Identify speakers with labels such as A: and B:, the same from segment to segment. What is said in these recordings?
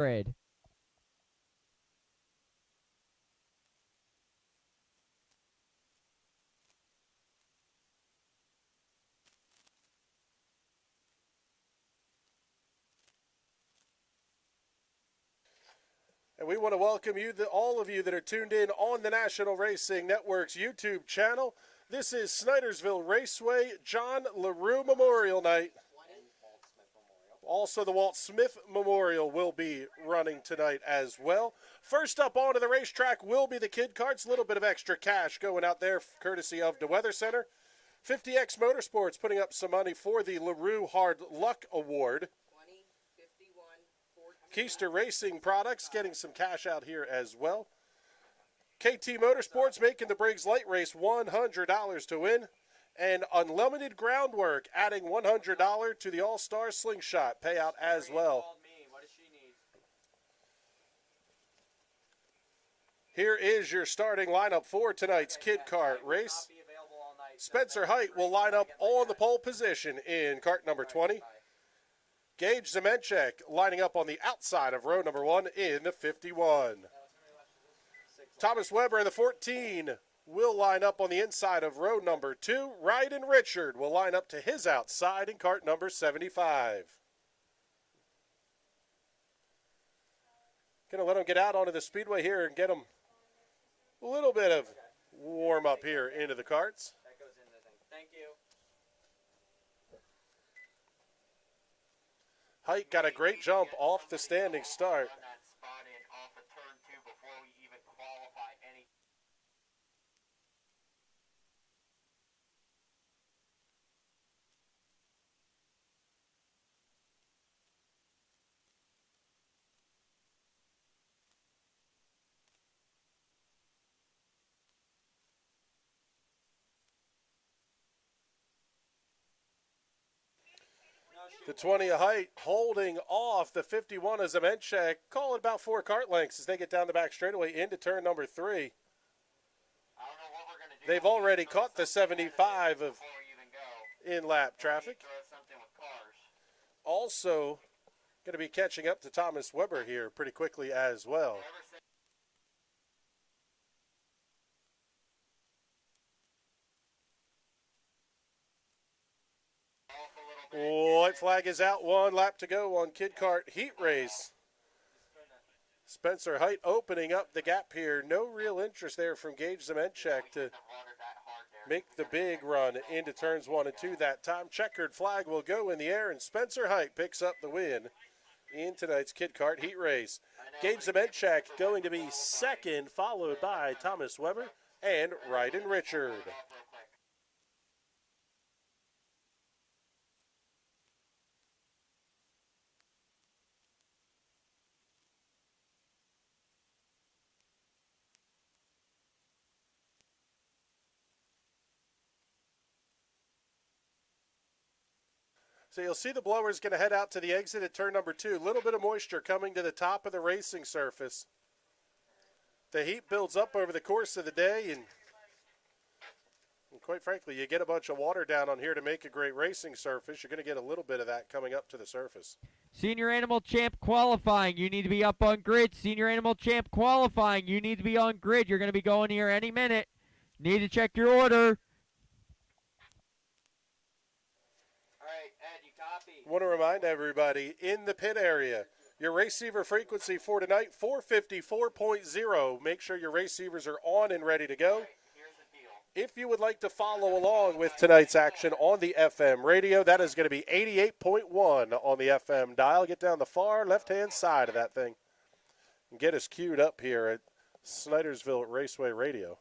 A: Grid.
B: And we want to welcome you, all of you that are tuned in on the National Racing Network's YouTube channel. This is Snydersville Raceway, John LaRue Memorial Night. Also, the Walt Smith Memorial will be running tonight as well. First up onto the racetrack will be the kid karts. A little bit of extra cash going out there courtesy of the Weather Center. 50X Motorsports putting up some money for the LaRue Hard Luck Award. Keister Racing Products getting some cash out here as well. KT Motorsports making the Briggs Light Race $100 to win. And Unlimited Groundwork adding $100 to the All-Star Slingshot payout as well. Here is your starting lineup for tonight's kid kart race. Spencer Height will line up on the pole position in kart number 20. Gage Zemenchek lining up on the outside of row number 1 in the 51. Thomas Weber in the 14 will line up on the inside of row number 2. Ryden Richard will line up to his outside in kart number 75. Gonna let him get out onto the speedway here and get him a little bit of warm up here into the karts.
C: Thank you.
B: Height got a great jump off the standing start. The 20 of Height holding off the 51 of Zemenchek. Call it about 4 kart lengths as they get down the back straightaway into turn number 3. They've already caught the 75 of in-lap traffic. Also going to be catching up to Thomas Weber here pretty quickly as well. White flag is out. 1 lap to go on kid kart heat race. Spencer Height opening up the gap here. No real interest there from Gage Zemenchek to make the big run into turns 1 and 2 that time. Checkered flag will go in the air, and Spencer Height picks up the win in tonight's kid kart heat race. Gage Zemenchek going to be second, followed by Thomas Weber and Ryden Richard. So you'll see the blower is going to head out to the exit at turn number 2. A little bit of moisture coming to the top of the racing surface. The heat builds up over the course of the day, and quite frankly, you get a bunch of water down on here to make a great racing surface. You're going to get a little bit of that coming up to the surface.
A: Senior Animal Champ qualifying. You need to be up on grid. Senior Animal Champ qualifying. You need to be on grid. You're going to be going here any minute. Need to check your order.
B: Want to remind everybody in the pit area, your receiver frequency for tonight, 454.0. Make sure your receivers are on and ready to go. If you would like to follow along with tonight's action on the FM radio, that is going to be 88.1 on the FM dial. Get down the far left-hand side of that thing and get us queued up here at Snydersville Raceway Radio.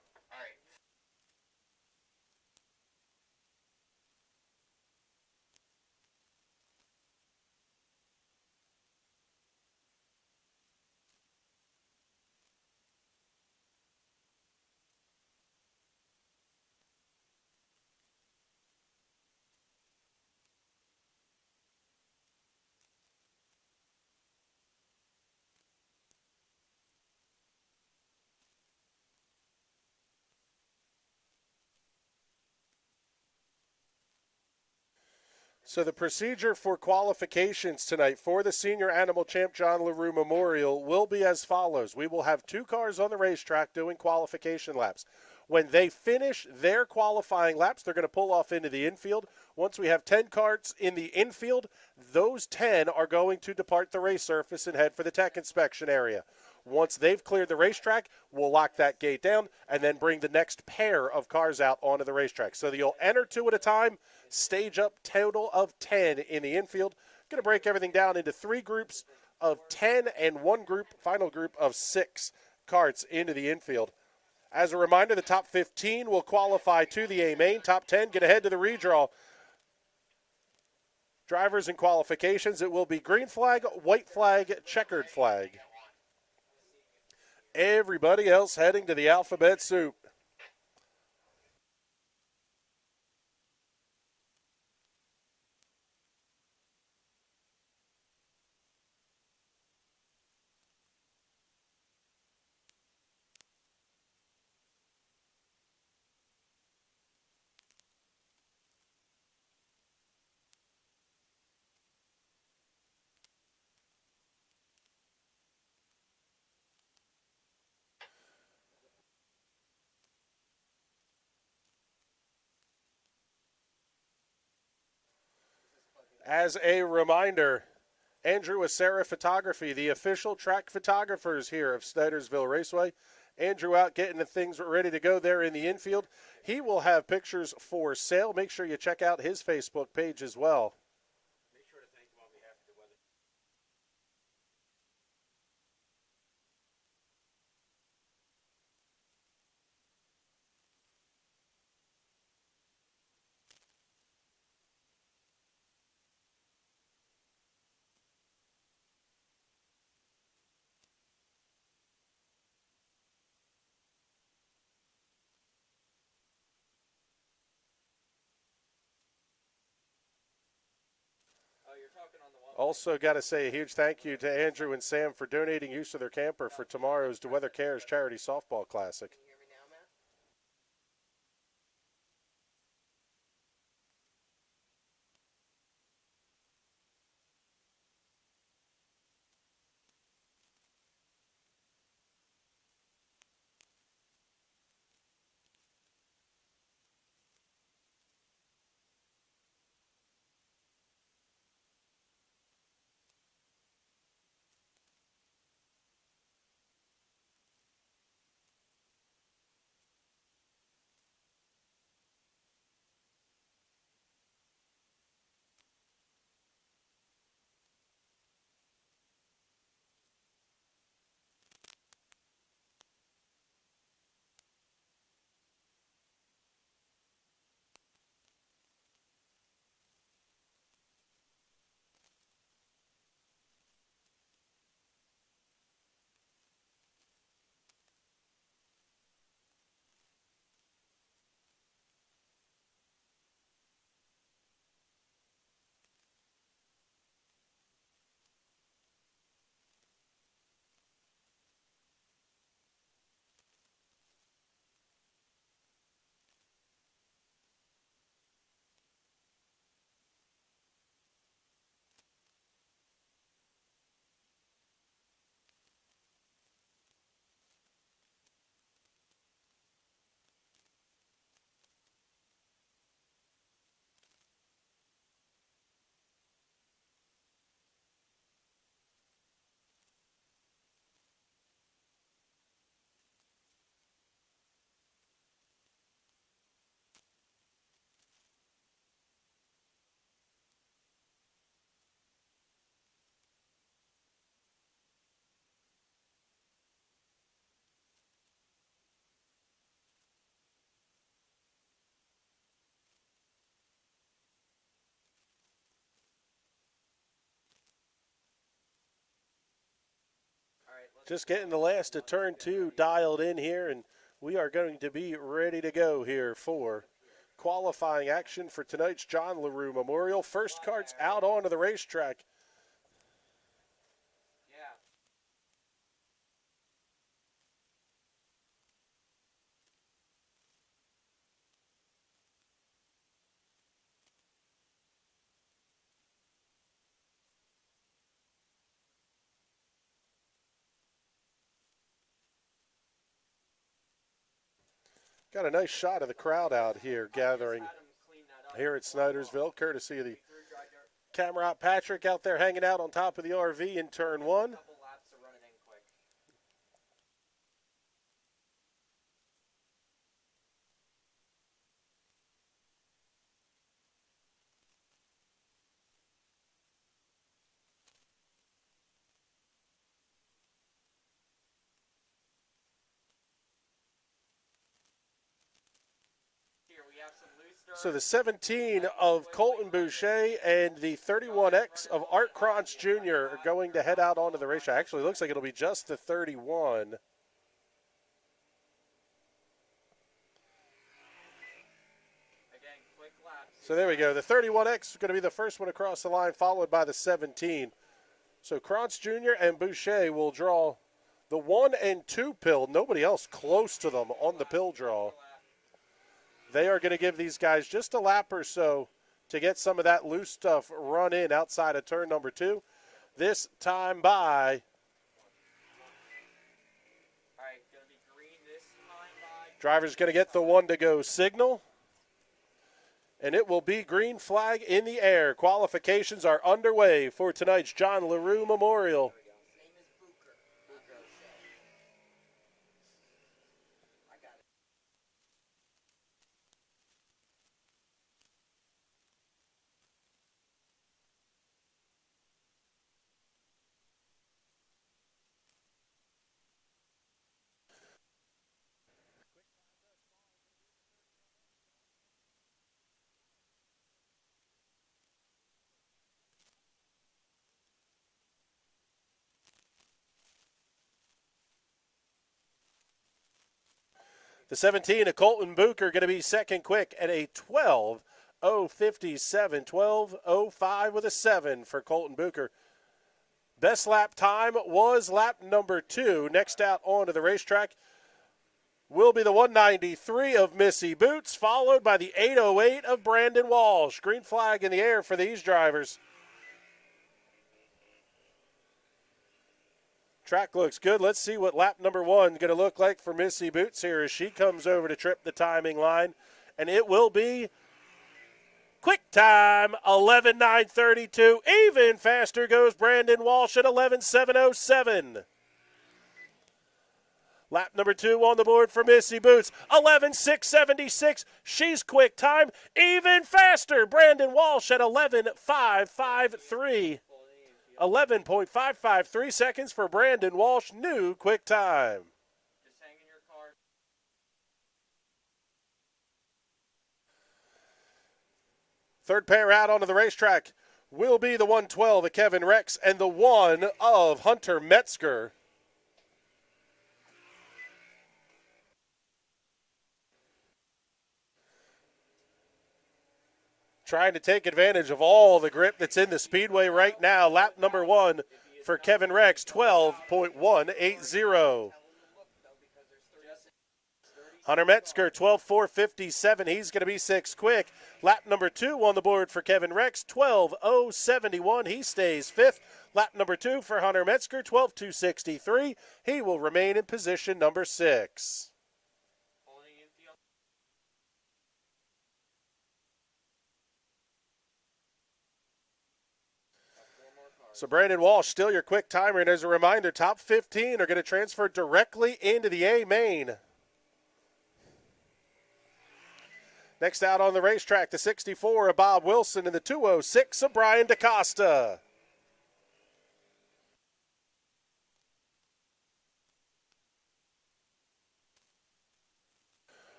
B: So the procedure for qualifications tonight for the Senior Animal Champ John LaRue Memorial will be as follows. We will have 2 cars on the racetrack doing qualification laps. When they finish their qualifying laps, they're going to pull off into the infield. Once we have 10 carts in the infield, those 10 are going to depart the race surface and head for the tech inspection area. Once they've cleared the racetrack, we'll lock that gate down and then bring the next pair of cars out onto the racetrack. So that you'll enter 2 at a time, stage up total of 10 in the infield. Going to break everything down into 3 groups of 10 and 1 group, final group of 6 carts into the infield. As a reminder, the top 15 will qualify to the A main. Top 10 get ahead to the redraw. Drivers and qualifications, it will be green flag, white flag, checkered flag. Everybody else heading to the alphabet soup. As a reminder, Andrew Acera Photography, the official track photographers here of Snydersville Raceway. Andrew out getting the things ready to go there in the infield. He will have pictures for sale. Make sure you check out his Facebook page as well. Also got to say a huge thank you to Andrew and Sam for donating use of their camper for tomorrow's Do Weather Cares Charity Softball Classic. Just getting the last of turn 2 dialed in here, and we are going to be ready to go here for qualifying action for tonight's John LaRue Memorial. First carts out onto the racetrack. Got a nice shot of the crowd out here gathering here at Snydersville, courtesy of the camera op Patrick out there hanging out on top of the RV in turn one. So the 17 of Colton Boucher and the 31X of Art Kranz Jr. are going to head out onto the racetrack. Actually, looks like it'll be just the 31. So there we go. The 31X is going to be the first one across the line, followed by the 17. So Kranz Jr. and Boucher will draw the 1 and 2 pill. Nobody else close to them on the pill draw. They are going to give these guys just a lap or so to get some of that loose stuff run in outside of turn number 2. This time by. Driver's going to get the 1 to go signal. And it will be green flag in the air. Qualifications are underway for tonight's John LaRue Memorial. The 17 of Colton Booker going to be second quick at a 12:057, 12:05 with a 7 for Colton Booker. Best lap time was lap number 2. Next out onto the racetrack will be the 193 of Missy Boots, followed by the 808 of Brandon Walsh. Green flag in the air for these drivers. Track looks good. Let's see what lap number 1 is going to look like for Missy Boots here as she comes over to trip the timing line. And it will be quick time, 11:09:32. Even faster goes Brandon Walsh at 11:07:07. Lap number 2 on the board for Missy Boots, 11:06:76. She's quick time. Even faster, Brandon Walsh at 11:05:53. 11.553 seconds for Brandon Walsh, new quick time.
A: Just hang in your car.
B: Third pair out onto the racetrack will be the 112 of Kevin Rex and the 1 of Hunter Metzger. Trying to take advantage of all the grip that's in the speedway right now. Lap number 1 for Kevin Rex, 12.180. Hunter Metzger, 12.457. He's going to be 6th quick. Lap number 2 on the board for Kevin Rex, 12.071. He stays 5th. Lap number 2 for Hunter Metzger, 12.263. He will remain in position number 6. So Brandon Walsh, still your quick timer, and as a reminder, top 15 are going to transfer directly into the A main. Next out on the racetrack, the 64 of Bob Wilson and the 206 of Brian DaCosta.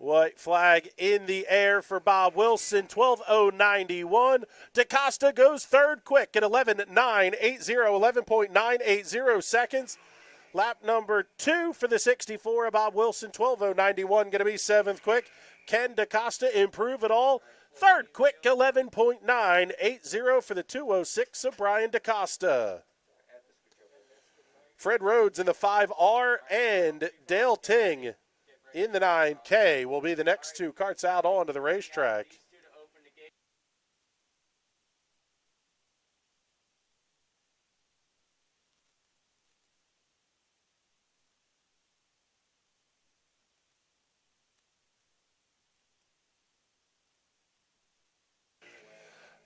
B: White flag in the air for Bob Wilson, 12.091. DaCosta goes third quick at 11.980, 11.980 seconds. Lap number 2 for the 64 of Bob Wilson, 12.091, going to be 7th quick. Can DaCosta improve at all? Third quick, 11.980 for the 206 of Brian DaCosta. Fred Rhodes in the 5R and Dale Ting in the 9K will be the next 2 karts out onto the racetrack.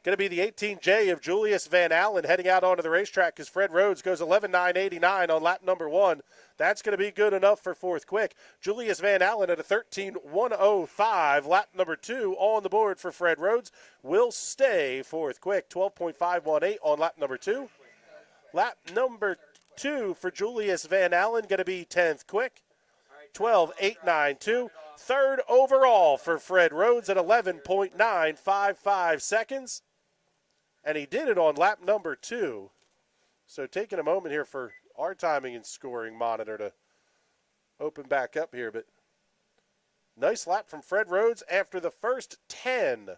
B: Going to be the 18J of Julius Van Allen heading out onto the racetrack as Fred Rhodes goes 11.989 on lap number 1. That's going to be good enough for fourth quick. Julius Van Allen at a 13.105. Lap number 2 on the board for Fred Rhodes. Will stay fourth quick. 12.518 on lap number 2. Lap number 2 for Julius Van Allen going to be 10th quick. 12.892. Third overall for Fred Rhodes at 11.955 seconds. And he did it on lap number 2. So taking a moment here for our timing and scoring monitor to open back up here. But nice lap from Fred Rhodes after the first 10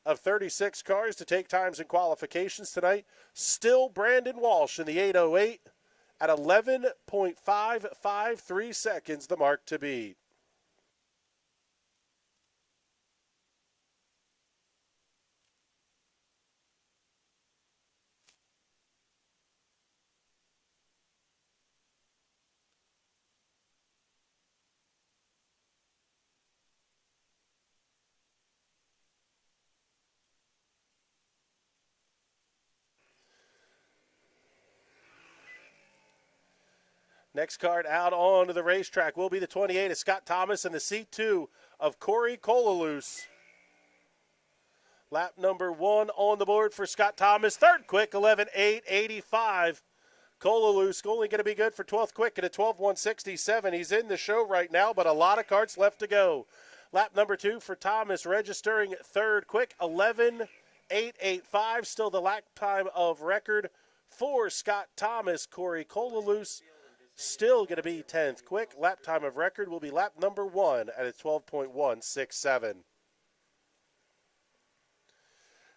B: of 36 cars to take times in qualifications tonight. Still Brandon Walsh in the 808 at 11.553 seconds, the mark to beat. Next card out onto the racetrack will be the 28 of Scott Thomas and the C2 of Corey Kolalus. Lap number 1 on the board for Scott Thomas. Third quick, 11.885. Kolalus only going to be good for 12th quick at a 12.167. He's in the show right now, but a lot of carts left to go. Lap number 2 for Thomas, registering third quick, 11.885. Still the lap time of record for Scott Thomas. Corey Kolalus still going to be 10th quick. Lap time of record will be lap number 1 at a 12.167.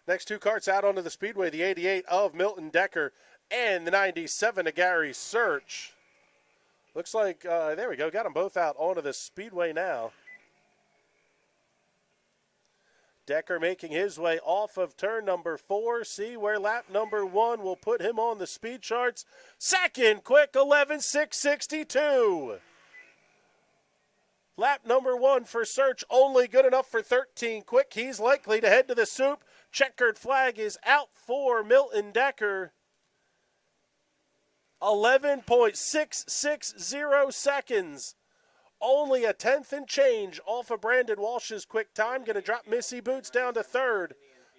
B: Next two carts out onto the speedway, the 88 of Milton Decker and the 97 of Gary Search. Looks like, there we go, got them both out onto the speedway now. Decker making his way off of turn number 4. See where lap number 1 will put him on the speed charts. Second quick, 11.662. Lap number 1 for Search, only good enough for 13 quick. He's likely to head to the soup. Checkered flag is out for Milton Decker. 11.660 seconds. Only a tenth and change off of Brandon Walsh's quick time. Going to drop Missy Boots down to third.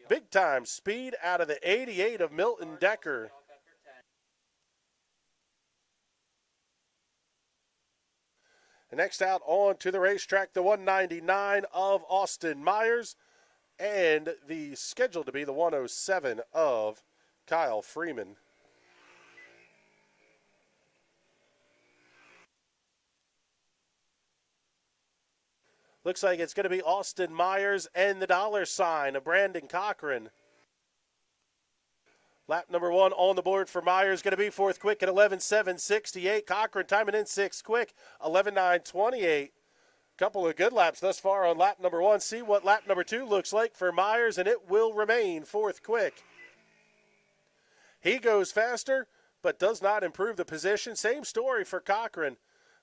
B: Big time speed out of the 88 of Milton Decker. And next out on to the racetrack, the 199 of Austin Myers and the scheduled to be the 107 of Kyle Freeman. Looks like it's going to be Austin Myers and the $sign of Brandon Cochran. Lap number 1 on the board for Myers, going to be fourth quick at 11.768. Cochran timing in sixth quick, 11.928. Couple of good laps thus far on lap number 1. See what lap number 2 looks like for Myers, and it will remain fourth quick. He goes faster, but does not improve the position. Same story for Cochran.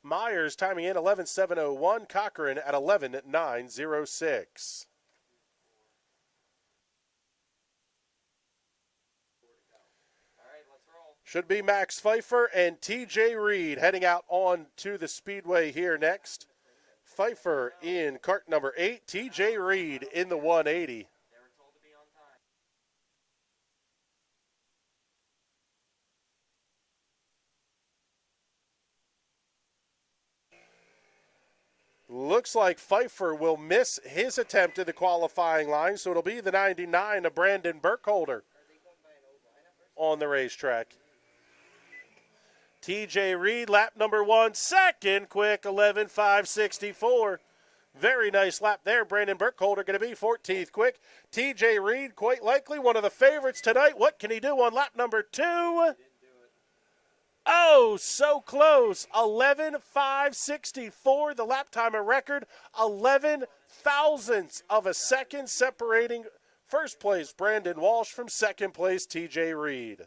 B: Myers timing in 11.701. Cochran at 11.906. Should be Max Pfeiffer and TJ Reed heading out on to the speedway here next. Pfeiffer in cart number 8. TJ Reed in the 180. Looks like Pfeiffer will miss his attempt at the qualifying line, so it'll be the 99 of Brandon Burkholder on the racetrack. TJ Reed, lap number 1, second quick, 11.564. Very nice lap there. Brandon Burkholder going to be 14th quick. TJ Reed, quite likely one of the favorites tonight. What can he do on lap number 2? Oh, so close. 11.564, the lap timer record. 11 thousandths of a second separating first place Brandon Walsh from second place TJ Reed.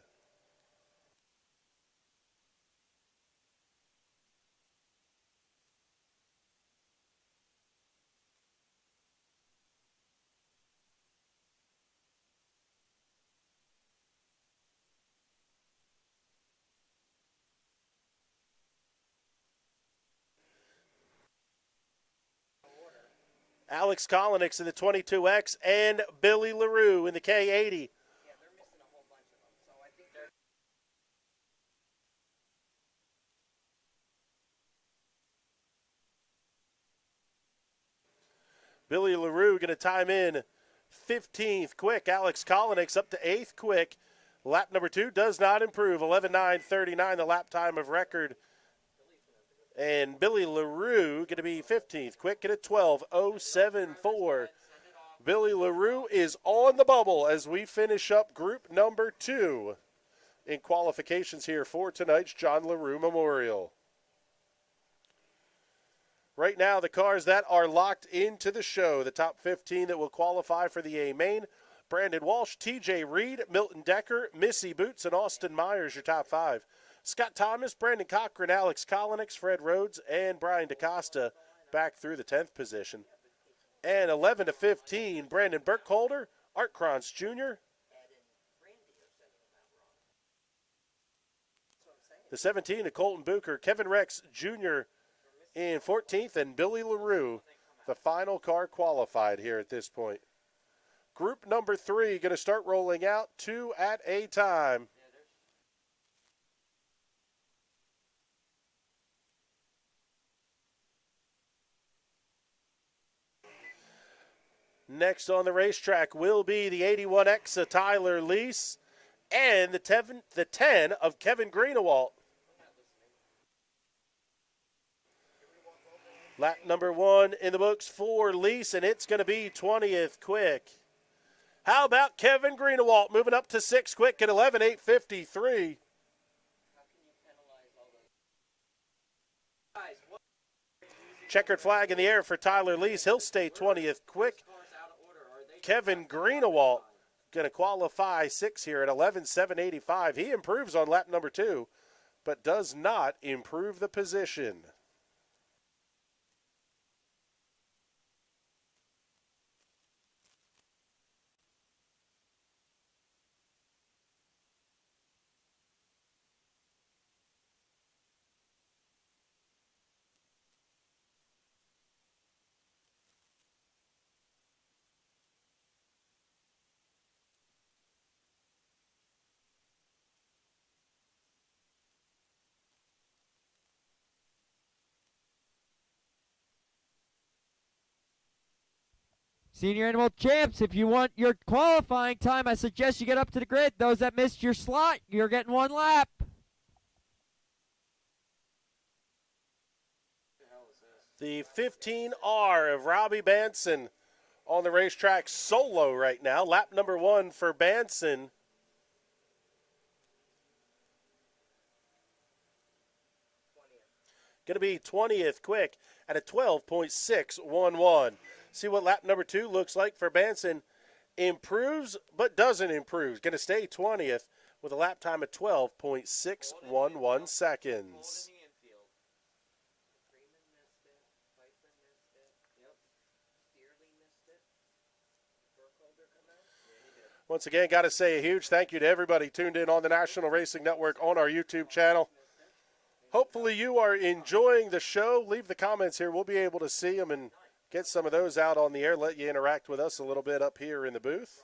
B: Alex Kolonix in the 22X, and Billy LaRue in the K80. Billy LaRue going to time in 15th quick. Alex Kolonix up to 8th quick. Lap number 2 does not improve. 11:09.39 the lap time of record. And Billy LaRue going to be 15th quick at a 12:07.4. Billy LaRue is on the bubble as we finish up group number 2 in qualifications here for tonight's John LaRue Memorial. Right now, the cars that are locked into the show, the top 15 that will qualify for the A main: Brandon Walsh, TJ Reed, Milton Decker, Missy Boots, and Austin Myers, your top 5. Scott Thomas, Brandon Cochran, Alex Kolonix, Fred Rhodes, and Brian DaCosta back through the 10th position. And 11 to 15, Brandon Burkholder, Art Krantz Jr., the 17 to Colton Bucher, Kevin Rex Jr. in 14th, and Billy LaRue, the final car qualified here at this point. Group number 3 going to start rolling out, 2 at a time. Next on the racetrack will be the 81X of Tyler Lease and the 10 of Kevin Greenewalt. Lap number 1 in the books for Lease, and it's going to be 20th quick. How about Kevin Greenewalt moving up to 6th quick at 11:08.53. Checkered flag in the air for Tyler Lease. He'll stay 20th quick. Kevin Greenewalt going to qualify 6 here at 11:07.85. He improves on lap number 2, but does not improve the position.
A: Senior Animal Champs, if you want your qualifying time, I suggest you get up to the grid. Those that missed your slot, you're getting 1 lap.
B: The 15R of Robbie Banson on the racetrack solo right now. Lap number 1 for Banson. Going to be 20th quick at a 12.611. See what lap number 2 looks like for Banson. Improves, but doesn't improve. Going to stay 20th with a lap time of 12.611 seconds. Once again, got to say a huge thank you to everybody tuned in on the National Racing Network on our YouTube channel. Hopefully you are enjoying the show. Leave the comments here. We'll be able to see them and get some of those out on the air, let you interact with us a little bit up here in the booth.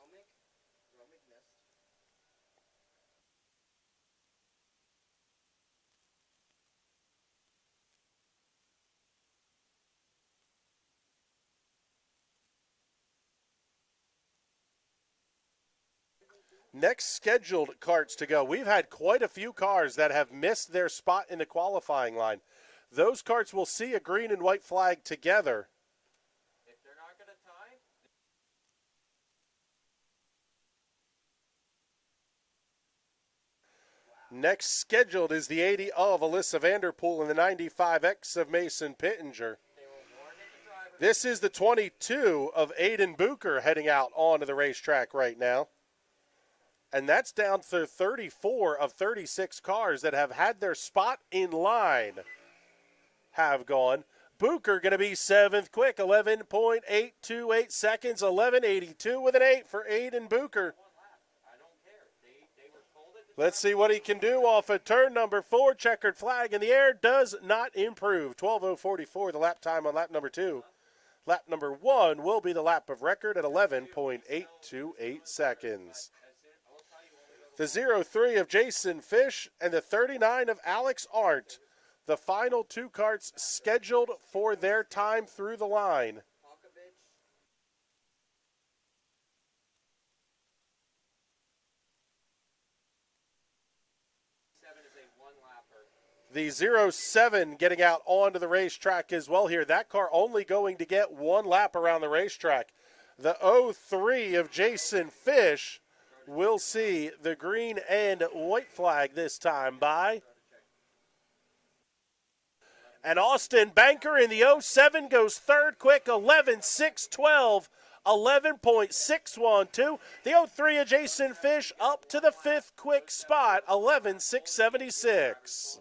B: Next scheduled karts to go. We've had quite a few cars that have missed their spot in the qualifying line. Those karts will see a green and white flag together.
A: If they're not going to tie.
B: Next scheduled is the 80 of Alyssa Vanderpool and the 95X of Mason Pittenger. This is the 22 of Aiden Bucher heading out onto the racetrack right now. And that's down to 34 of 36 cars that have had their spot in line have gone. Bucher going to be 7th quick, 11.828 seconds, 11.82 with an 8 for Aiden Bucher. Let's see what he can do off of turn number 4. Checkered flag in the air, does not improve. 12.044 the lap time on lap number 2. Lap number 1 will be the lap of record at 11.828 seconds. The 03 of Jason Fish and the 39 of Alex Arndt, the final 2 karts scheduled for their time through the line. The 07 getting out onto the racetrack as well here. That car only going to get 1 lap around the racetrack. The 03 of Jason Fish will see the green and white flag this time by. And Austin Banker in the 07 goes third quick, 11.612, 11.612. The 03 of Jason Fish up to the 5th quick spot, 11.676.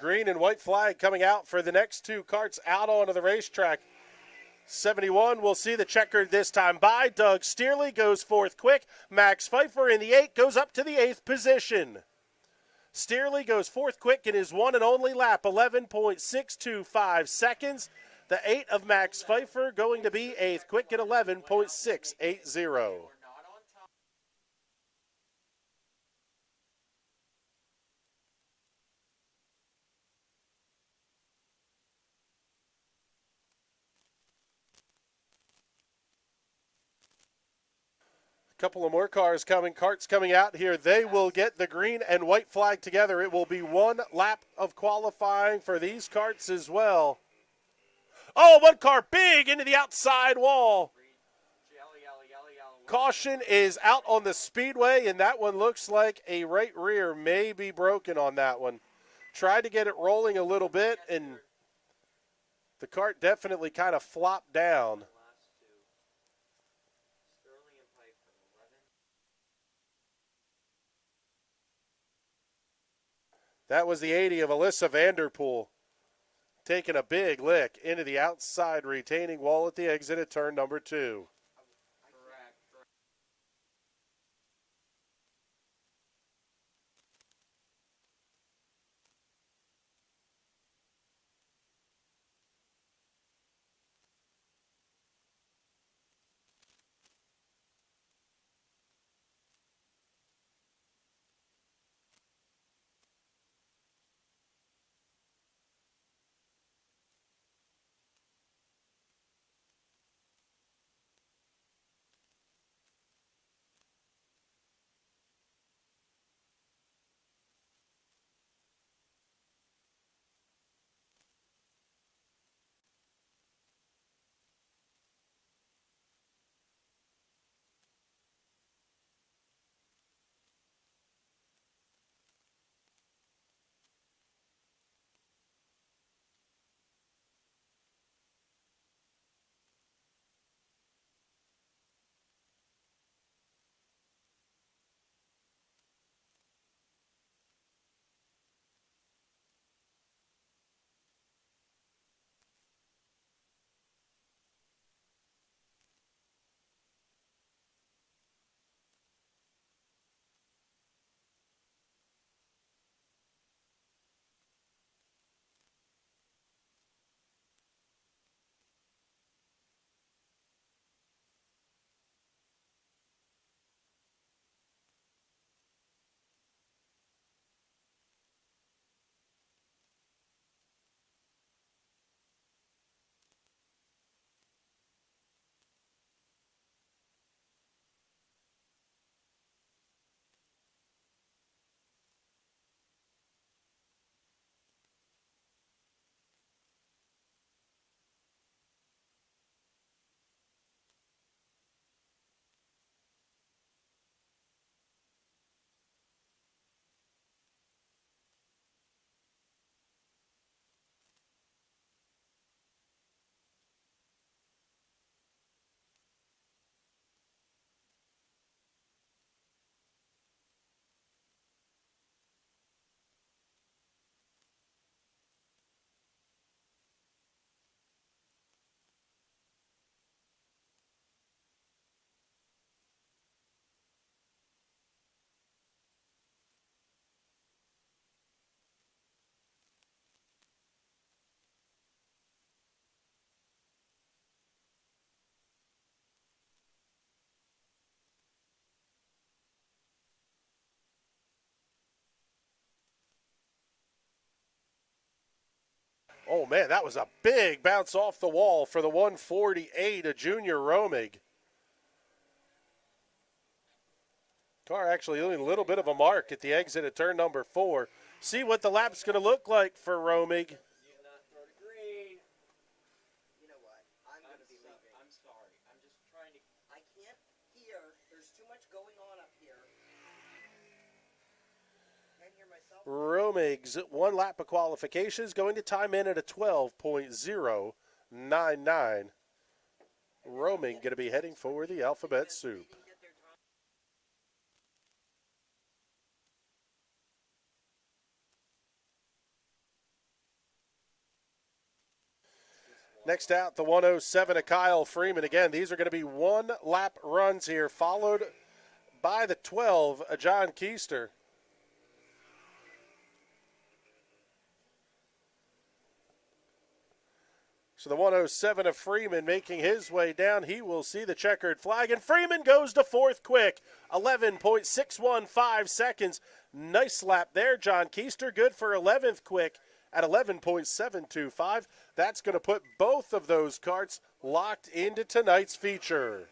B: Green and white flag coming out for the next 2 karts out onto the racetrack. 71 will see the checkered this time by. Doug Steerley goes 4th quick. Max Pfeiffer in the 8 goes up to the 8th position. Steerley goes 4th quick in his 1 and only lap, 11.625 seconds. The 8 of Max Pfeiffer going to be 8th quick at 11.680. Couple of more cars coming, karts coming out here. They will get the green and white flag together. It will be 1 lap of qualifying for these karts as well. Oh, 1 car big into the outside wall. Caution is out on the speedway, and that one looks like a right rear may be broken on that one. Tried to get it rolling a little bit, and the kart definitely kind of flopped down. That was the 80 of Alyssa Vanderpool, taking a big lick into the outside retaining wall at the exit at turn number 2. Oh, man, that was a big bounce off the wall for the 148 of Junior Romig. Car actually leaving a little bit of a mark at the exit of turn number 4. See what the lap's going to look like for Romig. Romig's one lap of qualification is going to time in at a 12.099. Romig going to be heading for the Alphabet Soup. Next out, the 107 of Kyle Freeman. Again, these are going to be one lap runs here, followed by the 12 of John Keister. So the 107 of Freeman making his way down. He will see the checkered flag, and Freeman goes to fourth quick. 11.615 seconds. Nice lap there, John Keister. Good for 11th quick at 11.725. That's going to put both of those karts locked into tonight's feature.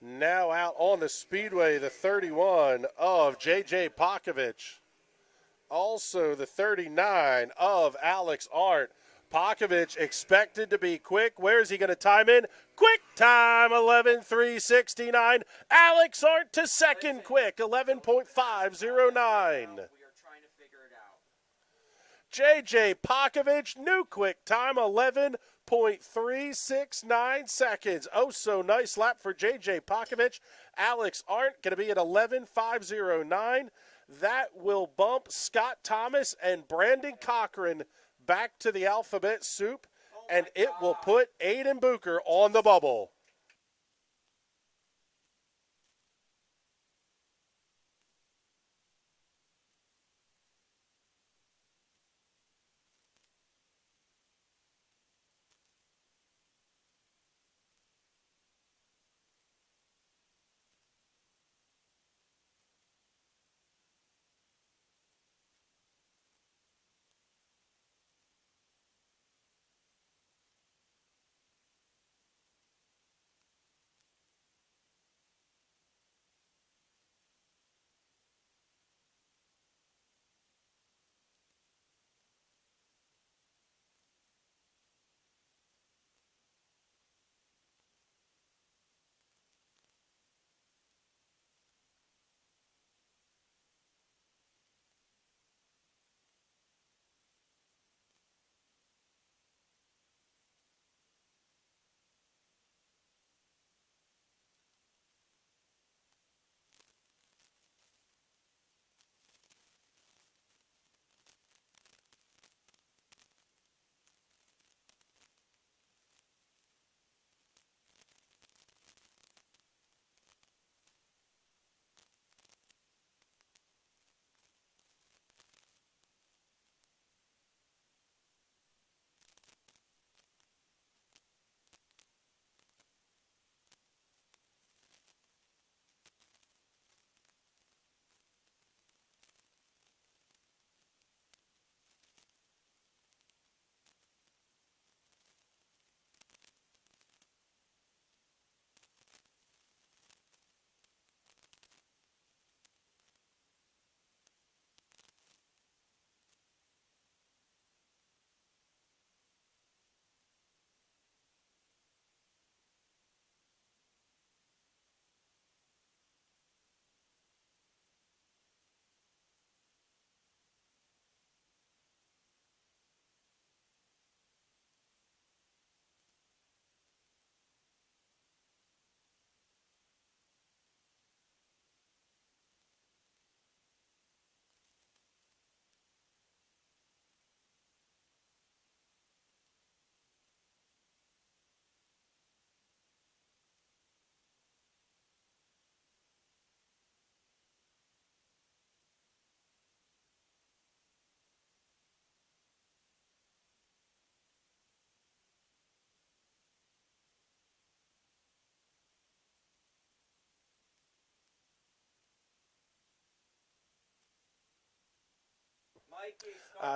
B: Now out on the speedway, the 31 of J.J. Pokovich. Also the 39 of Alex Arndt. Pokovich expected to be quick. Where is he going to time in? Quick time, 11.369. Alex Arndt to second quick, 11.509. J.J. Pokovich, new quick time, 11.369 seconds. Oh, so nice lap for J.J. Pokovich. Alex Arndt going to be at 11.509. That will bump Scott Thomas and Brandon Cochran back to the Alphabet Soup, and it will put Aiden Bucher on the bubble.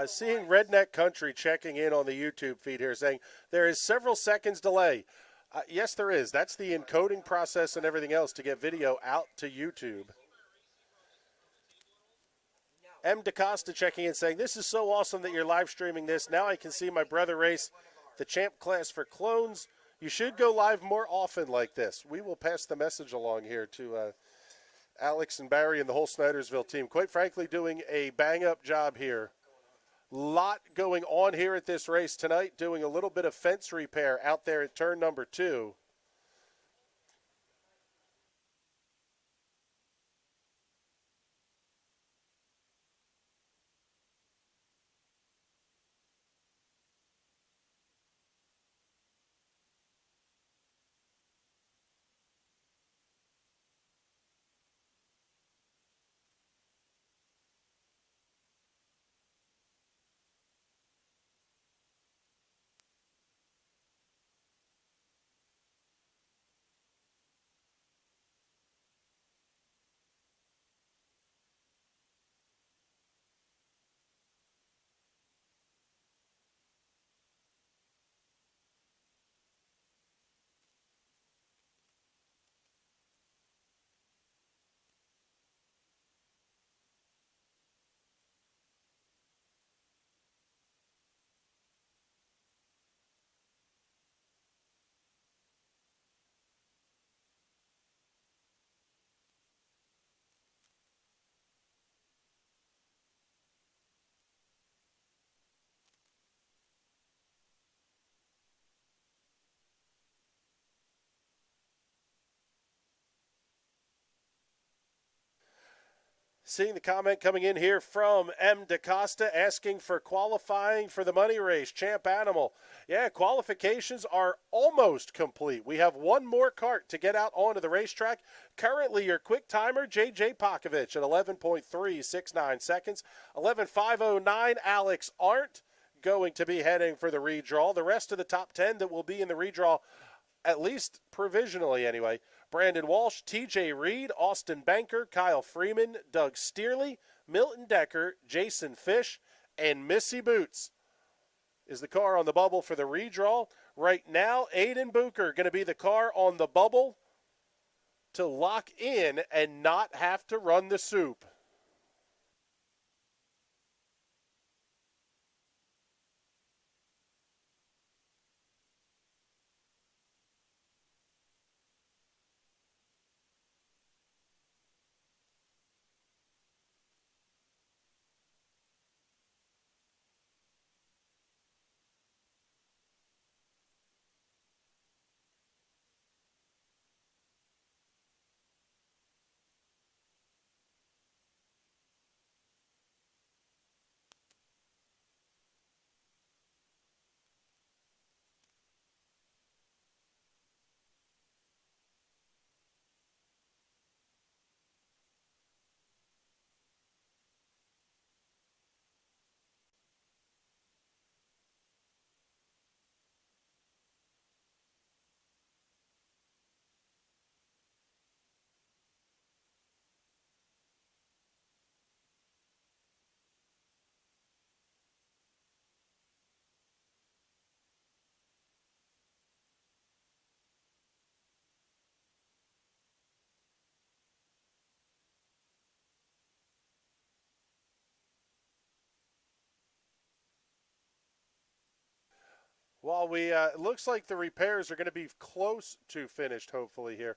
B: Seeing Redneck Country checking in on the YouTube feed here saying there is several seconds delay. Yes, there is. That's the encoding process and everything else to get video out to YouTube. M. DaCosta checking in saying, this is so awesome that you're live streaming this. Now I can see my brother race the champ class for clones. You should go live more often like this. We will pass the message along here to Alex and Barry and the whole Snydersville team. Quite frankly, doing a bang-up job here. Lot going on here at this race tonight, doing a little bit of fence repair out there at turn number 2. Seeing the comment coming in here from M. DaCosta asking for qualifying for the money race, Champ Animal. Yeah, qualifications are almost complete. We have one more kart to get out onto the racetrack. Currently, your quick timer, J.J. Pokovich at 11.369 seconds. 11.509, Alex Arndt going to be heading for the redraw. The rest of the top 10 that will be in the redraw, at least provisionally anyway, Brandon Walsh, TJ Reed, Austin Banker, Kyle Freeman, Doug Steerley, Milton Decker, Jason Fish, and Missy Boots is the car on the bubble for the redraw. Right now, Aiden Booker going to be the car on the bubble to lock in and not have to run the soup. While we, it looks like the repairs are going to be close to finished, hopefully, here.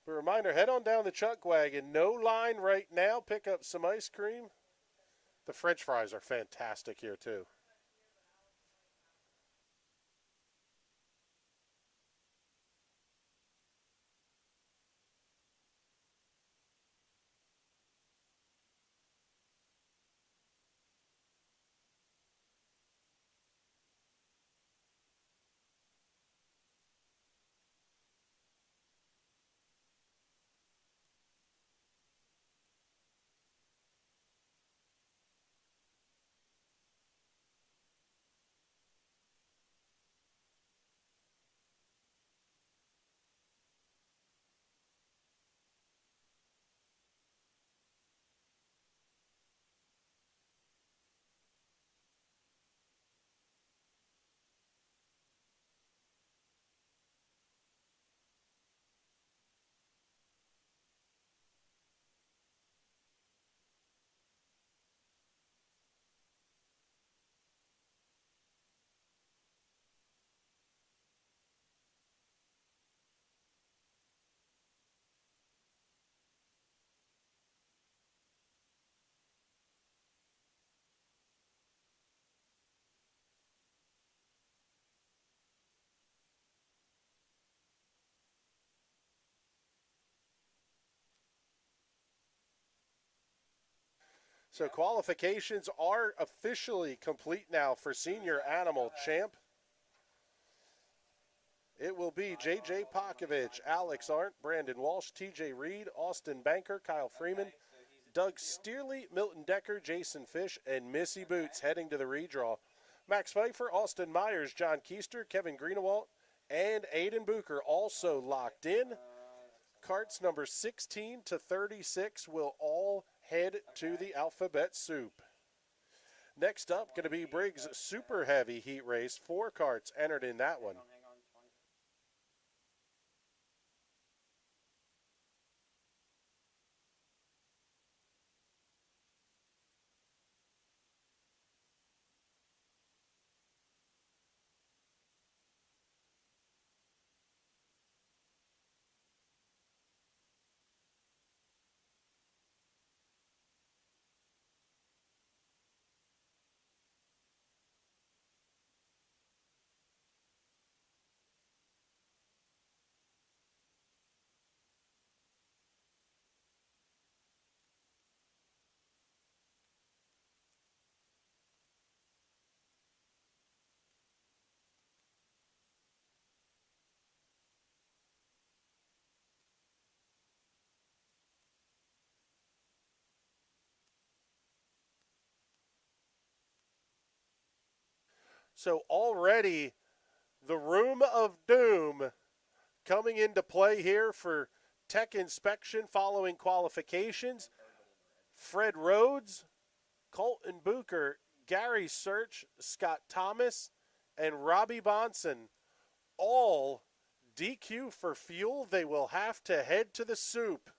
B: But reminder, head on down the Chuck Wagon. No line right now. Pick up some ice cream. The French fries are fantastic here, too. So qualifications are officially complete now for Senior Animal Champ. It will be J.J. Pokovich, Alex Arndt, Brandon Walsh, T.J. Reed, Austin Banker, Kyle Freeman, Doug Steerley, Milton Decker, Jason Fish, and Missy Boots heading to the redraw. Max Pfeiffer, Austin Myers, John Keister, Kevin Greenewalt, and Aiden Bucher also locked in. Carts number 16 to 36 will all head to the alphabet soup. Next up, going to be Briggs Super Heavy Heat Race. 4 carts entered in that one. So already the Room of Doom coming into play here for tech inspection following qualifications. Fred Rhodes, Colton Bucher, Gary Search, Scott Thomas, and Robbie Bonson all DQ for fuel. They will have to head to the soup.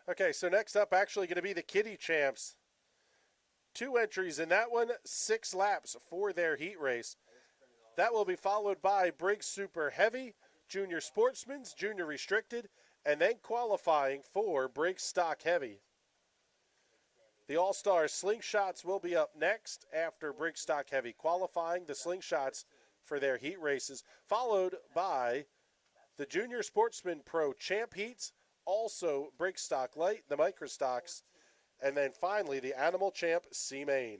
B: Okay, so next up actually going to be the Kiddie Champs. 2 entries in that one, 6 laps for their heat race. That will be followed by Briggs Super Heavy, Junior Sportsman's, Junior Restricted, and then qualifying for Briggs Stock Heavy. The All-Star Slingshots will be up next after Briggs Stock Heavy qualifying. The Slingshots for their heat races, followed by the Junior Sportsman Pro Champ Heats, also Briggs Stock Light, the Microstocks, and then finally the Animal Champ C-Main.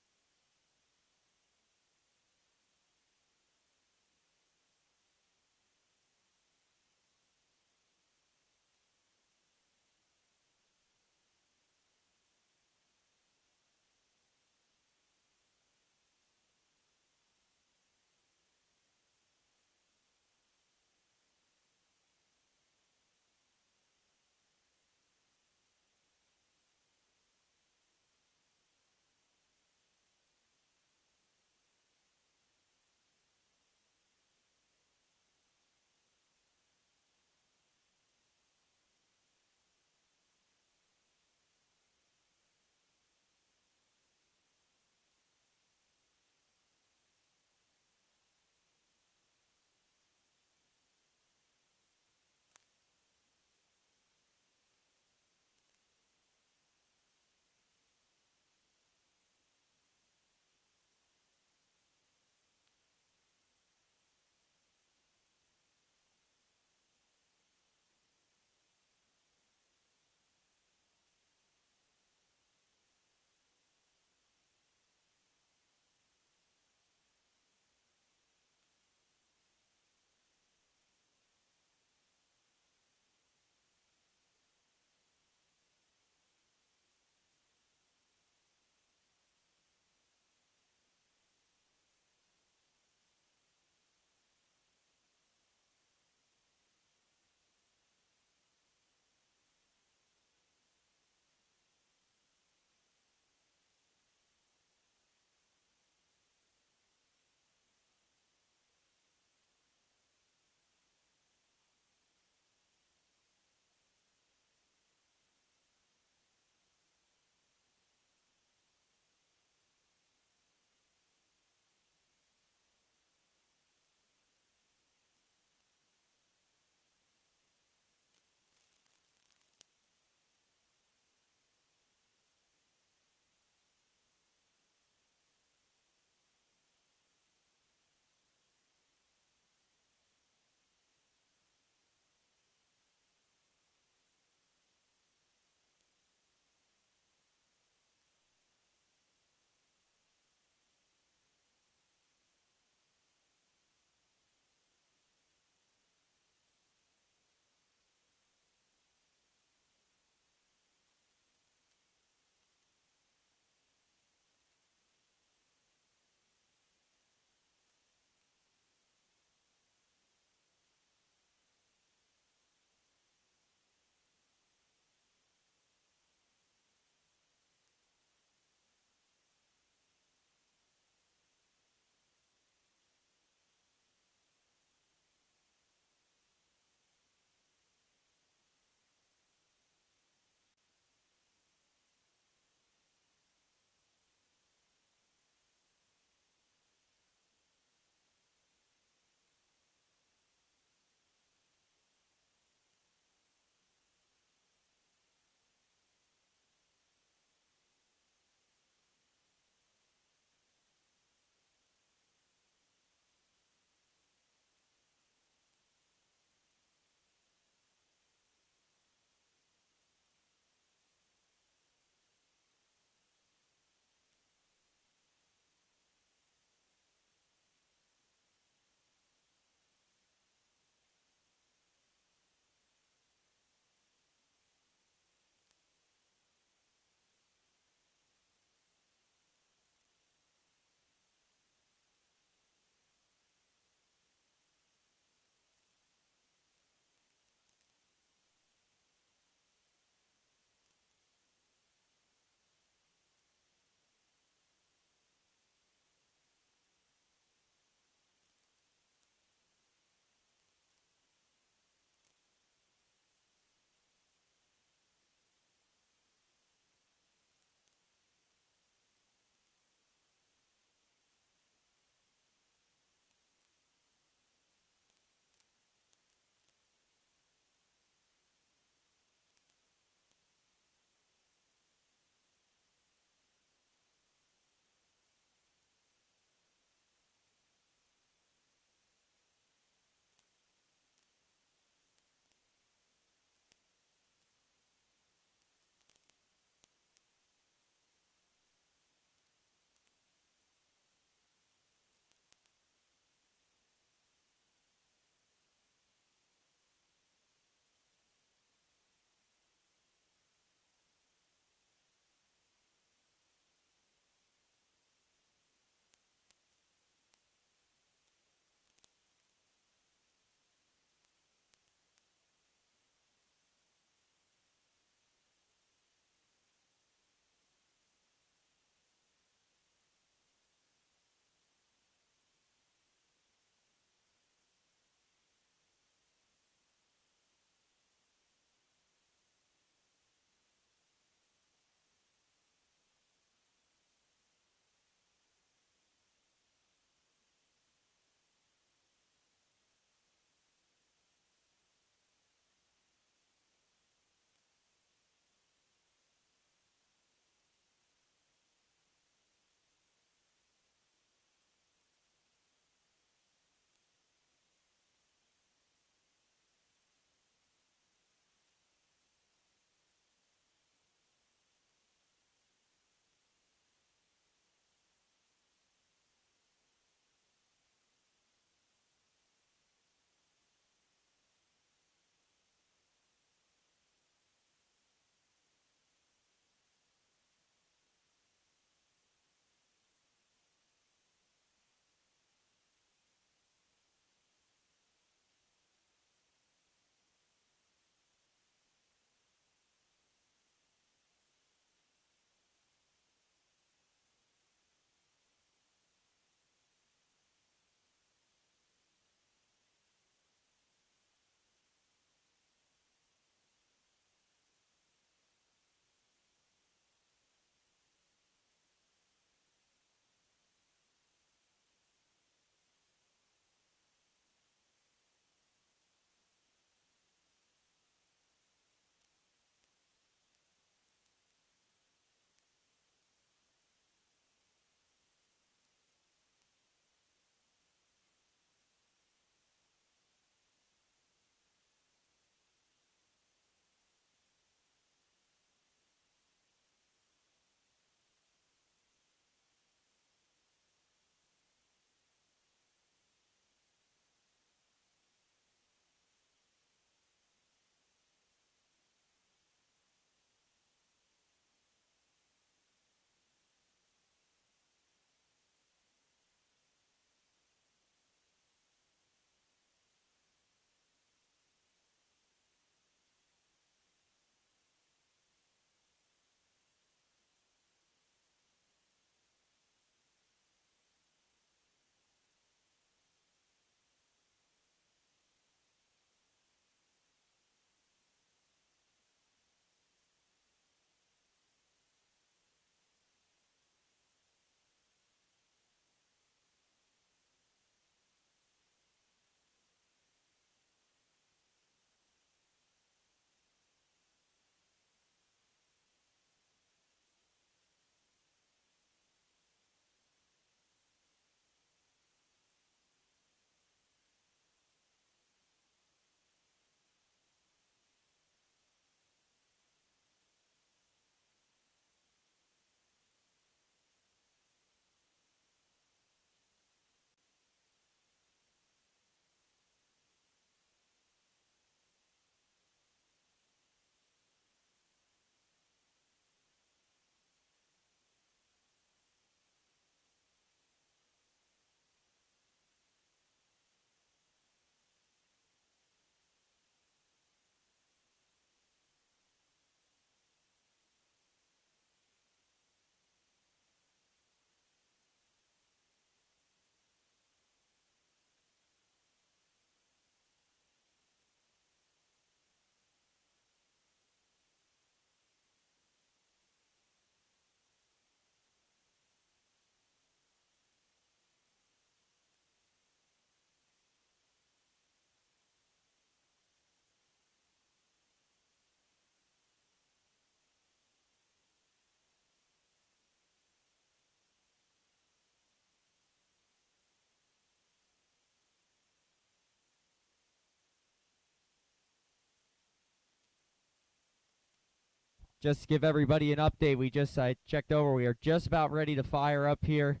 A: just to give everybody an update, I checked over. We are just about ready to fire up here,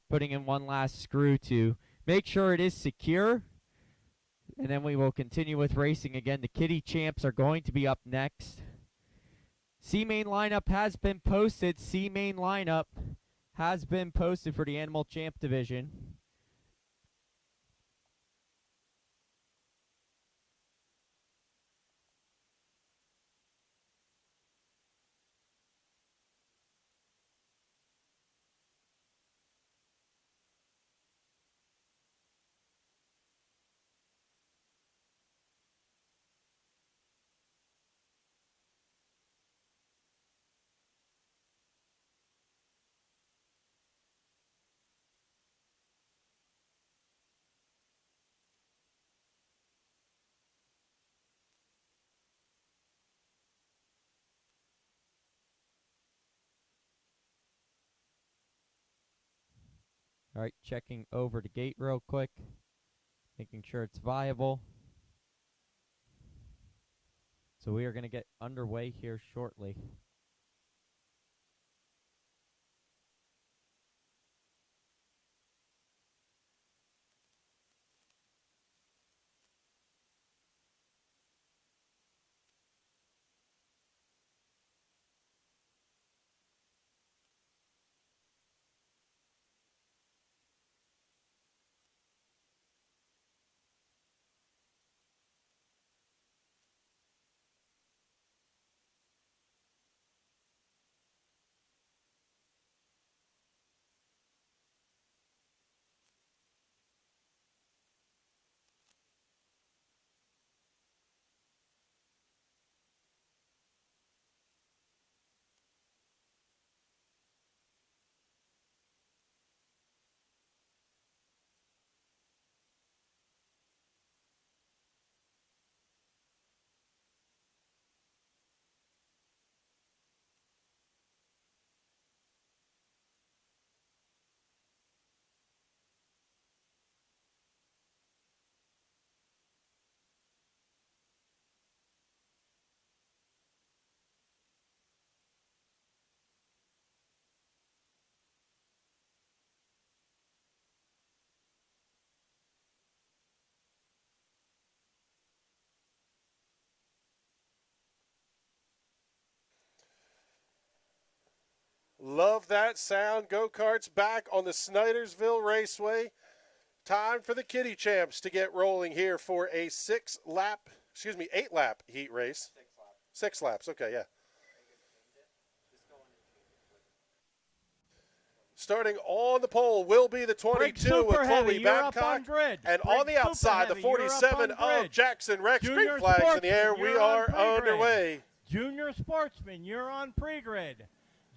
A: putting in one last screw to make sure it is secure. And then we will continue with racing again. The Kiddie champs are going to be up next. C-main lineup has been posted. C-main lineup has been posted for the Animal Champ division. All right, checking over the gate real quick, making sure it's viable. So we are going to get underway here shortly.
B: Love that sound. Go-karts back on the Snydersville Raceway. Time for the Kiddie champs to get rolling here for a 8-lap heat race. 6 laps, okay, yeah. Starting on the pole will be the 22 with Chloe Babcock. And on the outside, the 47 of Jackson Rex. Green flags in the air. We are underway.
C: Junior Sportsman, you're on pre-grid.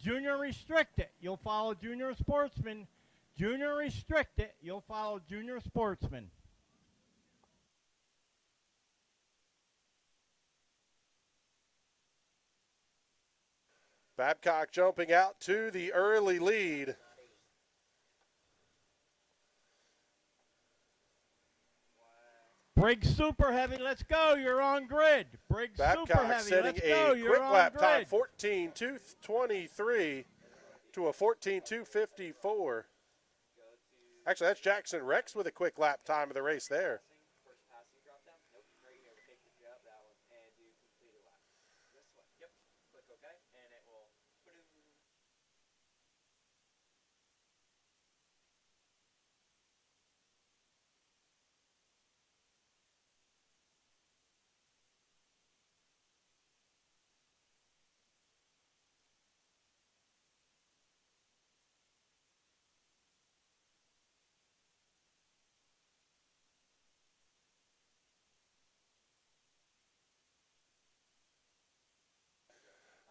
C: Junior Restricted, you'll follow Junior Sportsman. Junior Restricted, you'll follow Junior Sportsman.
B: Babcock jumping out to the early lead.
C: Briggs Super Heavy, let's go. You're on grid. Briggs
B: Babcock
C: Super Heavy,
B: setting
C: let's go.
B: a
C: You're
B: quick
C: on
B: lap
C: grid.
B: time, 14:2:23 to a 14:2:54. Actually, that's Jackson Rex with a quick lap time of the race there.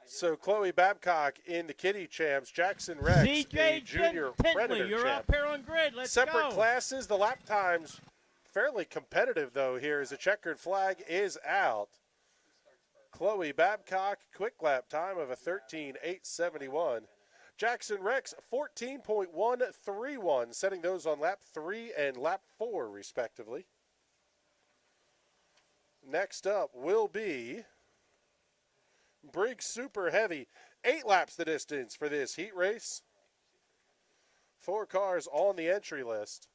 B: So Chloe Babcock in the Kiddie champs, Jackson Rex,
C: CJ
B: the junior Predator
C: you're
B: champ.
C: up here on grid. Let's
B: Separate
C: go.
B: classes, the lap times fairly competitive though here as the checkered flag is out. Chloe Babcock, quick lap time of a 13:8:71. Jackson Rex, 14.131, setting those on lap 3 and lap 4 respectively. Next up will be Briggs Super Heavy. 8 laps the distance for this heat race. 4 cars on the entry list.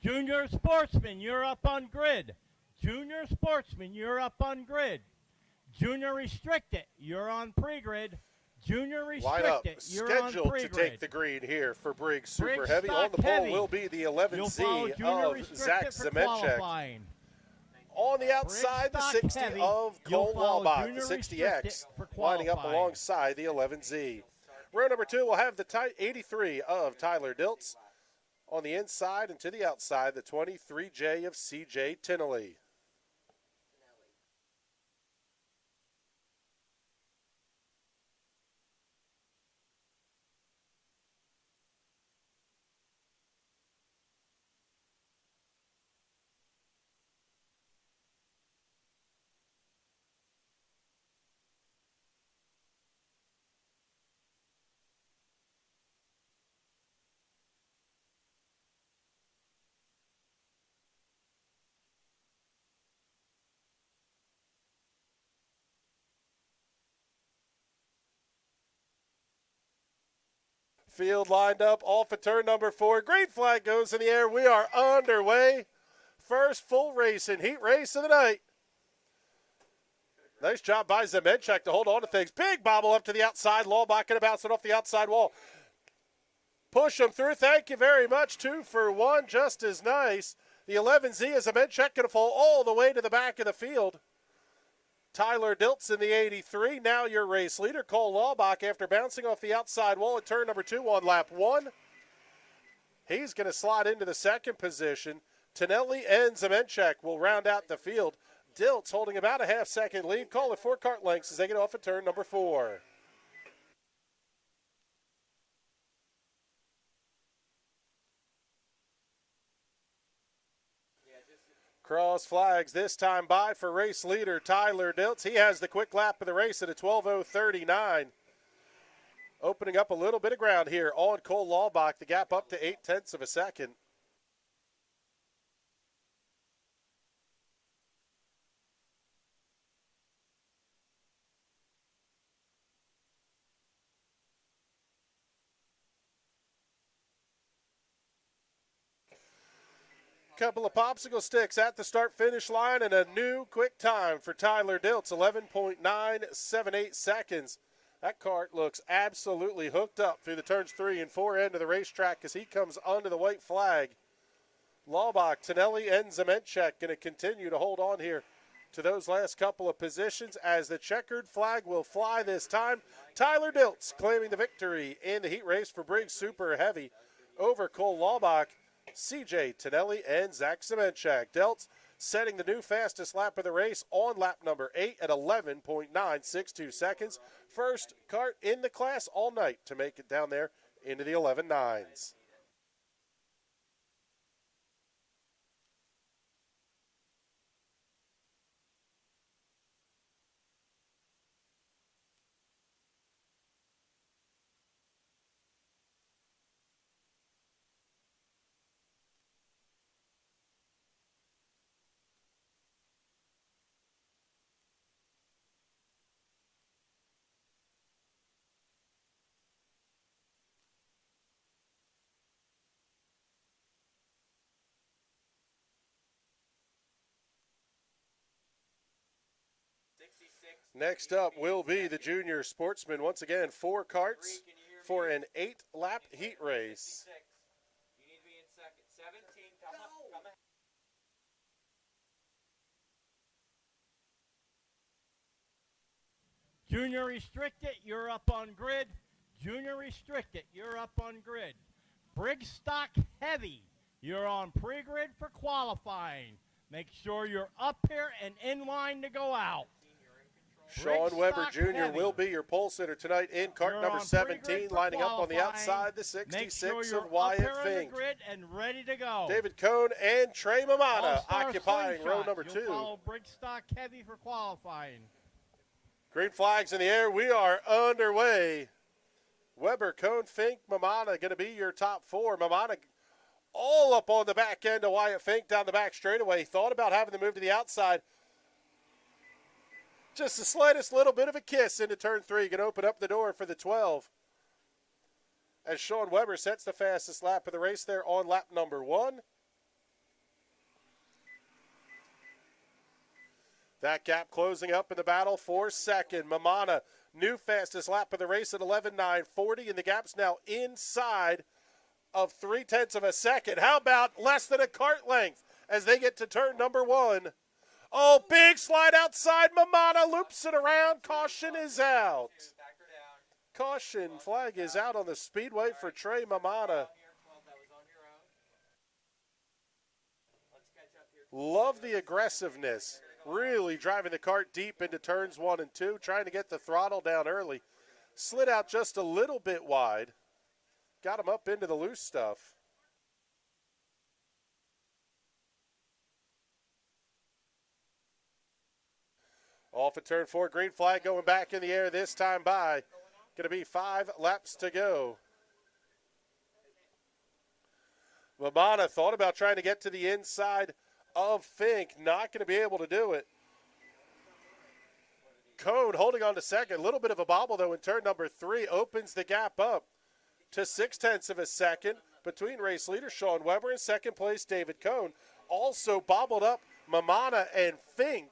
C: Junior Sportsman, you're up on grid. Junior Sportsman, you're up on grid. Junior Restricted, you're on pre-grid. Junior
B: Line up,
C: Restricted, you're on
B: scheduled to
C: pre-grid.
B: take the green here for Briggs Super
C: Briggs
B: Heavy. On the pole
C: Heavy.
B: will be the
C: You'll
B: 11Z
C: follow
B: of
C: Junior
B: Zach
C: Restricted for
B: Zemenchek.
C: qualifying.
B: On the outside, the
C: Briggs
B: 60
C: Heavy.
B: of
C: You'll
B: Cole
C: follow
B: Walbach,
C: Junior
B: the 60X,
C: Restricted for
B: lining up
C: qualifying.
B: alongside the 11Z. Row number 2 will have the 83 of Tyler Diltz. On the inside and to the outside, the 23J of CJ Tinley. Field lined up off of turn number 4. Green flag goes in the air. We are underway. First full race and heat race of the night. Nice job by Zemenchek to hold on to things. Big bobble up to the outside. Lawbach going to bounce it off the outside wall. Push him through. Thank you very much. 2 for 1. Just as nice. The 11Z is Zemenchek going to fall all the way to the back of the field. Tyler Diltz in the 83. Now your race leader, Cole Lawbach, after bouncing off the outside wall at turn number 2 on lap 1. He's going to slide into the second position. Tonelli and Zemenchek will round out the field. Diltz holding about a half-second lead. Call it 4 kart lengths as they get off at turn number 4. Cross flags this time by for race leader Tyler Diltz. He has the quick lap of the race at a 12:039. Opening up a little bit of ground here on Cole Lawbach. The gap up to 0.8 of a second. Couple of popsicle sticks at the start-finish line and a new quick time for Tyler Diltz, 11.978 seconds. That kart looks absolutely hooked up through the turns 3 and 4 end of the racetrack as he comes under the white flag. Lawbach, Tonelli, and Zemenchek going to continue to hold on here to those last couple of positions as the checkered flag will fly this time. Tyler Diltz claiming the victory in the heat race for Briggs Super Heavy over Cole Lawbach, CJ Tonelli, and Zach Zemenchek. Diltz setting the new fastest lap of the race on lap number 8 at 11.962 seconds. First kart in the class all night to make it down there into the 11.9s. Next up will be the junior sportsman. Once again, 4 karts for an 8-lap heat race.
D: You need to be in second. 17, come on.
C: Junior Restricted, you're up on grid. Junior Restricted, you're up on grid. Briggs Stock Heavy, you're on pre-grid for qualifying. Make sure you're up here and in line to go out.
B: Sean Weber
C: stock
B: Jr.
C: heavy.
B: will be your pole sitter tonight in kart
C: You're
B: number
C: on
B: 17,
C: pre-grid for
B: lining up on the
C: qualifying.
B: outside, the
C: Make
B: 66
C: sure you're
B: of
C: up
B: Wyatt
C: here on the
B: Fink.
C: grid and ready to go.
B: David Cohn and Trey Mamana
C: All-star
B: occupying row
C: slingshot.
B: number
C: You'll
B: 2.
C: follow Briggs stock heavy for qualifying.
B: Green flags in the air. We are underway. Weber, Cohn, Fink, Mamana going to be your top 4. Mamana all up on the back end of Wyatt Fink down the back straightaway. Thought about having to move to the outside. Just the slightest little bit of a kiss into turn 3. Going to open up the door for the 12. As Sean Weber sets the fastest lap of the race there on lap number 1. That gap closing up in the battle for second. Mamana, new fastest lap of the race at 11:09:40, and the gap's now inside of 0.3 of a second. How about less than a kart length as they get to turn number 1? Oh, big slide outside. Mamana loops it around. Caution is out.
D: Back her down.
B: Caution flag is out on the speedway for Trey Mamana. Love the aggressiveness. Really driving the kart deep into turns 1 and 2, trying to get the throttle down early. Slid out just a little bit wide. Got him up into the loose stuff. Off at turn 4, green flag going back in the air this time by. Going to be 5 laps to go. Mamana thought about trying to get to the inside of Fink. Not going to be able to do it. Cohn holding on to second. A little bit of a bobble, though, in turn number 3. Opens the gap up to 0.6 of a second between race leader Sean Weber and second place David Cohn. Also bobbled up Mamana and Fink.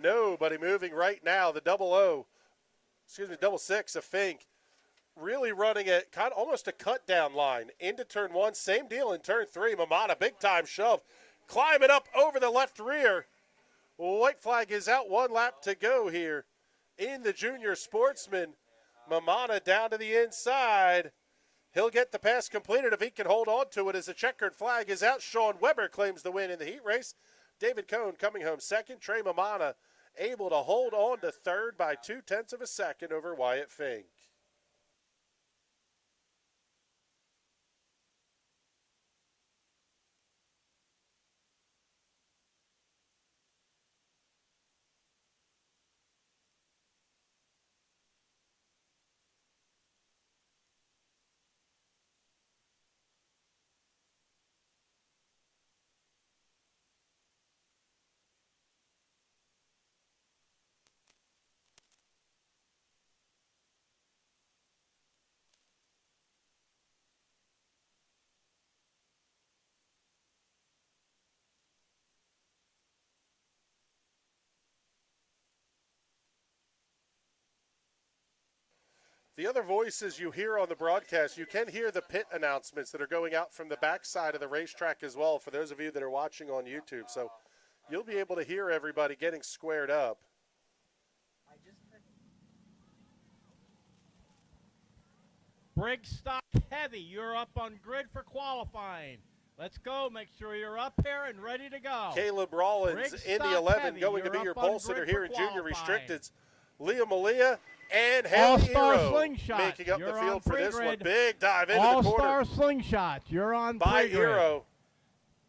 B: Nobody moving right now. The double 6 of Fink really running it kind of almost a cut down line into turn 1. Same deal in turn 3. Mamana, big time shove. Climbing up over the left rear. White flag is out. 1 lap to go here in the junior sportsman. Mamana down to the inside. He'll get the pass completed if he can hold on to it as the checkered flag is out. Sean Weber claims the win in the heat race. David Cohn coming home second. Trey Mamana able to hold on to third by 0.2 of a second over Wyatt Fink. The other voices you hear on the broadcast, you can hear the pit announcements that are going out from the backside of the racetrack as well, for those of you that are watching on YouTube. So you'll be able to hear everybody getting squared up.
C: Briggs stock heavy. You're up on grid for qualifying. Let's go. Make sure you're up here and ready to go.
B: Caleb Rollins
C: Briggs
B: in the
C: stock
B: 11
C: heavy.
B: going to
C: You're
B: be your
C: up on
B: pole sitter
C: grid
B: here
C: for
B: in junior
C: qualifying.
B: restricteds. Leah Malia and Haley
C: All-star
B: Ero
C: slingshot.
B: making up
C: You're
B: the
C: on
B: field for this one.
C: pre-grid.
B: Big dive into the
C: All-star
B: corner
C: slingshot. You're on
B: by
C: pre-grid.
B: Ero.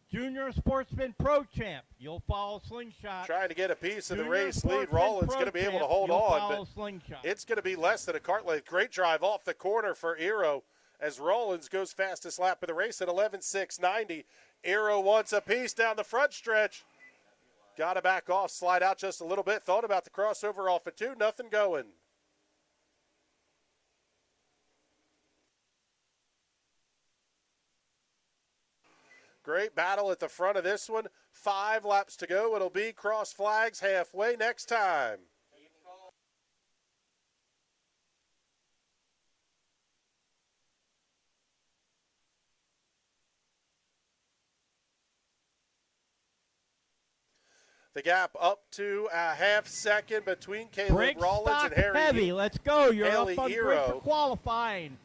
C: Junior Sportsman Pro Champ. You'll follow slingshot.
B: Trying to get a piece of the
C: Junior
B: race lead.
C: Sportsman
B: Rollins
C: Pro
B: going to be able to
C: Champ.
B: hold
C: You'll
B: on,
C: follow
B: but
C: slingshot.
B: it's going to be less than a cart length. Great drive off the corner for Ero as Rollins goes fastest lap of the race at 11:06:90. Ero wants a piece down the front stretch. Got to back off, slide out just a little bit. Thought about the crossover off of 2, nothing going. Great battle at the front of this one. 5 laps to go. It'll be cross flags halfway next time. The gap up to a half second between Caleb
C: Briggs
B: Rollins
C: stock
B: and Harry.
C: heavy. Let's go. You're
B: Haley
C: up on grid
B: Ero.
C: for qualifying.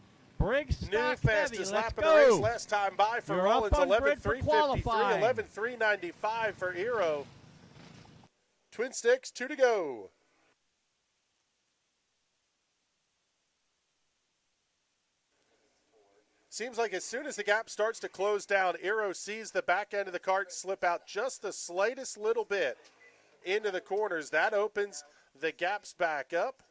C: Briggs
B: New
C: stock
B: fastest
C: heavy.
B: lap
C: Let's
B: of the race
C: go.
B: last time by for
C: You're up
B: Rollins,
C: on grid for
B: 11.353,
C: qualifying.
B: 11.395 for Eero. Twin sticks, 2 to go. Seems like as soon as the gap starts to close down, Eero sees the back end of the kart slip out just the slightest little bit into the corners. That opens the gaps back up.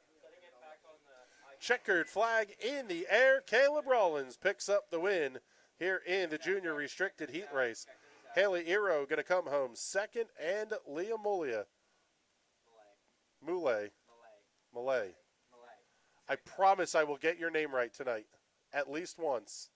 B: Checkered flag in the air. Caleb Rollins picks up the win here in the junior restricted heat race. Haley Eero going to come home second, and Leah Muley. I promise I will get your name right tonight, at least once.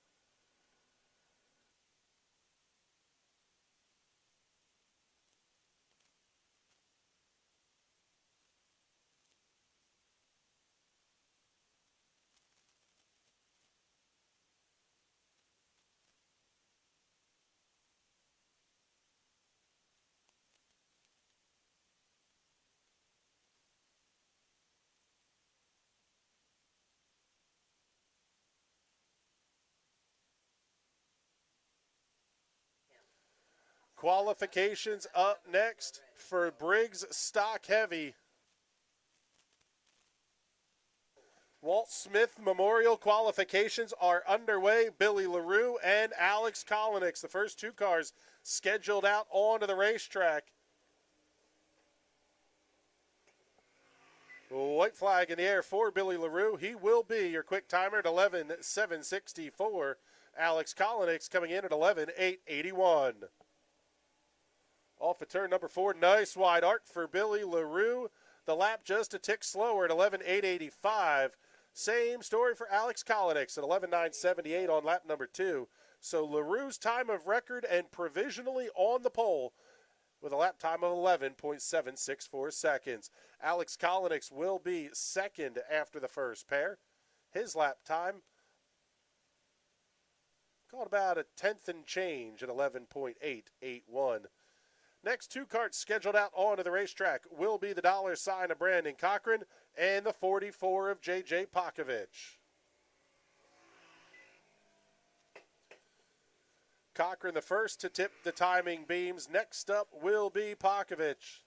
B: Qualifications up next for Briggs Stock Heavy. Walt Smith Memorial qualifications are underway. Billy LaRue and Alex Kolonix, the first 2 cars scheduled out onto the racetrack. White flag in the air for Billy LaRue. He will be your quick timer at 11.764. Alex Kolonix coming in at 11.881. Off of turn number 4, nice wide arc for Billy LaRue. The lap just a tick slower at 11.885. Same story for Alex Kolonix at 11.978 on lap number 2. So LaRue's time of record and provisionally on the pole with a lap time of 11.764 seconds. Alex Kolonix will be second after the first pair. His lap time called about a tenth and change at 11.881. Next 2 karts scheduled out onto the racetrack will be the $sign of Brandon Cochran and the 44 of J.J. Pakovich. Cochran the first to tip the timing beams. Next up will be Pakovich.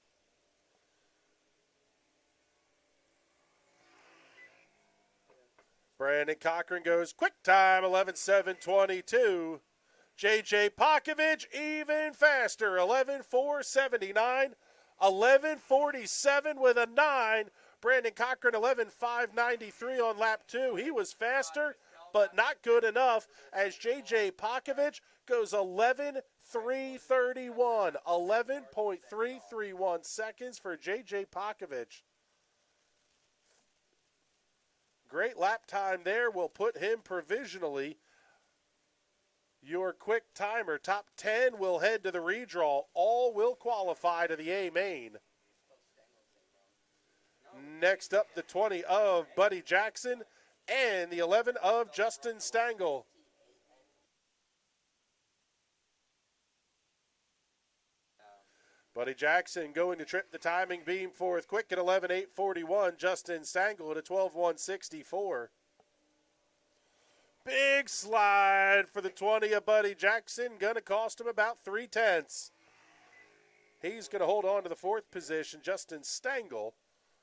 B: Brandon Cochran goes quick time, 11.722. J.J. Pakovich even faster, 11.479, 11.47 with a 9. Brandon Cochran, 11.593 on lap 2. He was faster, but not good enough as J.J. Pakovich goes 11.331, 11.331 seconds for J.J. Pakovich. Great lap time there will put him provisionally your quick timer. Top 10 will head to the redraw. All will qualify to the A main. Next up, the 20 of Buddy Jackson and the 11 of Justin Stangl. Buddy Jackson going to trip the timing beam fourth quick at 11.841. Justin Stangl at a 12.164. Big slide for the 20 of Buddy Jackson. Going to cost him about 0.3. He's going to hold on to the 4th position. Justin Stangl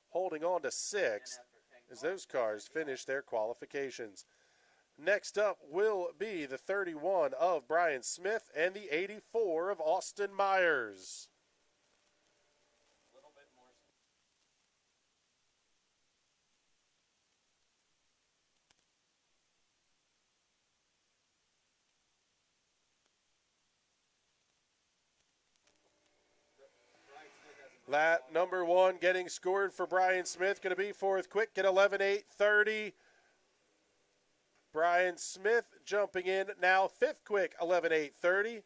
B: holding on to 6th as those cars finish their qualifications. Next up will be the 31 of Brian Smith and the 84 of Austin Myers. Lap number 1 getting scored for Brian Smith. Going to be fourth quick at 11.830. Brian Smith jumping in now 5th quick, 11.830.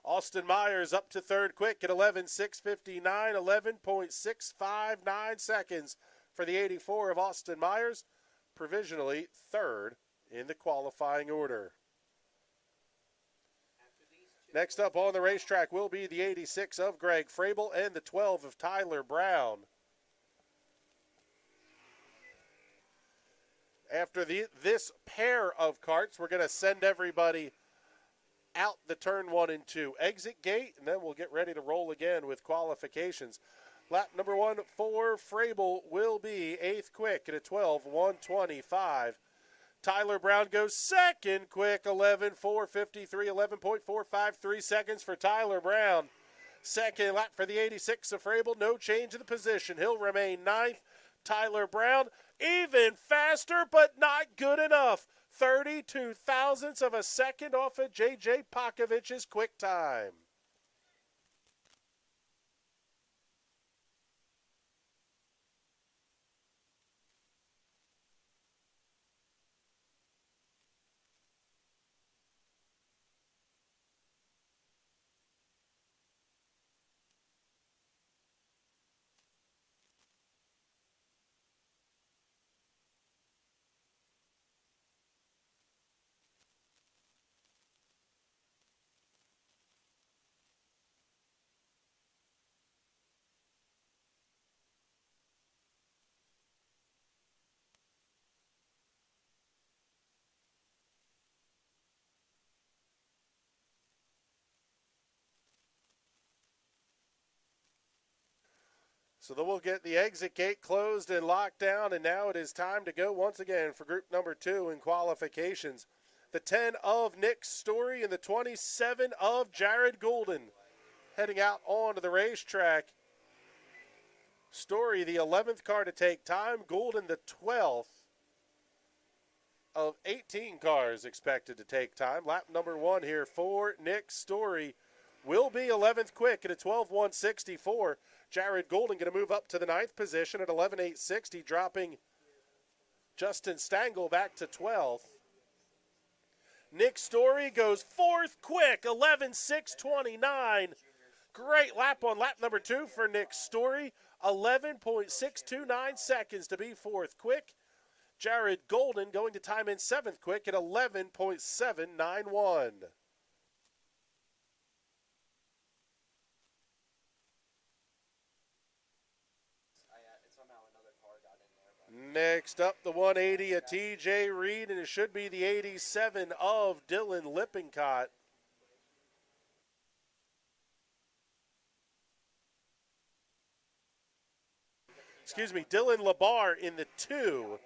B: Austin Myers up to 3rd quick at 11.659, 11.659 seconds for the 84 of Austin Myers. Provisionally 3rd in the qualifying order. Next up on the racetrack will be the 86 of Greg Frabel and the 12 of Tyler Brown. After this pair of karts, we're going to send everybody out the turn 1 and 2 exit gate, and then we'll get ready to roll again with qualifications. Lap number 1 for Frable will be 8th quick at a 12:125. Tyler Brown goes second quick, 11:453, 11.453 seconds for Tyler Brown. Second lap for the 86 of Frable, no change in the position. He'll remain 9th. Tyler Brown, even faster, but not good enough. 32 thousandths of a second off of J.J. Pakovich's quick time. So then we'll get the exit gate closed and locked down, and now it is time to go once again for group number 2 in qualifications. The 10 of Nick Story and the 27 of Jared Goulden heading out onto the racetrack. Story, the 11th car to take time. Goulden, the 12th of 18 cars expected to take time. Lap number 1 here for Nick Story will be 11th quick at a 12:164. Jared Goulden going to move up to the 9th position at 11:860, dropping Justin Stangl back to 12th. Nick Story goes 4th quick, 11:629. Great lap on lap number 2 for Nick Story. 11.629 seconds to be 4th quick. Jared Goulden going to time in 7th quick at 11.791. Next up, the 180 of TJ Reed, and it should be the 87 of Dylan Lippincott. Excuse me, Dylan Labar in the 2.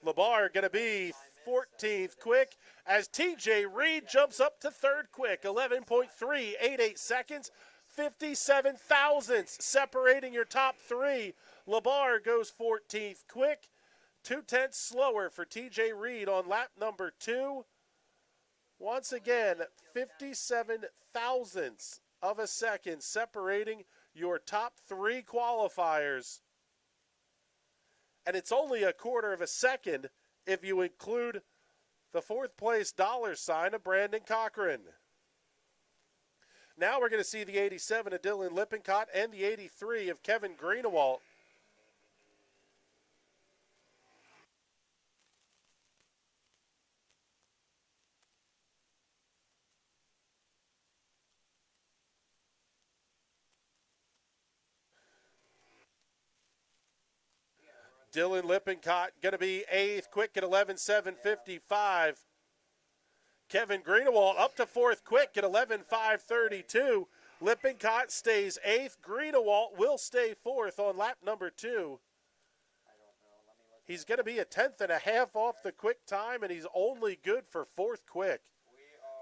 B: Labar going to be 14th quick as TJ Reed jumps up to 3rd quick, 11.388 seconds, 57 thousandths separating your top 3. Labar goes 14th quick, 2/10 slower for TJ Reed on lap number 2. Once again, 57 thousandths of a second separating your top 3 qualifiers. And it's only a quarter of a second if you include the 4th place dollar sign of Brandon Cochran. Now we're going to see the 87 of Dylan Lippincott and the 83 of Kevin Greenewalt. Dylan Lippincott going to be 8th quick at 11.755. Kevin Greenewalt up to 4th quick at 11.532. Lippincott stays 8th. Greenewalt will stay 4th on lap number 2. He's going to be a 10.5 off the quick time, and he's only good for 4th quick.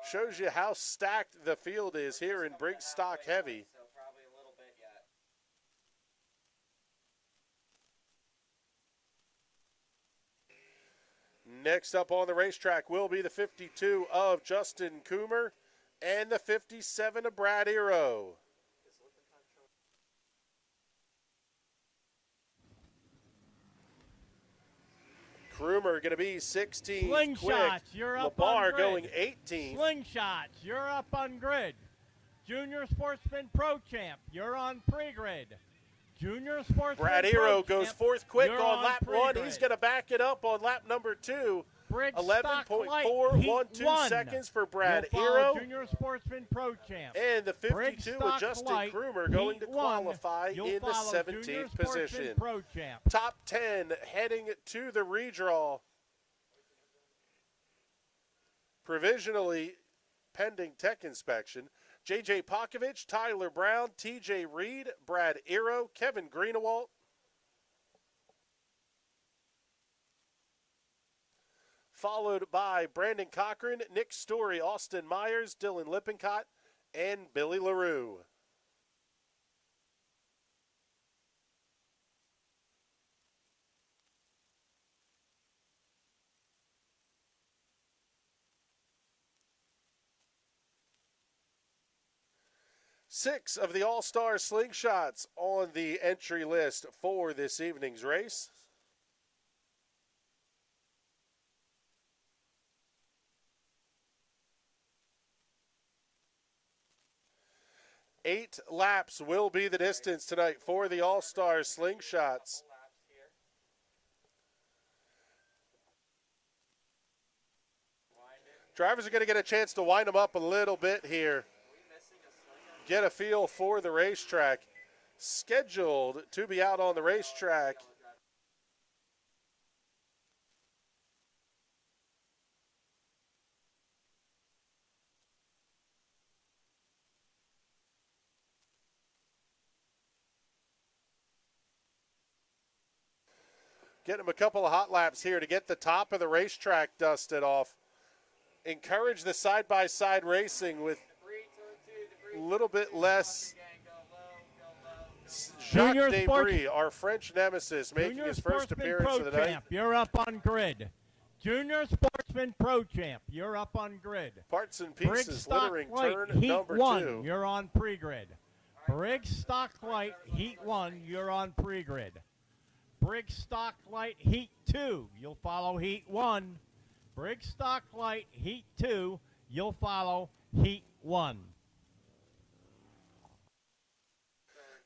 B: Shows you how stacked the field is here in Briggs Stock Heavy. Next up on the racetrack will be the 52 of Justin Coomer and the 57 of Brad Eero. Coomer going to be 16th
C: Slingshots,
B: quick.
C: you're up
B: Labar
C: on grid.
B: going 18th.
C: Slingshots, you're up on grid. Junior Sportsman Pro Champ, you're on pre-grid. Junior Sportsman
B: Brad
C: Pro
B: Eero goes
C: Champ,
B: 4th quick
C: you're
B: on lap 1.
C: pre-grid.
B: He's going to back it up on lap number 2.
C: Briggs Stock Light, Heat
B: 11.412
C: 1.
B: seconds for Brad
C: You'll follow
B: Eero.
C: Junior Sportsman Pro Champ.
B: And the
C: Briggs
B: 52
C: Stock
B: with Justin
C: Light,
B: Coomer going
C: Heat
B: to
C: 1.
B: qualify
C: You'll
B: in the
C: follow Junior
B: 17th
C: Sportsman
B: position.
C: Pro Champ.
B: Top 10 heading to the redraw. provisionally pending tech inspection. J.J. Pokovich, Tyler Brown, T.J. Reed, Brad Iro, Kevin Greenewalt, followed by Brandon Cochran, Nick Story, Austin Myers, Dylan Lippincott, and Billy LaRue. Six of the All-Star slingshots on the entry list for this evening's race. Eight laps will be the distance tonight for the All-Star slingshots. Drivers are going to get a chance to wind them up a little bit here. Get a feel for the racetrack. Scheduled to be out on the racetrack getting them a couple of hot laps here to get the top of the racetrack dusted off. Encourage the side-by-side racing with a little bit less. Jacques
C: Junior
B: Debris, our French nemesis, making
C: Junior
B: his first
C: Sportsman
B: appearance
C: Pro
B: of the night.
C: Champ, you're up on grid. Junior Sportsman Pro Champ, you're up on grid.
B: Parts and
C: Briggs
B: pieces
C: Stock
B: littering
C: Light,
B: turn
C: Heat
B: number
C: 1,
B: 2.
C: you're on pre-grid. Briggs Stock Light, Heat 1, you're on pre-grid. Briggs Stock Light, Heat 2, you'll follow Heat 1. Briggs Stock Light, Heat 2, you'll follow Heat 1.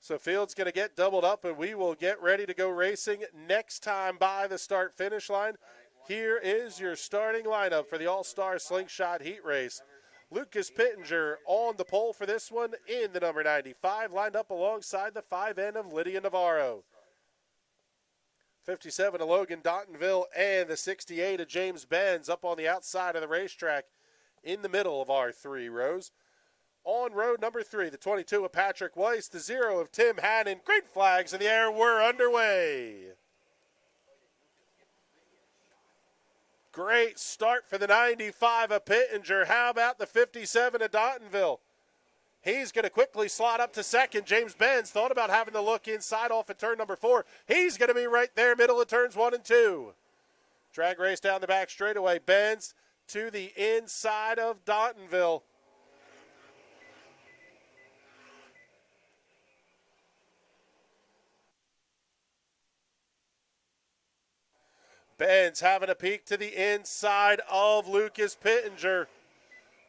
B: So field's going to get doubled up, and we will get ready to go racing next time by the start-finish line. Here is your starting lineup for the All-Star Slingshot Heat Race. Lucas Pittenger on the pole for this one in the number 95, lined up alongside the 5N of Lydia Navarro. 57 of Logan Dontonville and the 68 of James Benz up on the outside of the racetrack in the middle of our three rows. On road number 3, the 22 of Patrick Weiss, the 0 of Tim Hannon. Green flags in the air, we're underway. Great start for the 95 of Pittenger. How about the 57 of Dontonville? He's going to quickly slot up to second. James Benz thought about having to look inside off at turn number 4. He's going to be right there, middle of turns 1 and 2. Drag race down the back straightaway. Benz to the inside of Dontonville. Benz having a peek to the inside of Lucas Pittenger.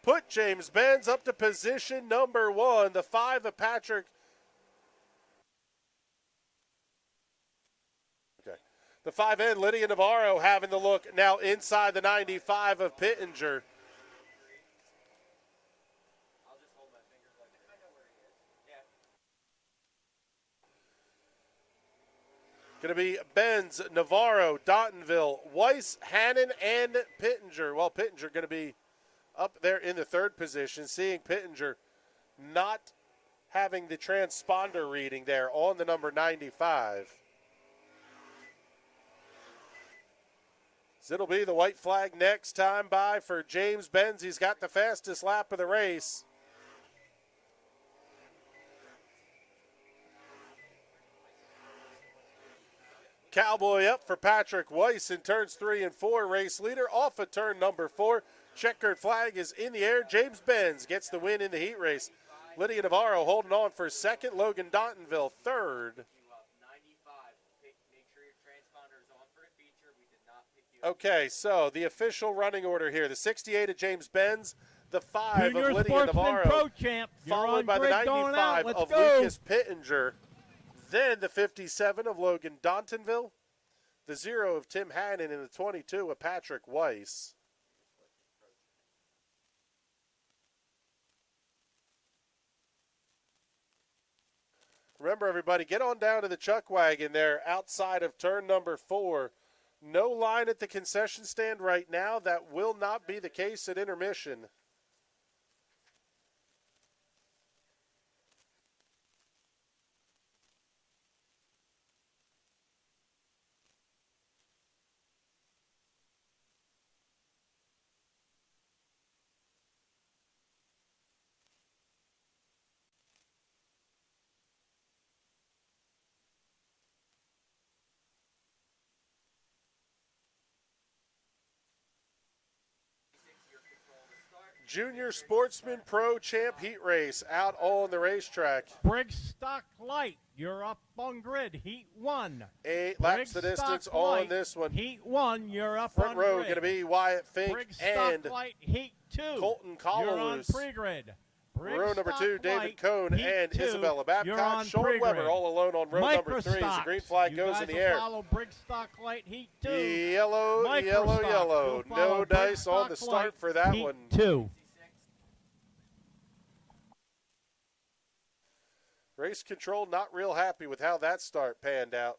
B: Put James Benz up to position number 1. The 5 of Patrick. Okay. The 5N, Lydia Navarro, having the look now inside the 95 of Pittenger. Going to be Benz, Navarro, Dontonville, Weiss, Hannon, and Pittenger. Well, Pittenger going to be up there in the 3rd position, seeing Pittenger not having the transponder reading there on the number 95. So it'll be the white flag next time by for James Benz. He's got the fastest lap of the race. Cowboy up for Patrick Weiss in turns 3 and 4. Race leader off of turn number 4. Checkered flag is in the air. James Benz gets the win in the heat race. Lydia Navarro holding on for 2nd. Logan Dontonville 3rd. Okay, so the official running order here. The 68 of James Benz. The 5
C: Junior
B: of Lydia
C: Sportsman
B: Navarro.
C: Pro Champ, you're
B: Followed
C: on
B: by the
C: grid going out.
B: 95
C: Let's
B: of
C: go.
B: Lucas Pittenger. Then the 57 of Logan Dontonville. The 0 of Tim Hannon and the 22 of Patrick Weiss. Remember, everybody, get on down to the chuck wagon there outside of turn number 4. No line at the concession stand right now. That will not be the case at intermission. Junior Sportsman Pro Champ Heat Race out on the racetrack.
C: Briggs Stock Light, you're up on grid. Heat 1.
B: 8 laps the distance
C: Stock
B: on
C: Light,
B: this one.
C: Heat 1, you're up
B: Front
C: on
B: row
C: grid.
B: going to be Wyatt Fink
C: Briggs
B: and
C: Stock Light, Heat 2.
B: Colton
C: You're on
B: Collalooze.
C: pre-grid. Briggs
B: Row number
C: Stock
B: 2, David
C: Light,
B: Cohn
C: Heat
B: and
C: 2,
B: Isabella
C: you're
B: Babcock.
C: on
B: Sean
C: pre-grid.
B: Weber all alone on row number 3 as the green flag
C: You
B: goes
C: guys
B: in the
C: will
B: air.
C: follow Briggs Stock Light, Heat 2.
B: Yellow,
C: Microstock,
B: yellow, yellow.
C: you'll follow
B: No
C: Briggs
B: dice on the
C: Stock
B: start
C: Light,
B: for that
C: Heat
B: one.
C: 2.
B: Race control not real happy with how that start panned out.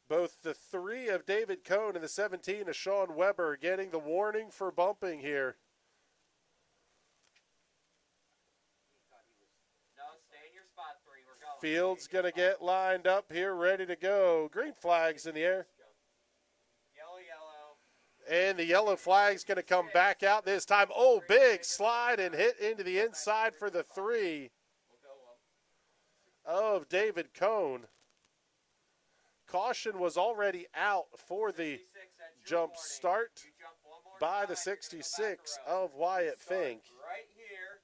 B: Both the 3 of David Cohn and the 17 of Sean Weber getting the warning for bumping here.
D: No, stay in your spot, 3. We're going.
B: Field's going to get lined up here, ready to go. Green flag's in the air.
D: Yellow, yellow.
B: And the yellow flag's going to come back out this time. Oh, big slide and hit into the inside for the 3 of David Cohn. Caution was already out for the jump start by the 66 of Wyatt Fink.
D: Right here.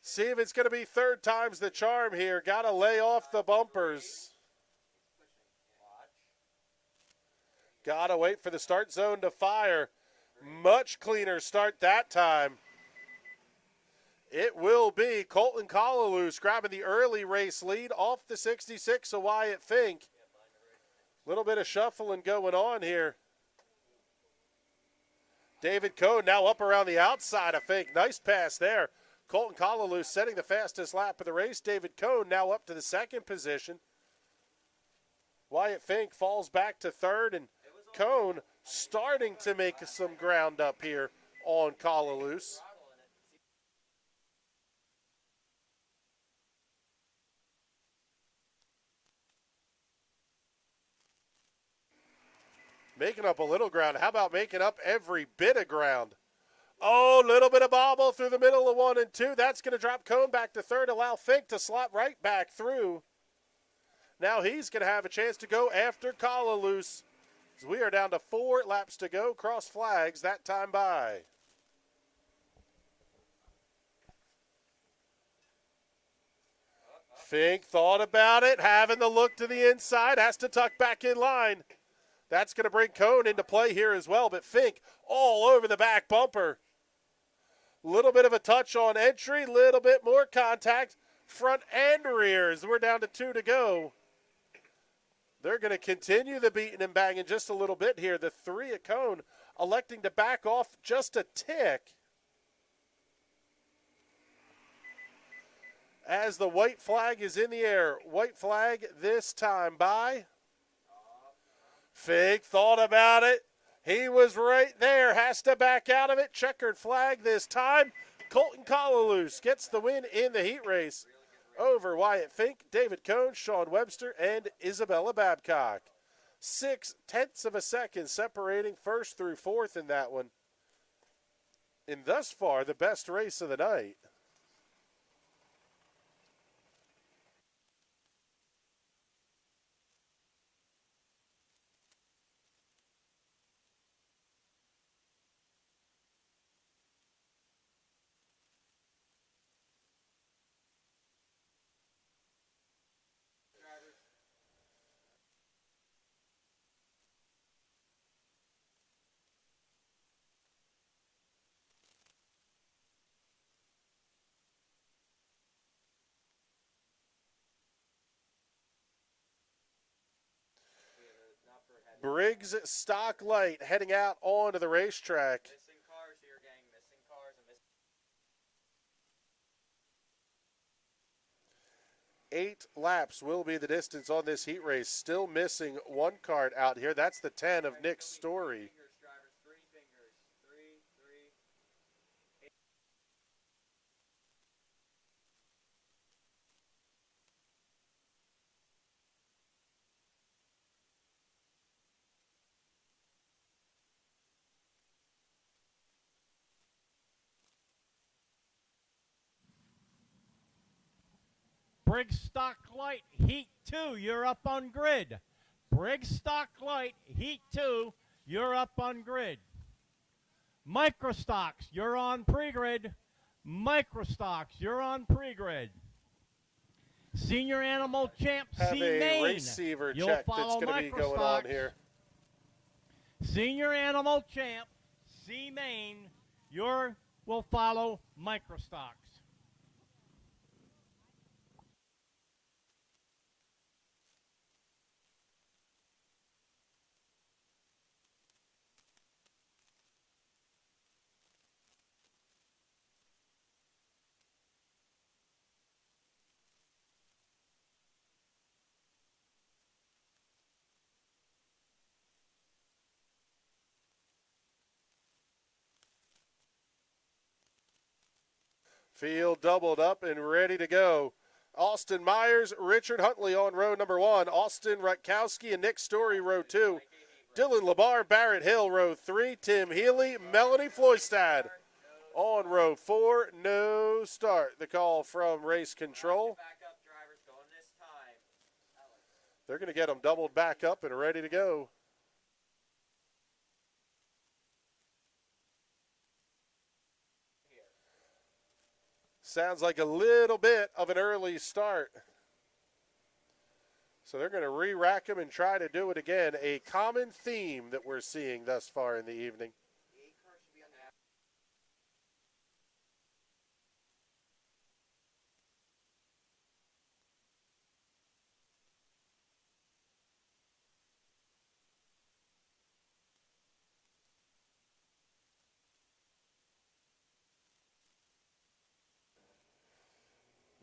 B: See if it's going to be third time's the charm here. Got to lay off the bumpers. Got to wait for the start zone to fire. Much cleaner start that time. It will be Colton Collalooze grabbing the early race lead off the 66 of Wyatt Fink. Little bit of shuffling going on here. David Cohn now up around the outside of Fink. Nice pass there. Colton Collalooze setting the fastest lap of the race. David Cohn now up to the second position. Wyatt Fink falls back to third, and Cohn starting to make some ground up here on Collalooze. Making up a little ground. How about making up every bit of ground? Oh, little bit of bobble through the middle of 1 and 2. That's going to drop Cohn back to third, allow Fink to slot right back through. Now he's going to have a chance to go after Collalooze. So we are down to 4 laps to go. Cross flags that time by. Fink thought about it, having the look to the inside, has to tuck back in line. That's going to bring Cohn into play here as well, but Fink all over the back bumper. Little bit of a touch on entry, little bit more contact, front and rear as we're down to 2 to go. They're going to continue the beating and banging just a little bit here. The 3 of Cohn electing to back off just a tick. As the white flag is in the air. White flag this time by. Fink thought about it. He was right there. Has to back out of it. Checkered flag this time. Colton Collalooze gets the win in the heat race over Wyatt Fink, David Cohn, Sean Webster, and Isabella Babcock. 0.6 of a second separating first through fourth in that one. And thus far, the best race of the night. Briggs Stock Light heading out onto the racetrack.
D: Missing cars here, gang. Missing cars and missing.
B: 8 laps will be the distance on this heat race. Still missing one kart out here. That's the 10 of Nick Story.
D: Fingers, drivers. 3 fingers. 3, 3.
C: Briggs Stock Light, Heat 2, you're up on grid. Briggs Stock Light, Heat 2, you're up on grid. Microstocks, you're on pre-grid. Microstocks, you're on pre-grid. Senior Animal Champ
B: Have
C: C
B: a
C: Main,
B: receiver
C: you'll
B: check that's
C: follow
B: going to be going on
C: Microstocks.
B: here.
C: Senior Animal Champ C Main, will follow Microstocks.
B: Field doubled up and ready to go. Austin Myers, Richard Huntley on row number 1. Austin Rutkowski and Nick Story, row 2. Dylan Labar, Barrett Hill, row 3. Tim Healy, Melanie Floystad on row 4. No start. The call from race control.
D: Back up, drivers. Going this time.
B: They're going to get them doubled back up and ready to go. Sounds like a little bit of an early start. So they're going to re-rack them and try to do it again. A common theme that we're seeing thus far in the evening.
D: The 8 car should be on that.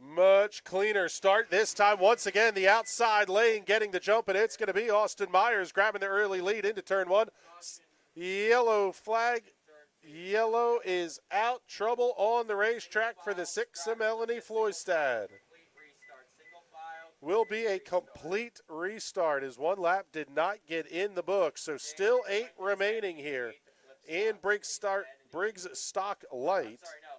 B: Much cleaner start this time. Once again, the outside lane getting the jump, and it's going to be Austin Myers grabbing the early lead into turn 1. Yellow flag. Yellow is out. Trouble on the racetrack for the 6 of Melanie Floystad.
D: Complete restart. Single file.
B: Will be a complete restart as one lap did not get in the book. So still 8 remaining here in Briggs Stock Light.
D: Sorry, no.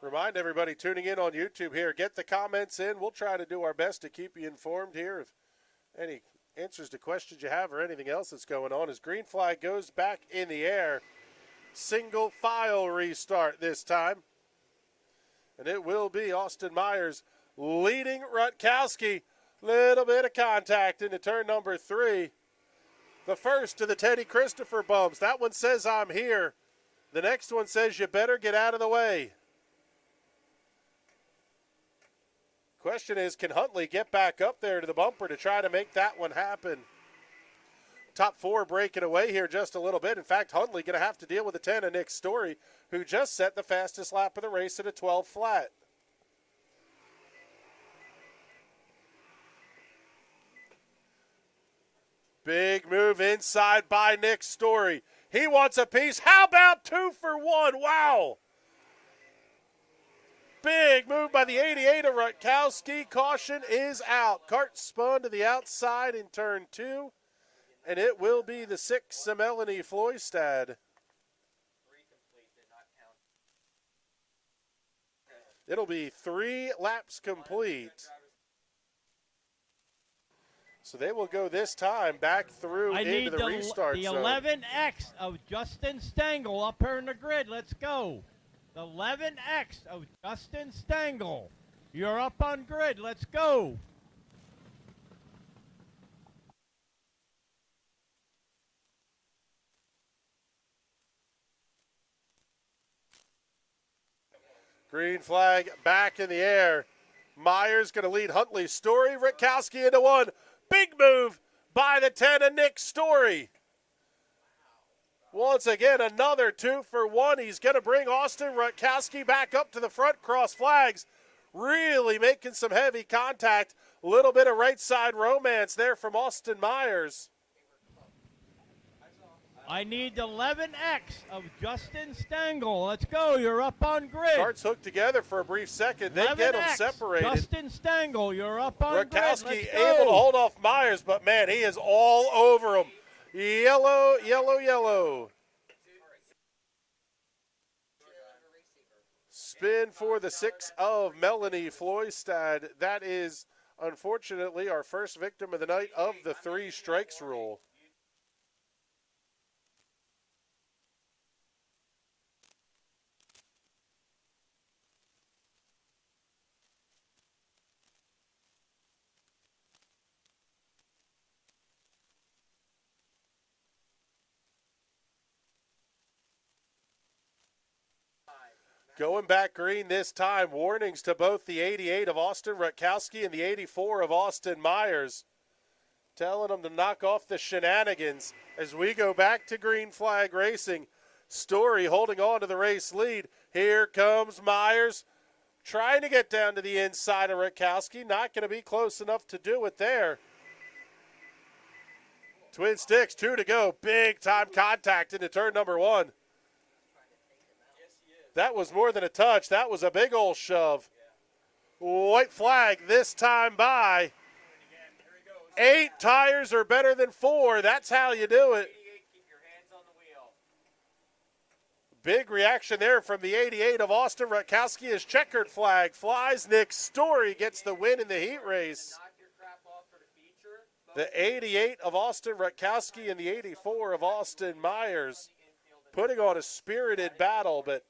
B: Remind everybody tuning in on YouTube here, get the comments in. We'll try to do our best to keep you informed here of any answers to questions you have or anything else that's going on. As green flag goes back in the air, single file restart this time. And it will be Austin Myers leading Rutkowski. Little bit of contact into turn number 3. The first of the Teddy Christopher bumps. That one says I'm here. The next one says you better get out of the way. Question is, can Huntley get back up there to the bumper to try to make that one happen? Top 4 breaking away here just a little bit. In fact, Huntley going to have to deal with the 10 of Nick Story, who just set the fastest lap of the race at a 12 flat. Big move inside by Nick Story. He wants a piece. How about 2 for 1? Wow. Big move by the 88 of Rutkowski. Caution is out. Kart spun to the outside in turn 2. And it will be the 6 of Melanie Floystad.
D: 3 complete. Did not count.
B: It'll be 3 laps complete. So they will go this time back through
C: I
B: into
C: need
B: the restart
C: the
B: zone.
C: 11X of Justin Stengel up here in the grid. Let's go. The 11X of Justin Stengel. You're up on grid. Let's go.
B: Green flag back in the air. Myers going to lead Huntley. Story, Rutkowski into one. Big move by the 10 of Nick Story. Once again, another 2 for 1. He's going to bring Austin Rutkowski back up to the front, cross flags. Really making some heavy contact. A little bit of right side romance there from Austin Myers.
C: I need the 11X of Justin Stengel. Let's go. You're up on grid.
B: Carts hooked together for a brief second. They get them
C: 11X,
B: separated.
C: Justin Stengel, you're up on grid. Let's
B: Rutkowski
C: go.
B: able to hold off Myers, but man, he is all over him. Yellow, yellow, yellow. Spin for the 6 of Melanie Floystad. That is, unfortunately, our first victim of the night of the 3 strikes rule. Going back green this time. Warnings to both the 88 of Austin Rutkowski and the 84 of Austin Myers. Telling them to knock off the shenanigans as we go back to green flag racing. Story holding on to the race lead. Here comes Myers. Trying to get down to the inside of Rutkowski. Not going to be close enough to do it there. Twin sticks, 2 to go. Big time contact into turn number 1. That was more than a touch. That was a big old shove. White flag this time by. 8 tires are better than 4. That's how you do it.
D: Keep your hands on the wheel.
B: Big reaction there from the 88 of Austin Rutkowski. His checkered flag flies. Nick Story gets the win in the heat race.
D: Knock your crap off for the feature.
B: The 88 of Austin Rutkowski and the 84 of Austin Myers putting on a spirited battle, but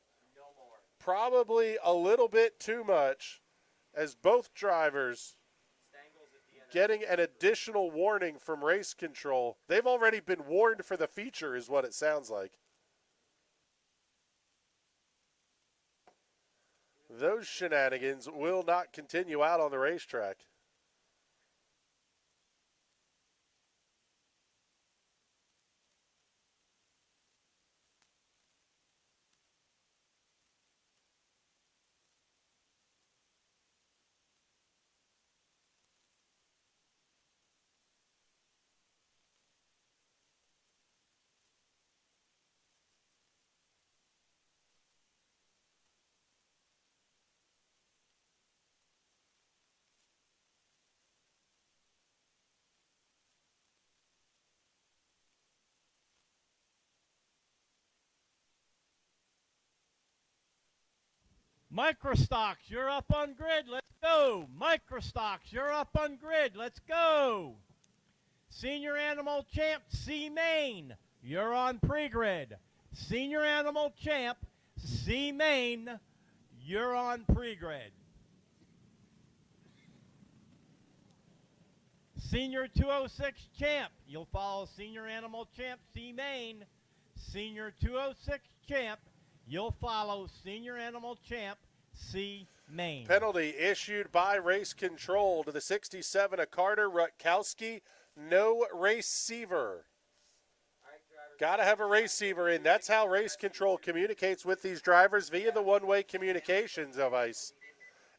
B: probably a little bit too much as both drivers getting an additional warning from race control. They've already been warned for the feature is what it sounds like. Those shenanigans will not continue out on the racetrack.
C: Microstocks, you're up on grid. Let's go. Microstocks, you're up on grid. Let's go. Senior Animal Champ C Main, you're on pre-grid. Senior Animal Champ C Main, you're on pre-grid. Senior 206 Champ, you'll follow Senior Animal Champ C Main. Senior 206 Champ, you'll follow Senior Animal Champ C Main.
B: Penalty issued by race control to the 67 of Carter Rutkowski. No receiver. Got to have a receiver in. That's how race control communicates with these drivers via the one-way communications device.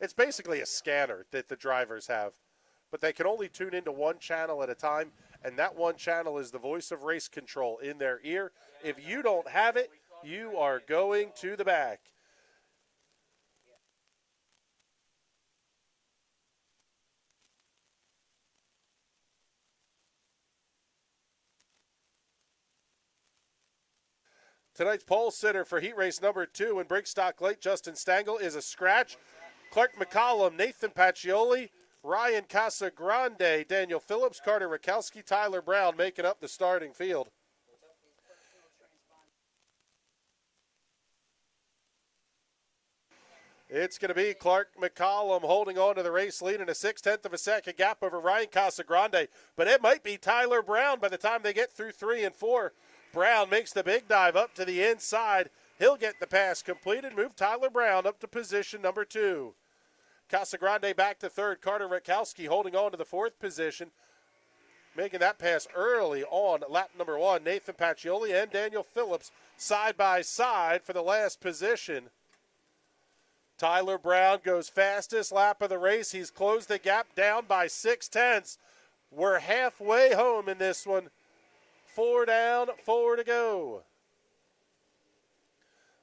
B: It's basically a scanner that the drivers have, but they can only tune into one channel at a time, and that one channel is the voice of race control in their ear. If you don't have it, you are going to the back. Tonight's pole sitter for heat race number 2 in Briggs Stock Lake, Justin Stengel, is a scratch. Clark McCollum, Nathan Pacioli, Ryan Casagrande, Daniel Phillips, Carter Rakowski, Tyler Brown making up the starting field. It's going to be Clark McCollum holding on to the race lead in a 0.6 of a second gap over Ryan Casagrande. But it might be Tyler Brown by the time they get through 3 and 4. Brown makes the big dive up to the inside. He'll get the pass completed, move Tyler Brown up to position number 2. Casagrande back to third. Carter Rakowski holding on to the 4th position. Making that pass early on lap number 1. Nathan Pacioli and Daniel Phillips side by side for the last position. Tyler Brown goes fastest lap of the race. He's closed the gap down by 0.6. We're halfway home in this one. 4 down, 4 to go.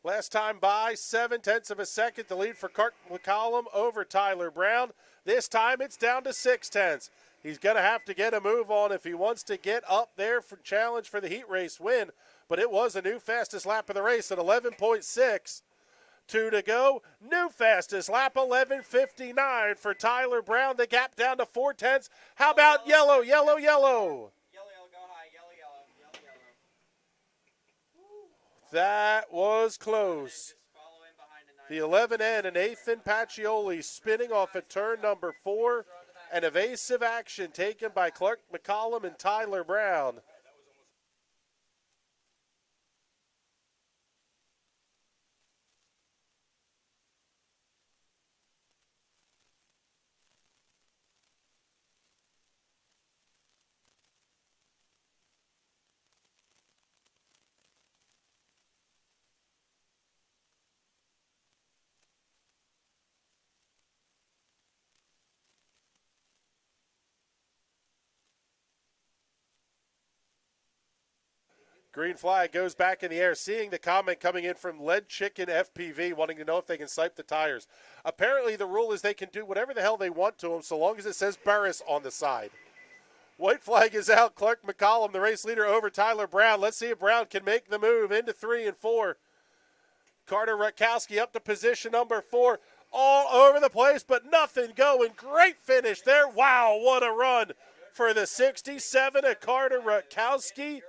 B: Last time by 0.7 of a second. The lead for Clark McCollum over Tyler Brown. This time it's down to 0.6. He's going to have to get a move on if he wants to get up there for challenge for the heat race win. But it was a new fastest lap of the race at 11.6. 2 to go. New fastest lap, 11:59 for Tyler Brown. The gap down to 0.4. How about yellow, yellow, yellow?
D: Yellow, go high. Yellow.
B: That was close.
D: Just follow in behind
B: The 11N and Nathan Pacioli spinning off at turn number 4. An evasive action taken by Clark McCollum and Tyler Brown. Green flag goes back in the air. Seeing the comment coming in from Lead Chicken FPV wanting to know if they can sipe the tires. Apparently the rule is they can do whatever the hell they want to them so long as it says Burris on the side. White flag is out. Clark McCollum, the race leader, over Tyler Brown. Let's see if Brown can make the move into 3 and 4. Carter Rakowski up to position number 4. All over the place, but nothing going. Great finish there. Wow, what a run for the 67 of Carter Rakowski.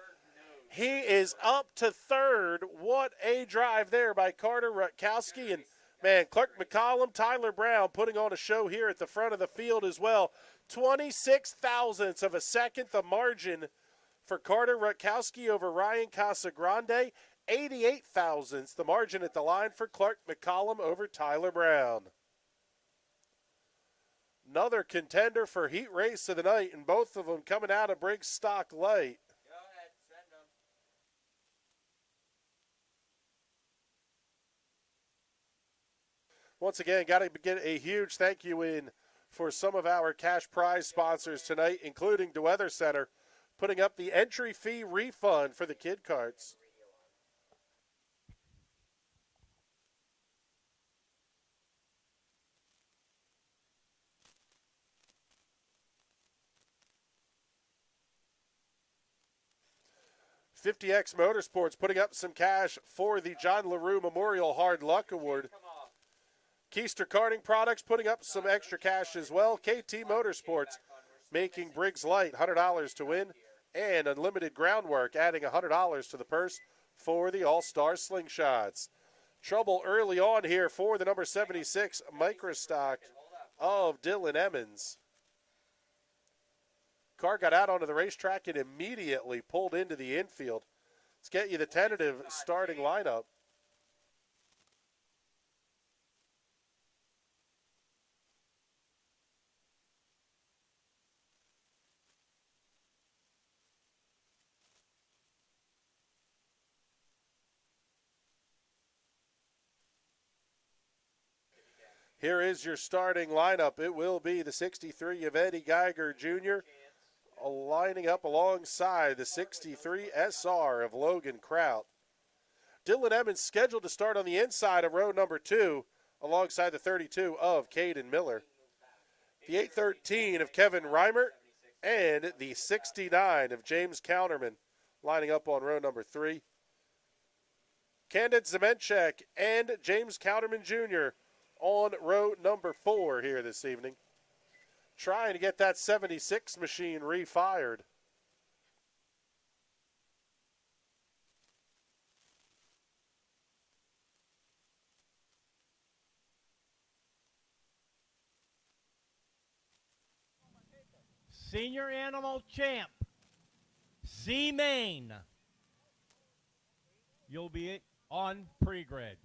B: He is up to third. What a drive there by Carter Rutkowski. And, man, Clark McCollum, Tyler Brown putting on a show here at the front of the field as well. 26 thousandths of a second, the margin for Carter Rutkowski over Ryan Casagrande. 88 thousandths, the margin at the line for Clark McCollum over Tyler Brown. Another contender for heat race of the night, and both of them coming out of Briggs Stock Light. Once again, got to get a huge thank you in for some of our cash prize sponsors tonight, including DeWeather Center, putting up the entry fee refund for the kid carts. $50X Motorsports putting up some cash for the John LaRue Memorial Hard Luck Award. Keister Karting Products putting up some extra cash as well. KT Motorsports making Briggs Light $100 to win. And Unlimited Groundwork adding $100 to the purse for the All-Star Slingshots. Trouble early on here for the number 76 Microstock of Dylan Emmons. Car got out onto the racetrack and immediately pulled into the infield. Let's get you the tentative starting lineup. Here is your starting lineup. It will be the 63 of Eddie Geiger Jr. lining up alongside the 63 SR of Logan Kraut. Dylan Emmons scheduled to start on the inside of row number 2 alongside the 32 of Caden Miller. The 813 of Kevin Reimer and the 69 of James Counterman lining up on row number 3. Candid Zemenchek and James Counterman Jr. on row number 4 here this evening. trying to get that 76 machine refired.
C: Senior Animal Champ, C Main. You'll be on pre-grid.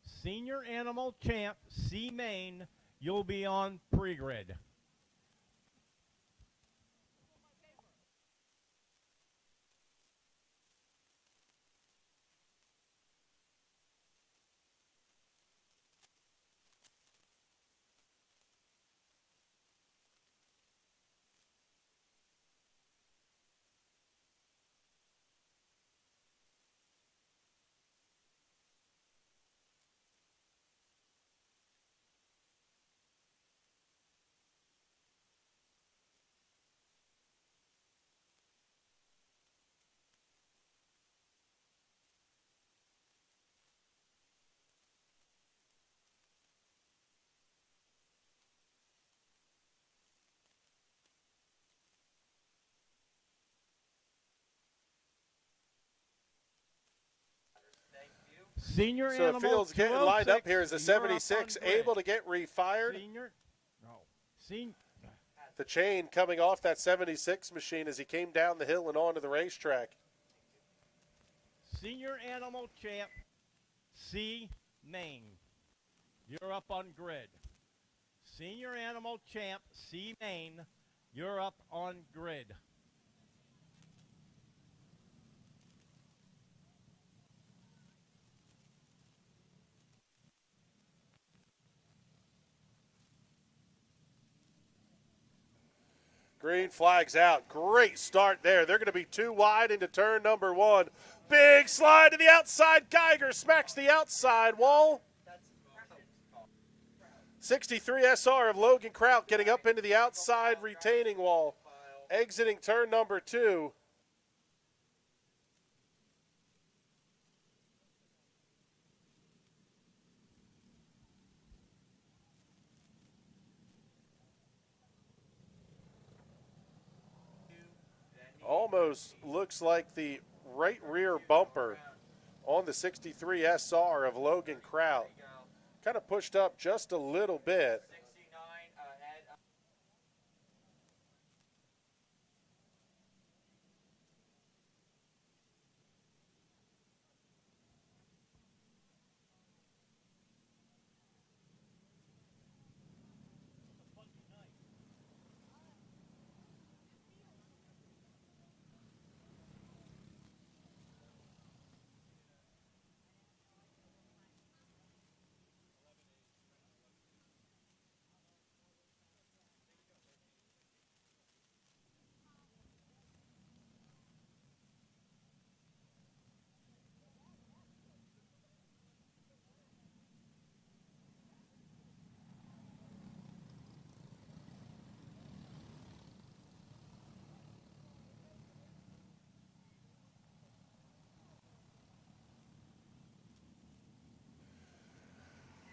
C: Senior Animal Champ, C Main. You'll be on pre-grid. Senior
B: So
C: Animal
B: the field's getting lined up here as the
C: 206, you're up on
B: 76
C: grid.
B: able to get refired.
C: Senior.
B: The chain coming off that 76 machine as he came down the hill and onto the racetrack.
C: Senior Animal Champ, C Main. You're up on grid. Senior Animal Champ, C Main. You're up on grid.
B: Green flag's out. Great start there. They're going to be too wide into turn number one. Big slide to the outside. Geiger smacks the outside wall. 63 SR of Logan Kraut getting up into the outside retaining wall. Exiting turn number two. Almost looks like the right rear bumper on the 63 SR of Logan Kraut. Kind of pushed up just a little bit.
D: 69 ahead.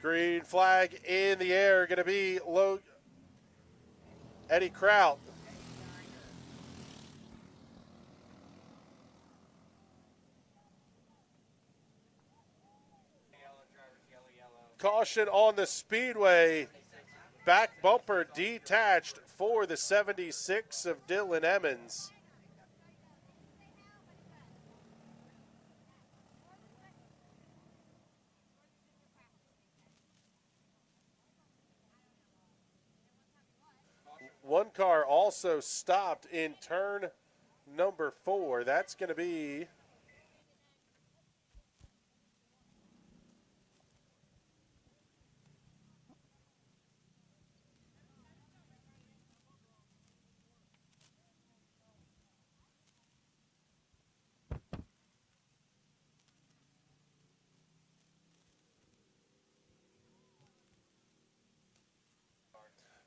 B: Green flag in the air, going to be Eddie Kraut. Caution on the speedway. Back bumper detached for the 76 of Dylan Emmons. One car also stopped in turn number 4. That's going to be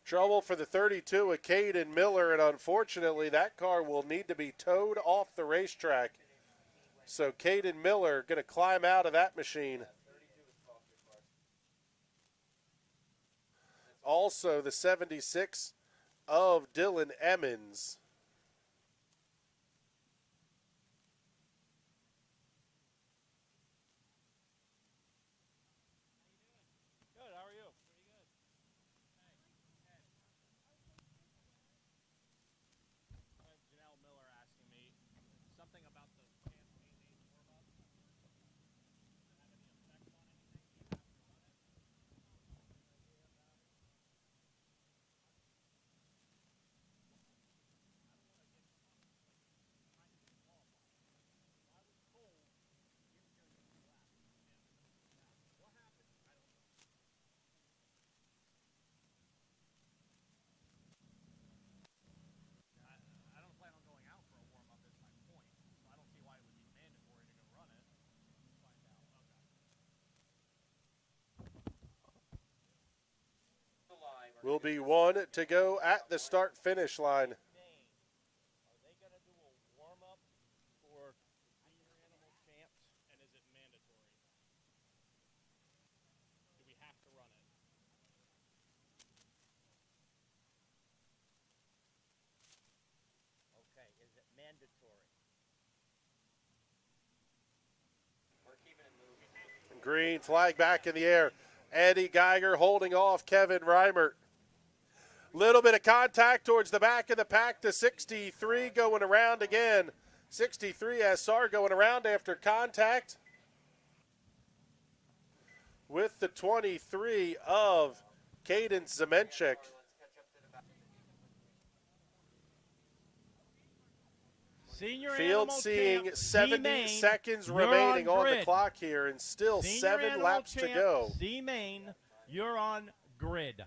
B: trouble for the 32 of Caden Miller, and unfortunately that car will need to be towed off the racetrack. So Caden Miller going to climb out of that machine. Also the 76 of Dylan Emmons.
C: Good, how are you? Janelle Miller asking me something about the campaign warm-up. I don't plan on going out for a warm-up is my point. So I don't see why it would be mandatory to go run it. Let's find out. Okay.
B: Will be 1 to go at the start-finish line.
C: Are they going to do a warm-up for senior animal champs? And is it mandatory? Do we have to run it? Okay, is it mandatory?
D: We're keeping it moving.
B: Green flag back in the air. Eddie Geiger holding off Kevin Reimert. Little bit of contact towards the back of the pack. The 63 going around again. 63 SR going around after contact with the 23 of Caden Zemenchik.
C: Senior
B: Field
C: animal
B: seeing
C: champ,
B: 70
C: C-Main,
B: seconds
C: you're
B: remaining on the
C: grid.
B: clock here and still
C: Senior
B: 7
C: animal
B: laps to
C: champ,
B: go.
C: C-Main, you're on grid.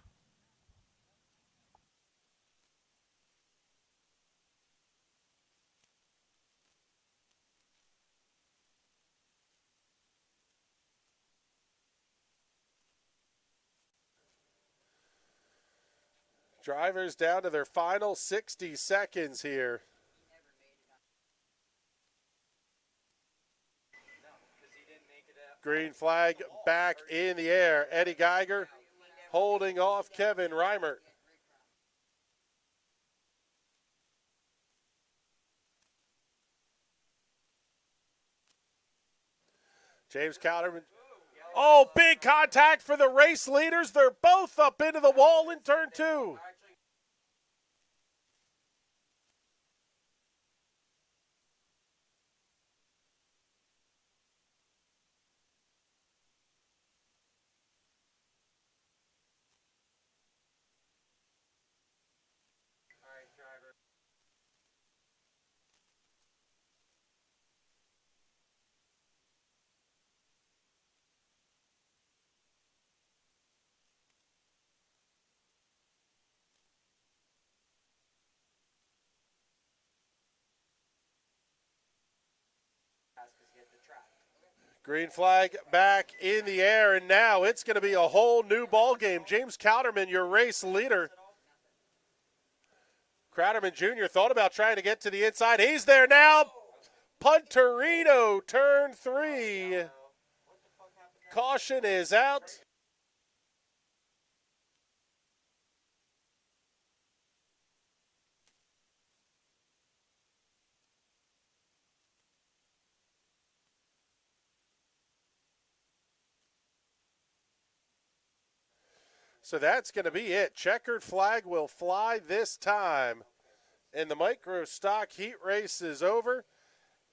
B: Drivers down to their final 60 seconds here. Green flag back in the air. Eddie Geiger holding off Kevin Reimert. James Cowderman. Oh, big contact for the race leaders. They're both up into the wall in turn 2. Green flag back in the air, and now it's going to be a whole new ball game. James Cowderman, your race leader. Crowderman Jr. thought about trying to get to the inside. He's there now. Punterino, turn 3. Caution is out. So that's going to be it. Checkered flag will fly this time. And the micro stock heat race is over.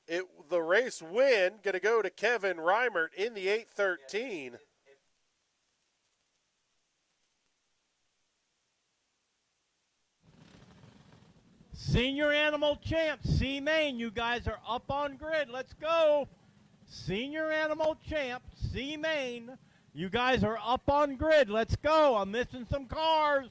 B: The race win going to go to Kevin Reimert in the 8:13.
C: Senior animal champ, C-Main, you guys are up on grid. Let's go. Senior animal champ, C-Main, you guys are up on grid. Let's go. I'm missing some cars.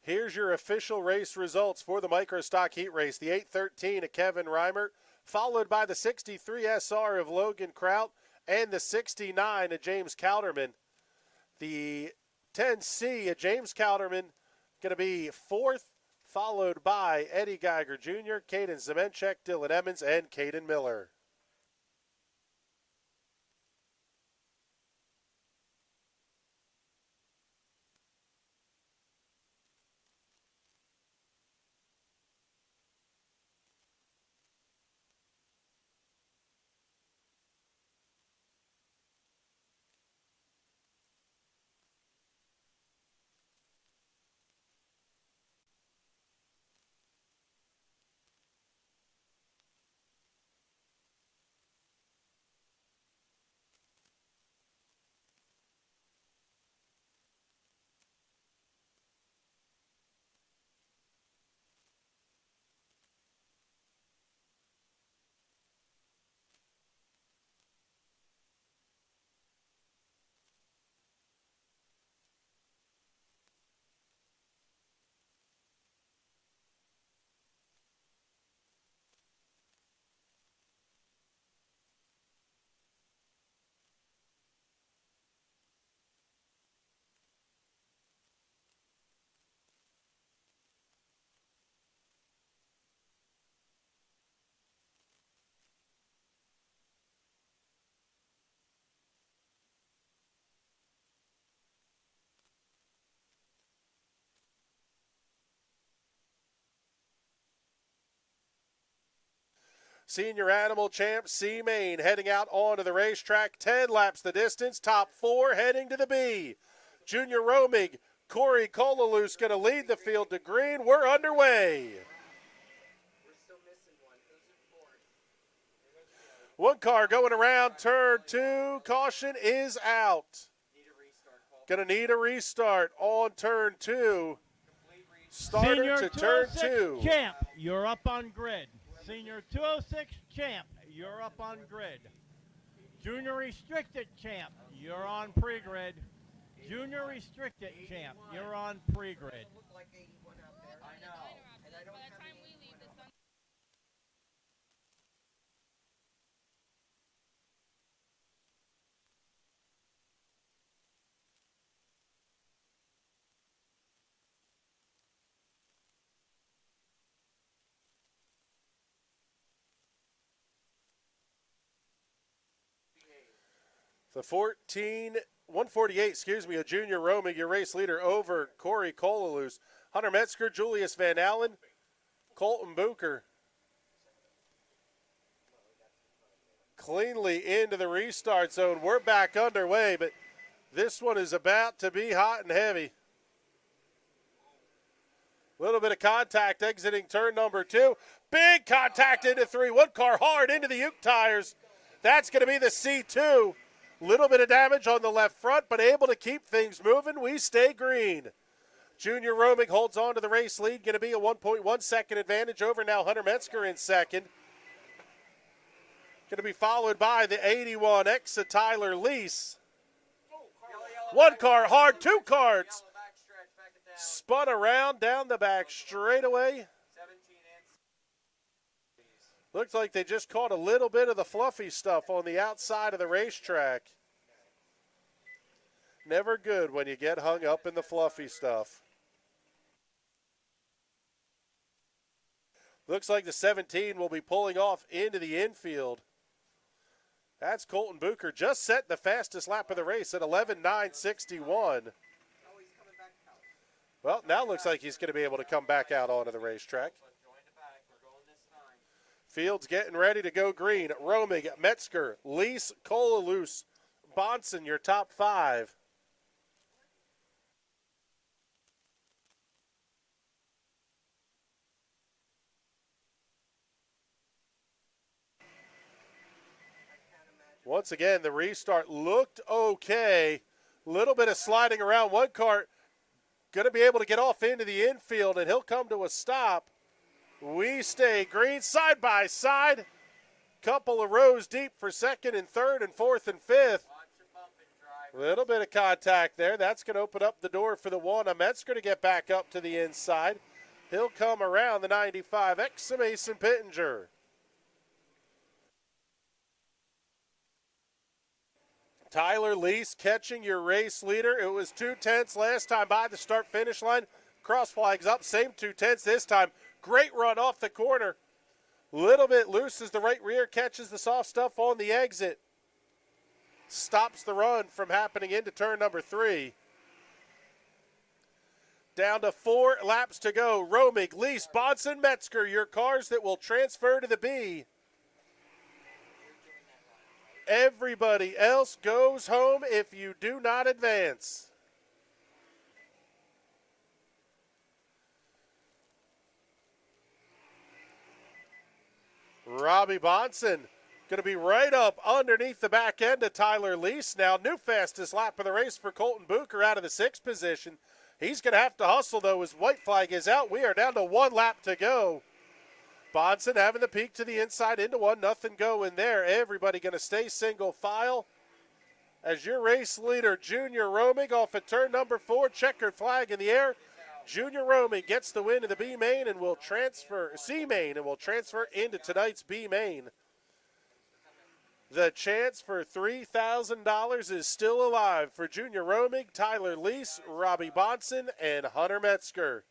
B: Here's your official race results for the micro stock heat race. The 8:13 of Kevin Reimert, followed by the 63 SR of Logan Kraut and the 69 of James Cowderman. The 10C of James Cowderman going to be 4th, followed by Eddie Geiger Jr., Caden Zemenchik, Dylan Emmons, and Caden Miller. Senior Animal Champ C Main heading out onto the racetrack. 10 laps the distance. Top 4 heading to the B. Junior Romig, Corey Kolalus going to lead the field to green. We're underway. One car going around turn 2. Caution is out. Going to need a restart on turn 2. Starter
C: Senior
B: to turn
C: 206
B: 2.
C: champ, you're up on grid. Senior 206 champ, you're up on grid. Junior restricted champ, you're on pre-grid. Junior restricted champ, you're on pre-grid.
B: The 148, a Junior Romig, your race leader over Corey Kolalus. Hunter Metzger, Julius Van Allen, Colton Bucher. Cleanly into the restart zone. We're back underway, but this one is about to be hot and heavy. Little bit of contact exiting turn number 2. Big contact into 3. One car hard into the Uke tires. That's going to be the C2. Little bit of damage on the left front, but able to keep things moving. We stay green. Junior Romig holds on to the race lead. Going to be a 1.1 second advantage over now Hunter Metzger in second. Going to be followed by the 81 Exa Tyler Lease. One car hard, 2 cars. Spun around down the back straightaway. Looks like they just caught a little bit of the fluffy stuff on the outside of the racetrack. Never good when you get hung up in the fluffy stuff. Looks like the 17 will be pulling off into the infield. That's Colton Bucher. Just set the fastest lap of the race at 11:9.61. Well, now looks like he's going to be able to come back out onto the racetrack. Field's getting ready to go green. Romig, Metzger, Lease, Kolalus, Bonson, your top 5. Once again, the restart looked okay. Little bit of sliding around. One car going to be able to get off into the infield, and he'll come to a stop. We stay green side by side. Couple of rows deep for second and third and fourth and fifth. Little bit of contact there. That's going to open up the door for the one. Metzger to get back up to the inside. He'll come around the 95. Exa Mason Pittenger. Tyler Lease catching your race leader. It was 2/10 last time by the start-finish line. Cross flags up, same 2/10 this time. Great run off the corner. Little bit loose as the right rear catches the soft stuff on the exit. Stops the run from happening into turn number 3. Down to 4 laps to go. Romig, Lease, Bonson, Metzger, your cars that will transfer to the B. Everybody else goes home if you do not advance. Robbie Bonson going to be right up underneath the back end of Tyler Lease. Now, new fastest lap of the race for Colton Bucher out of the 6th position. He's going to have to hustle, though, as white flag is out. We are down to 1 lap to go. Bonson having the peak to the inside into 1. Nothing going there. Everybody going to stay single file. As your race leader, Junior Romig, off at turn number 4. Checkered flag in the air. Junior Romig gets the win in the B main and will transfer, C main, and will transfer into tonight's B main. The chance for $3,000 is still alive for Junior Romig, Tyler Lease, Robbie Bonson, and Hunter Metzger.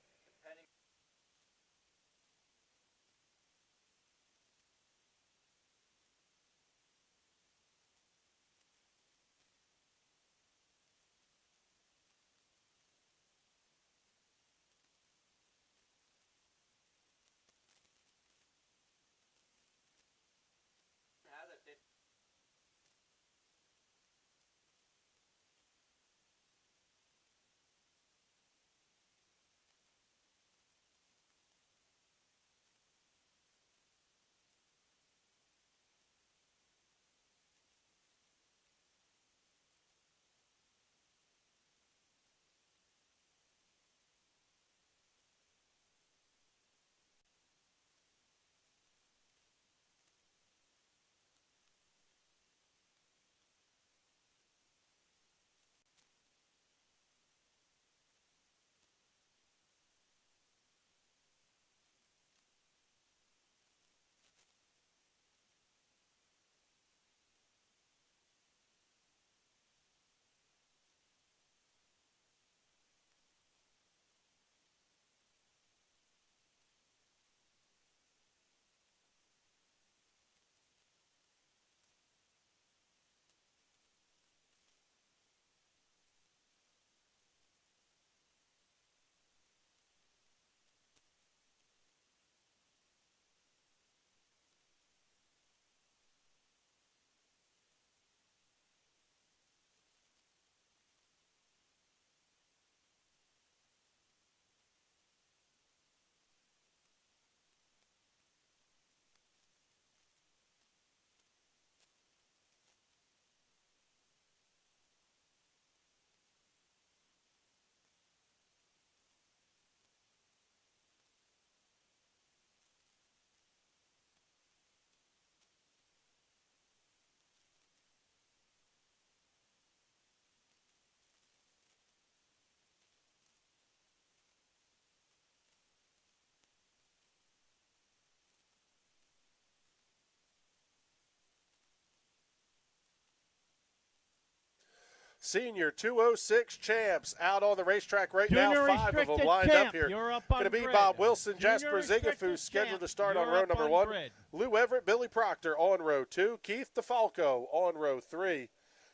B: Senior 206 champs out on the racetrack right
C: Junior
B: now. 5 of them
C: restricted
B: lined
C: champ,
B: up here.
C: you're up on
B: Going to be
C: grid.
B: Bob Wilson,
C: Junior
B: Jasper
C: restricted
B: Zigafus scheduled
C: champ,
B: to start on
C: you're
B: row
C: up
B: number
C: on
B: 1.
C: grid.
B: Lou Everett, Billy Proctor on row 2. Keith DeFalco on row 3.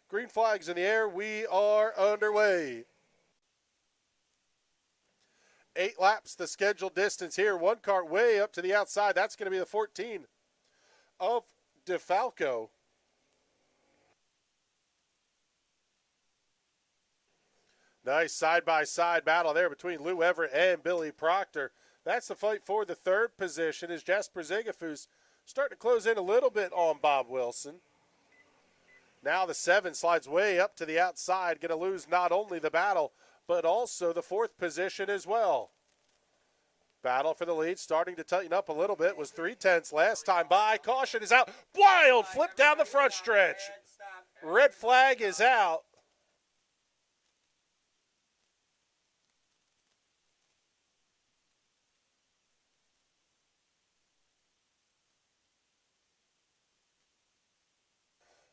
B: Green flags in the air. We are underway. 8 laps, the scheduled distance here. One kart way up to the outside. That's going to be the 14 of DeFalco. Nice side-by-side battle there between Lou Everett and Billy Proctor. That's the fight for the 3rd position as Jasper Zigafus starting to close in a little bit on Bob Wilson. Now the 7 slides way up to the outside, going to lose not only the battle, but also the 4th position as well. Battle for the lead starting to tighten up a little bit. Was 3/10 last time by. Caution is out. Wild flip down the front stretch. Red flag is out.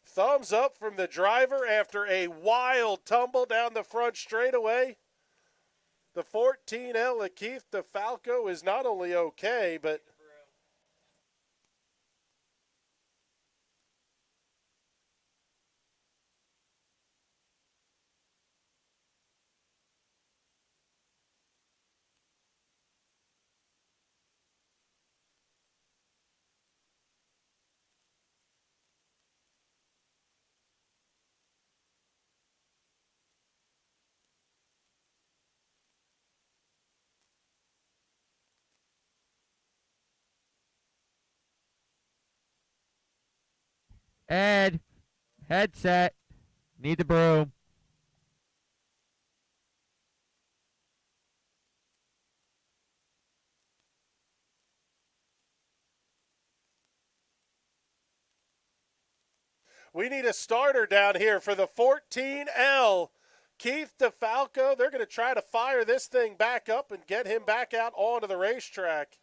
B: Thumbs up from the driver after a wild tumble down the front straightaway. The 14L of Keith DeFalco is not only okay, but
A: Ed, headset. Need the broom.
B: we need a starter down here for the 14L. Keith DeFalco, they're going to try to fire this thing back up and get him back out onto the racetrack.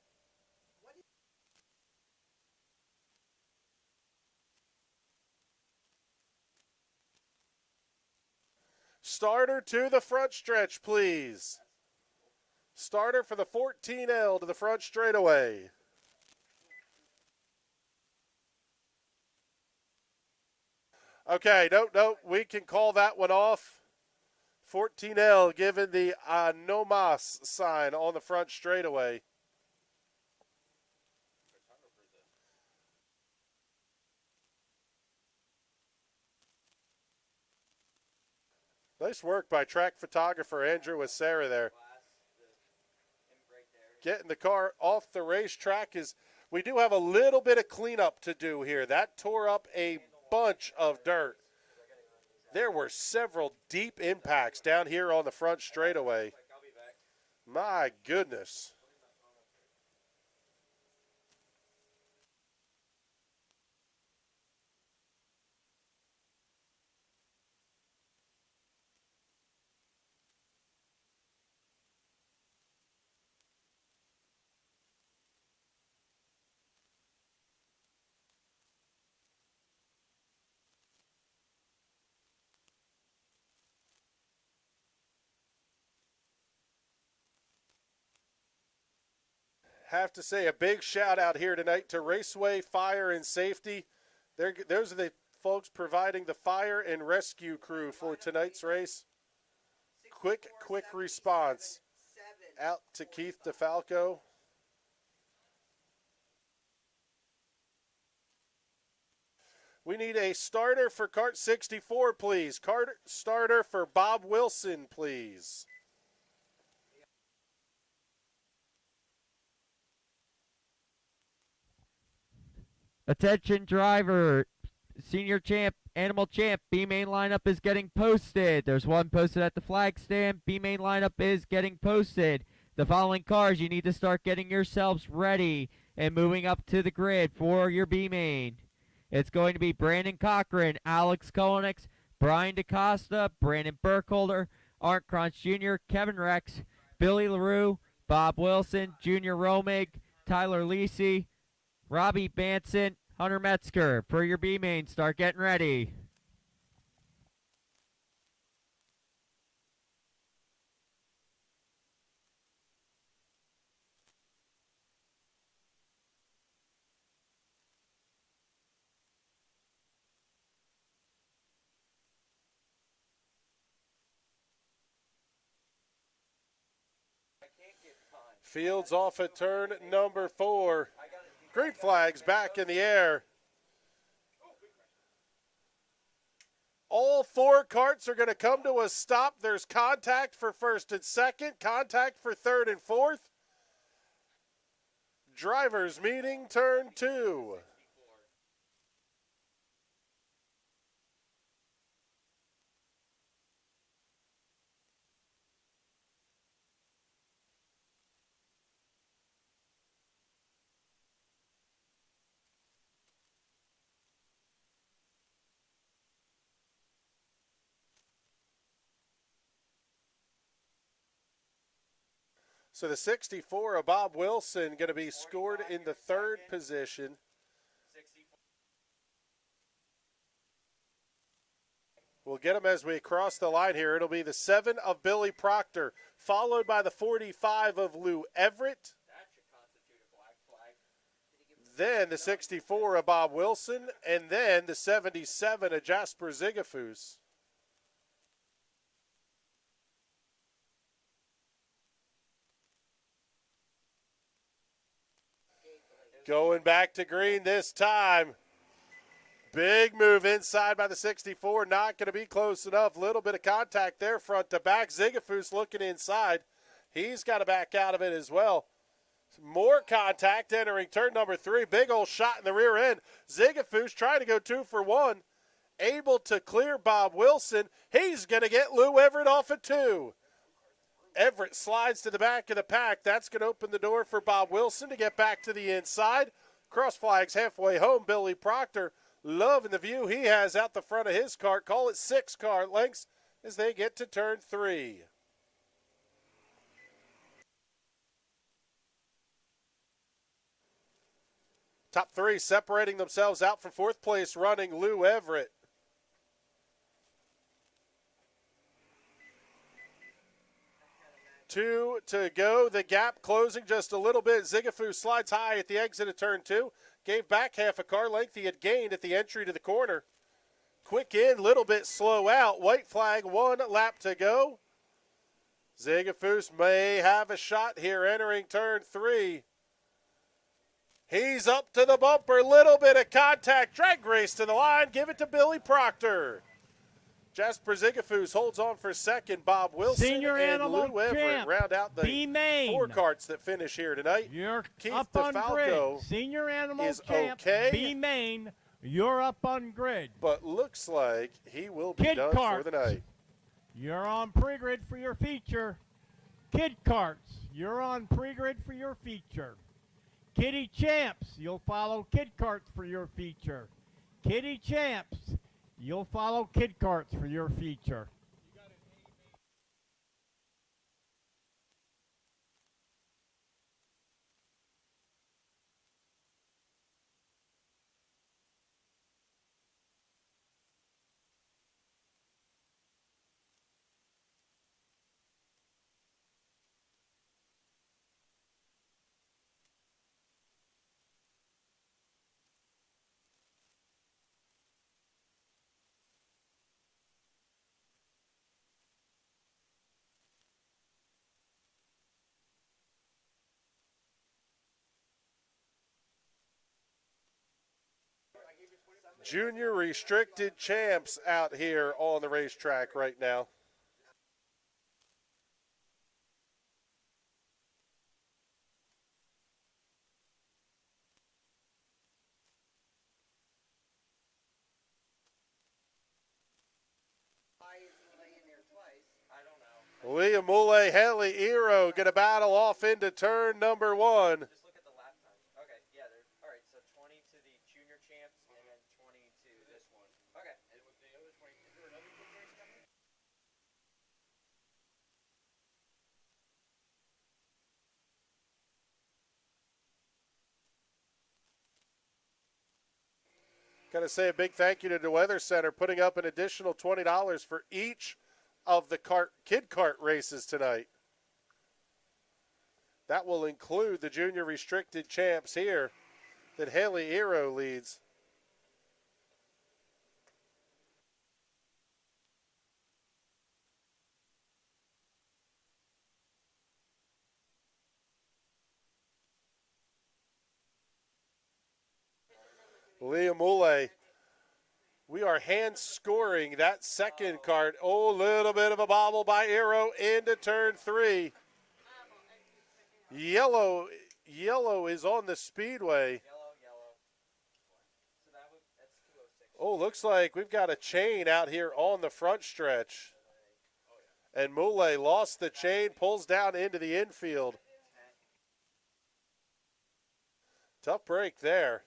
B: Starter to the front stretch, please. Starter for the 14L to the front straightaway. Okay, no, we can call that one off. 14L given the no mas sign on the front straightaway. Nice work by track photographer Andrew Wasera there. Getting the car off the racetrack is, we do have a little bit of cleanup to do here. That tore up a bunch of dirt. There were several deep impacts down here on the front straightaway. My goodness. Have to say a big shout out here tonight to Raceway Fire and Safety. Those are the folks providing the fire and rescue crew for tonight's race. Quick response out to Keith DeFalco. We need a starter for kart 64, please. Kart starter for Bob Wilson, please.
A: Attention driver, senior champ, animal champ, B main lineup is getting posted. There's one posted at the flag stand. B main lineup is getting posted. The following cars, you need to start getting yourselves ready and moving up to the grid for your B main. It's going to be Brandon Cochran, Alex Koenigks, Brian DaCosta, Brandon Burkholder, Art Cronch Jr., Kevin Rex, Billy LaRue, Bob Wilson, Junior Romig, Tyler Lisi, Robbie Banson, Hunter Metzger. For your B main, start getting ready.
B: Fields off at turn number 4. Green flags back in the air. All 4 carts are going to come to a stop. There's contact for first and second, contact for third and fourth. Drivers meeting turn 2. So the 64 of Bob Wilson going to be scored in the 3rd position. We'll get him as we cross the line here. It'll be the 7 of Billy Proctor, followed by the 45 of Lou Everett. Then the 64 of Bob Wilson, and then the 77 of Jasper Zigafus. Going back to green this time. Big move inside by the 64. Not going to be close enough. Little bit of contact there front to back. Zigafus looking inside. He's got to back out of it as well. More contact entering turn number 3. Big old shot in the rear end. Zigafus trying to go 2 for 1. Able to clear Bob Wilson. He's going to get Lou Everett off at 2. Everett slides to the back of the pack. That's going to open the door for Bob Wilson to get back to the inside. Cross flags halfway home. Billy Proctor loving the view he has out the front of his car. Call it 6 car lengths as they get to turn 3. Top 3 separating themselves out from 4th place running Lou Everett. Two to go. The gap closing just a little bit. Zigafus slides high at the exit of turn 2. Gave back half a car length he had gained at the entry to the corner. Quick in, little bit slow out. White flag, 1 lap to go. Zigafus may have a shot here entering turn 3. He's up to the bumper. Little bit of contact. Drag race to the line. Give it to Billy Proctor. Jasper Zigafus holds on for second. Bob Wilson
C: Senior
B: and
C: animal
B: Lou Everett
C: champ,
B: round out the
C: B-Main.
B: 4 carts that finish here tonight.
C: You're
B: Keith
C: up on
B: DeFalco
C: grid. Senior animal
B: is
C: champ,
B: okay.
C: B-Main. You're up on grid.
B: But looks like he will be
C: Kid
B: done
C: carts.
B: for the night.
C: You're on pre-grid for your feature. Kid carts. You're on pre-grid for your feature. Kiddie champs. You'll follow kid carts for your feature. Kiddie champs. You'll follow kid carts for your feature.
B: Junior restricted champs out here on the racetrack right now. William Mule, Haley Ero going to battle off into turn number 1.
D: Just look at the lap time. Okay, yeah, all right, so 20 to the junior champs and then 20 to this one. Okay. And with the other 20, is there another quick race coming?
B: Got to say a big thank you to the Weather Center putting up an additional $20 for each of the kid kart races tonight. That will include the junior restricted champs here that Haley Ero leads. Liam Moulet. We are hand scoring that second kart. Oh, little bit of a bobble by Arrow into turn 3. Yellow is on the speedway.
D: Yellow. So that's 206.
B: Oh, looks like we've got a chain out here on the front stretch. And Moulet lost the chain, pulls down into the infield. Tough break there.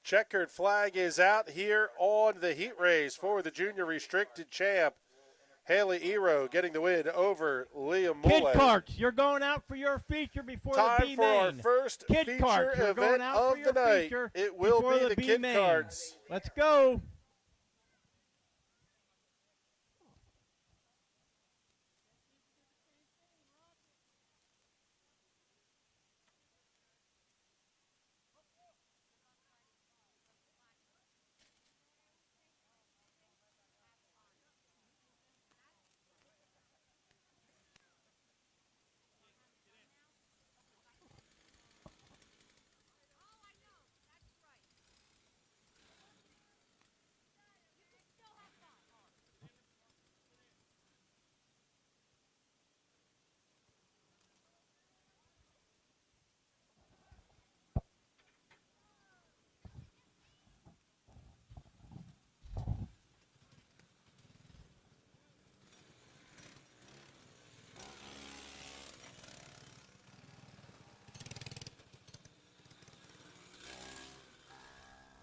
B: Checkered flag is out here on the heat race for the junior restricted champ. Haley Ero getting the win over Liam
C: Kid
B: Moulet.
C: Karts, you're going out for your feature before the
B: Time
C: B
B: for
C: main.
B: our first
C: Kid
B: feature
C: Karts, you're going
B: event
C: out
B: of
C: for
B: the
C: your
B: night.
C: feature
B: It will
C: before
B: be the
C: B
B: Kid
C: main.
B: Karts.
C: Let's go.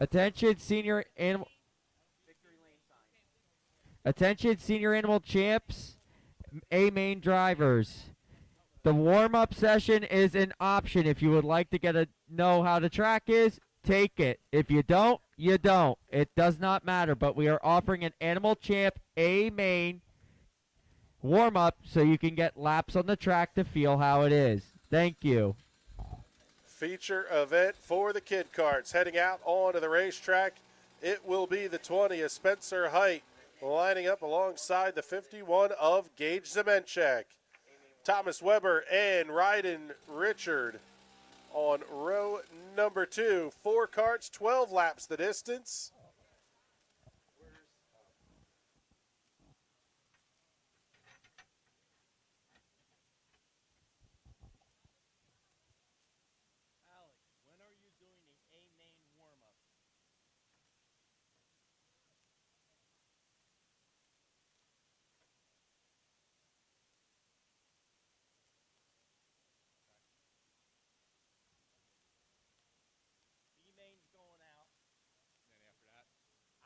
A: Attention, senior animal. Attention, senior animal champs, A main drivers. The warm-up session is an option. If you would like to know how the track is, take it. If you don't, you don't. It does not matter. But we are offering an animal champ A main warm-up so you can get laps on the track to feel how it is. Thank you.
B: Feature event for the Kid Karts. Heading out onto the racetrack, it will be the 20 of Spencer Height lining up alongside the 51 of Gage Zemenchek. Thomas Weber and Ryden Richard on row number 2. 4 karts, 12 laps the distance.
C: When are you doing the A main warm-up? B main's going out.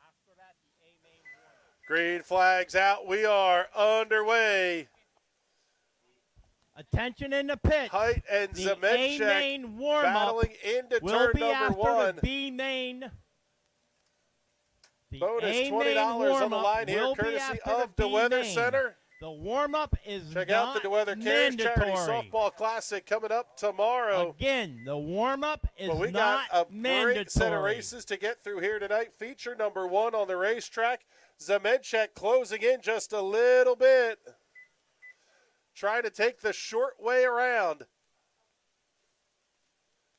C: After that, the A main warm-up.
B: Green flags out. We are underway.
C: Attention in the pits.
B: Height and
C: The
B: Zemenchek
C: A main warm-up
B: battling into
C: will
B: turn
C: be
B: number
C: after
B: 1.
C: the B main. The
B: Bonus
C: A
B: $20
C: main
B: on the
C: warm-up
B: line here,
C: will be
B: courtesy
C: after
B: of
C: the B
B: DeWeather
C: main.
B: Center.
C: The warm-up is
B: Check
C: not
B: out the DeWeather Cares Charity
C: mandatory.
B: Softball Classic coming up tomorrow.
C: Again, the warm-up is
B: But we
C: not
B: got a
C: mandatory.
B: great set of races to get through here tonight. Feature number 1 on the racetrack. Zemenchek closing in just a little bit. Trying to take the short way around.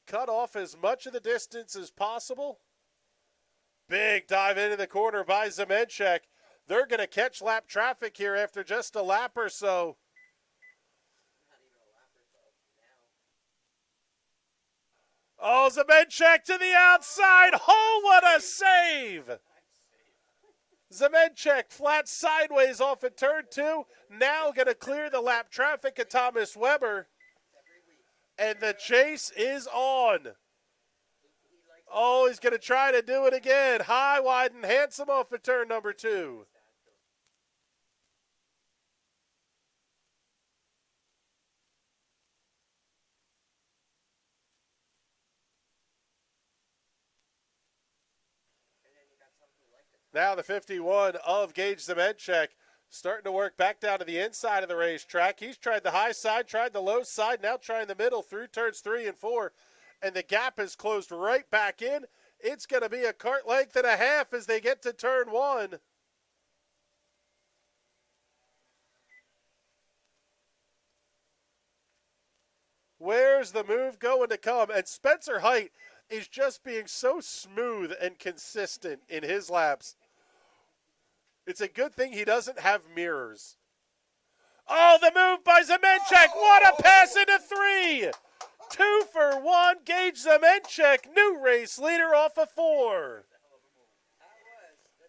B: Cut off as much of the distance as possible. Big dive into the corner by Zemenchek. They're going to catch lap traffic here after just a lap or so. Oh, Zemenchek to the outside. Oh, what a save! Zemenchek flat sideways off at turn 2. Now going to clear the lap traffic at Thomas Weber. And the chase is on. Oh, he's going to try to do it again. High, wide, and handsome off at turn number 2. Now the 51 of Gage Zemenchek Starting to work back down to the inside of the racetrack. He's tried the high side, tried the low side, now trying the middle through turns 3 and 4. And the gap is closed right back in. It's going to be a kart length and a half as they get to turn 1. Where's the move going to come? And Spencer Height is just being so smooth and consistent in his laps. It's a good thing he doesn't have mirrors. Oh, the move by Zemenchek. What a pass into 3. 2 for 1. Gage Zemenchek, new race leader off of 4.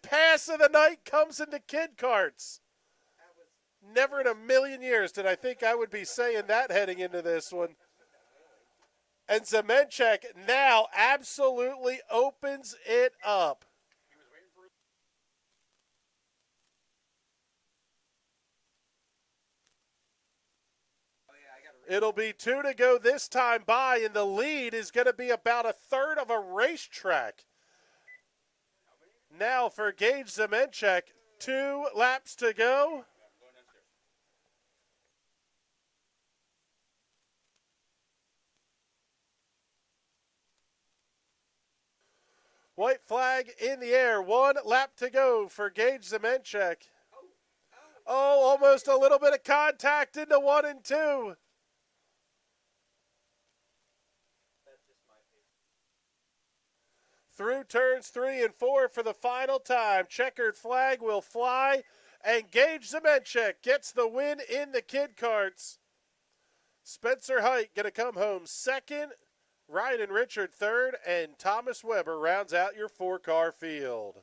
B: Pass of the night comes into kid karts. Never in a million years did I think I would be saying that heading into this one. And Zemenchek now absolutely opens it up. It'll be 2 to go this time by, and the lead is going to be about a third of a racetrack. Now for Gage Zemenchek, 2 laps to go. White flag in the air, 1 lap to go for Gage Zemenchek. Oh, almost a little bit of contact into 1 and 2. Through turns 3 and 4 for the final time. Checkered flag will fly, and Gage Zemenchek gets the win in the kid karts. Spencer Height going to come home second, Ryan Richard third, and Thomas Weber rounds out your 4-car field.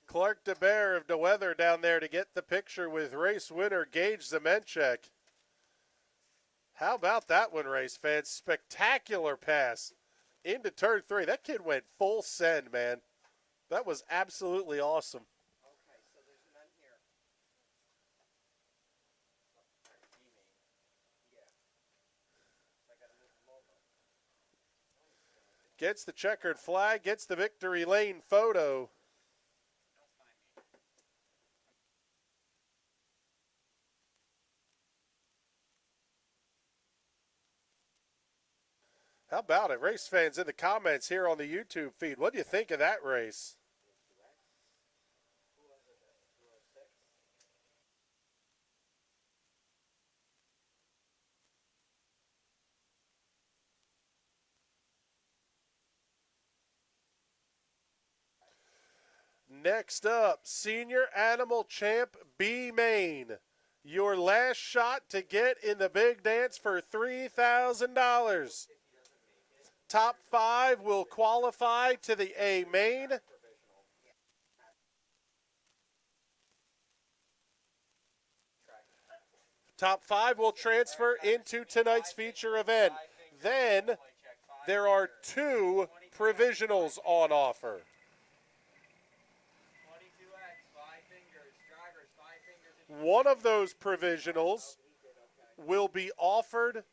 B: Clark DeBear of DeWeather down there to get the picture with race winner Gage Zemenchek. How about that one, race fans? Spectacular pass into turn 3. That kid went full send, man. That was absolutely awesome.
D: Okay, so there's none here. Yeah. So I got to move them over.
B: Gets the checkered flag, gets the victory lane photo. How about it? Race fans in the comments here on the YouTube feed. What do you think of that race? Next up, Senior Animal Champ B Main. Your last shot to get in the big dance for $3,000. Top 5 will qualify to the A Main. Top 5 will transfer into tonight's feature event. Then there are 2 provisionals on offer.
D: 22X, 5 fingers, drivers, 5 fingers.
B: One of those provisionals will be offered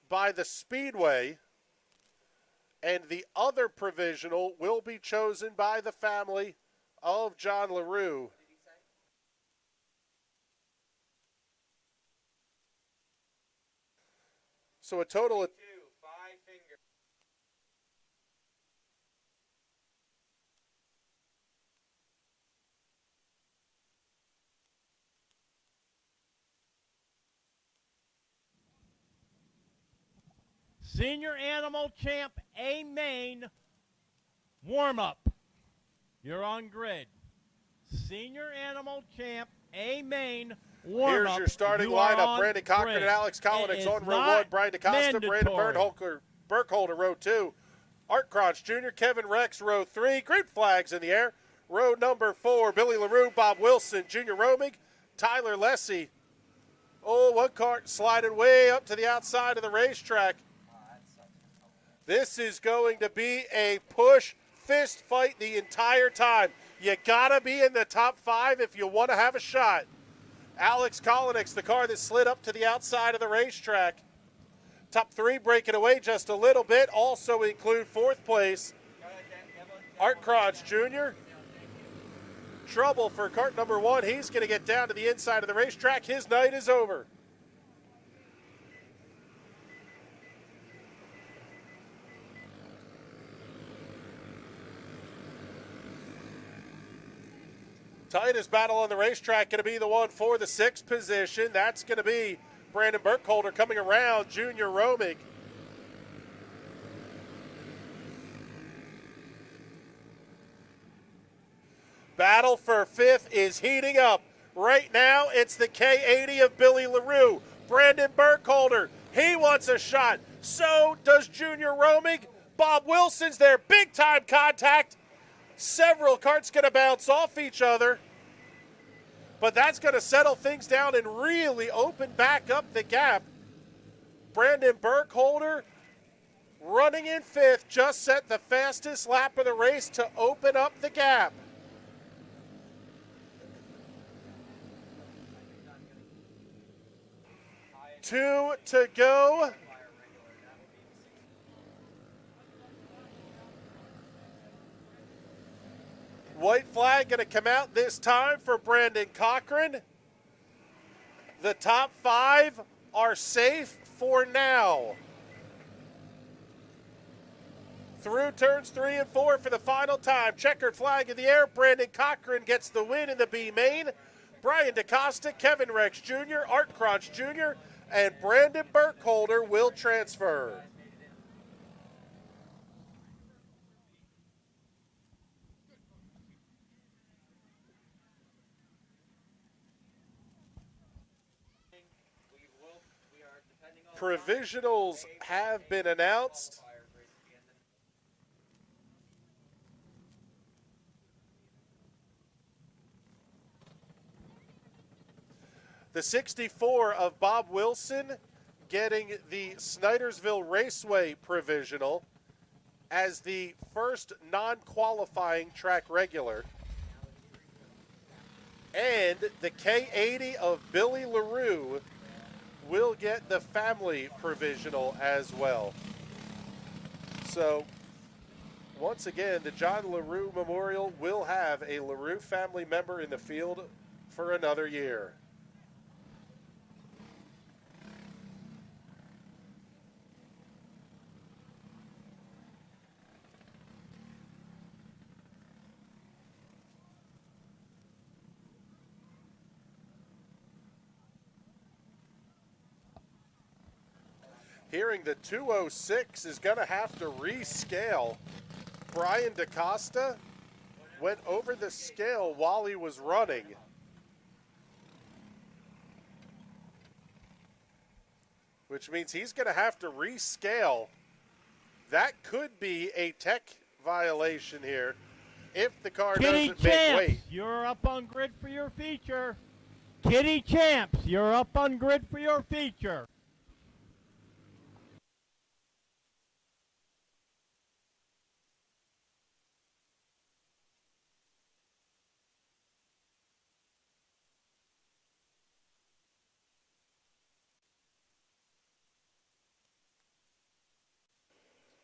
B: by the Speedway, and the other provisional will be chosen by the family of John LaRue. So a total of
D: 5 fingers.
C: Senior Animal Champ A Main warm-up. You're on grid. Senior Animal Champ a main warm-up.
B: Here's your starting
C: you are
B: lineup.
C: on
B: Brandon Cochran
C: grid.
B: and Alex
C: It
B: Kolinick
C: is
B: on row
C: not
B: 1. Brian DaCosta, Brandon
C: mandatory.
B: Burkholder, row 2. Art Cronch Jr., Kevin Rex, row 3. Green flags in the air. Row number 4, Billy LaRue, Bob Wilson, Junior Romig, Tyler Lessie. Oh, one kart sliding way up to the outside of the racetrack. This is going to be a push fist fight the entire time. You gotta be in the top 5 if you want to have a shot. Alex Kolinick's the car that slid up to the outside of the racetrack. Top 3 breaking away just a little bit. Also include 4th place, Art Cronch Jr. Trouble for kart number 1. He's going to get down to the inside of the racetrack. His night is over. Tightest battle on the racetrack going to be the one for the 6th position. That's going to be Brandon Burkholder coming around Junior Romig. Battle for 5th is heating up. Right now, it's the K80 of Billy LaRue. Brandon Burkholder, he wants a shot. So does Junior Romig. Bob Wilson's there. Big time contact. Several karts going to bounce off each other. But that's going to settle things down and really open back up the gap. Brandon Burkholder running in 5th, just set the fastest lap of the race to open up the gap. Two to go. White flag going to come out this time for Brandon Cochran. The top 5 are safe for now. Through turns 3 and 4 for the final time. Checkered flag in the air. Brandon Cochran gets the win in the B main. Brian DaCosta, Kevin Rex Jr., Art Cronch Jr., and Brandon Burkholder will transfer. Provisionals have been announced. The 64 of Bob Wilson getting the Snydersville Raceway provisional as the first non-qualifying track regular. And the K80 of Billy LaRue will get the family provisional as well. So, once again, the John LaRue Memorial will have a LaRue family member in the field for another year. Hearing the 206 is going to have to rescale. Brian DaCosta went over the scale while he was running. Which means he's going to have to rescale. That could be a tech violation here if the car
C: Kiddie
B: doesn't make
C: Champs,
B: weight.
C: you're up on grid for your feature. Kiddie Champs, you're up on grid for your feature.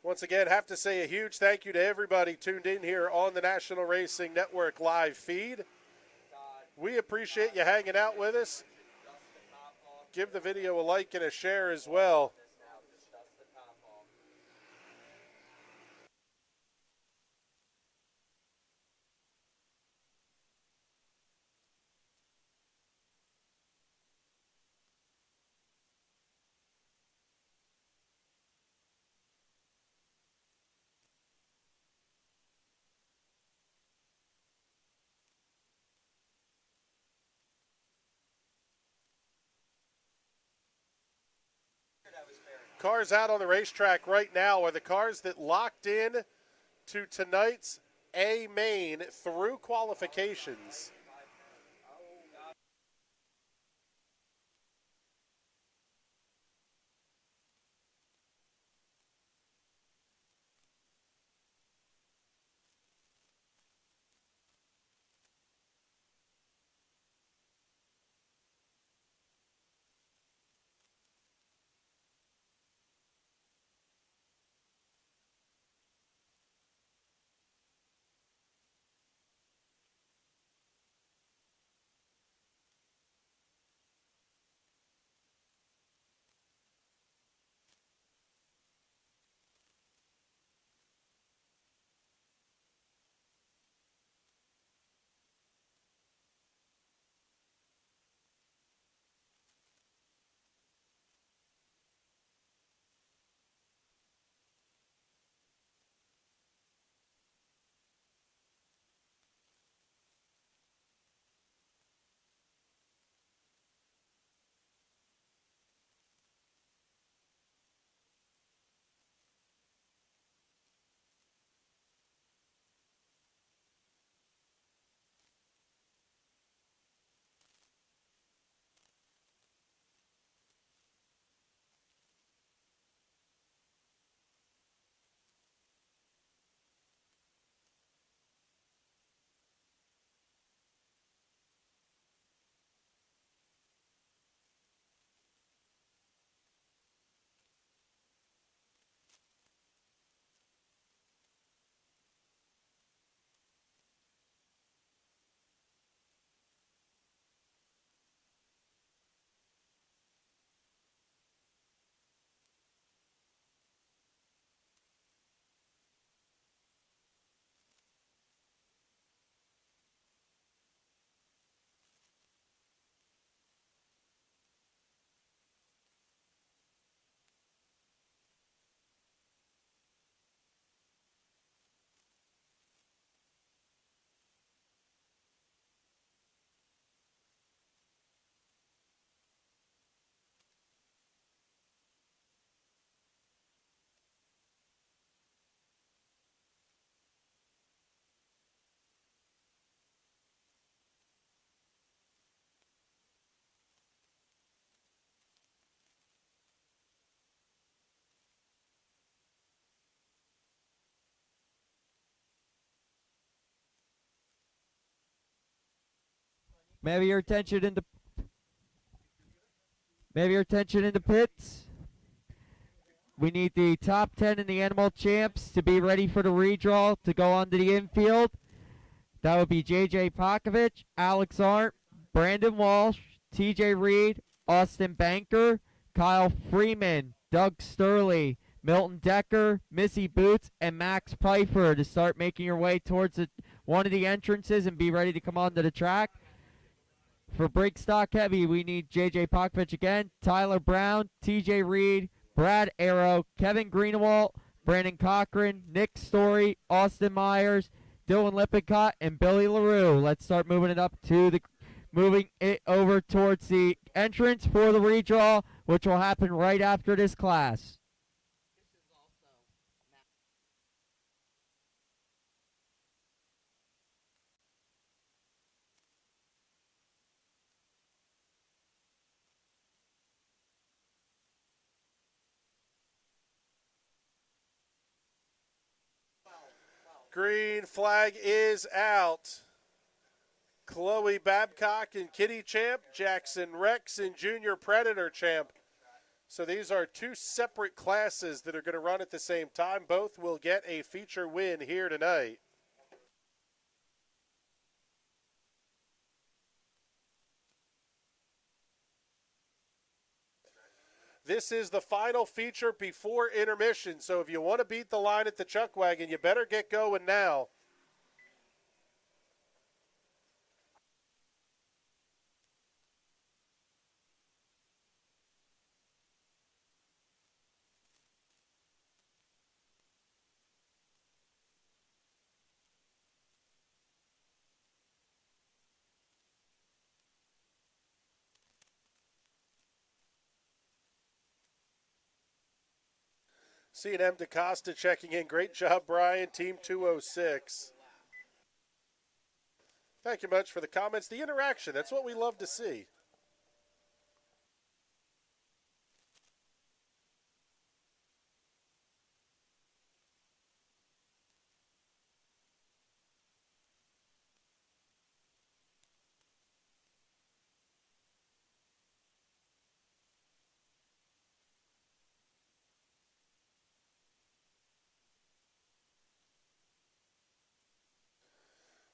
B: Once again, have to say a huge thank you to everybody tuned in here on the National Racing Network live feed. We appreciate you hanging out with us. Give the video a like and a share as well. cars out on the racetrack right now are the cars that locked in to tonight's A main through qualifications.
A: Maybe your attention in the pits. We need the top 10 in the animal champs to be ready for the redraw to go onto the infield. That would be JJ Pokovich, Alex Arndt, Brandon Walsh, TJ Reed, Austin Banker, Kyle Freeman, Doug Sturley, Milton Decker, Missy Boots, and Max Pfeiffer to start making your way towards one of the entrances and be ready to come onto the track. For Briggs Stock Heavy, we need JJ Pokovich again, Tyler Brown, TJ Reed, Brad Arrow, Kevin Greenewalt, Brandon Cochran, Nick Story, Austin Myers, Dylan Lippincott, and Billy LaRue. Let's start moving it over towards the entrance for the redraw, which will happen right after this class.
B: Green flag is out. Chloe Babcock and Kiddie champ, Jackson Rex and Junior Predator champ. So these are two separate classes that are going to run at the same time. Both will get a feature win here tonight. This is the final feature before intermission, so if you want to beat the line at the Chuck Wagon, you better get going now. C&M DaCosta checking in. Great job, Brian. Team 206. Thank you much for the comments. The interaction, that's what we love to see.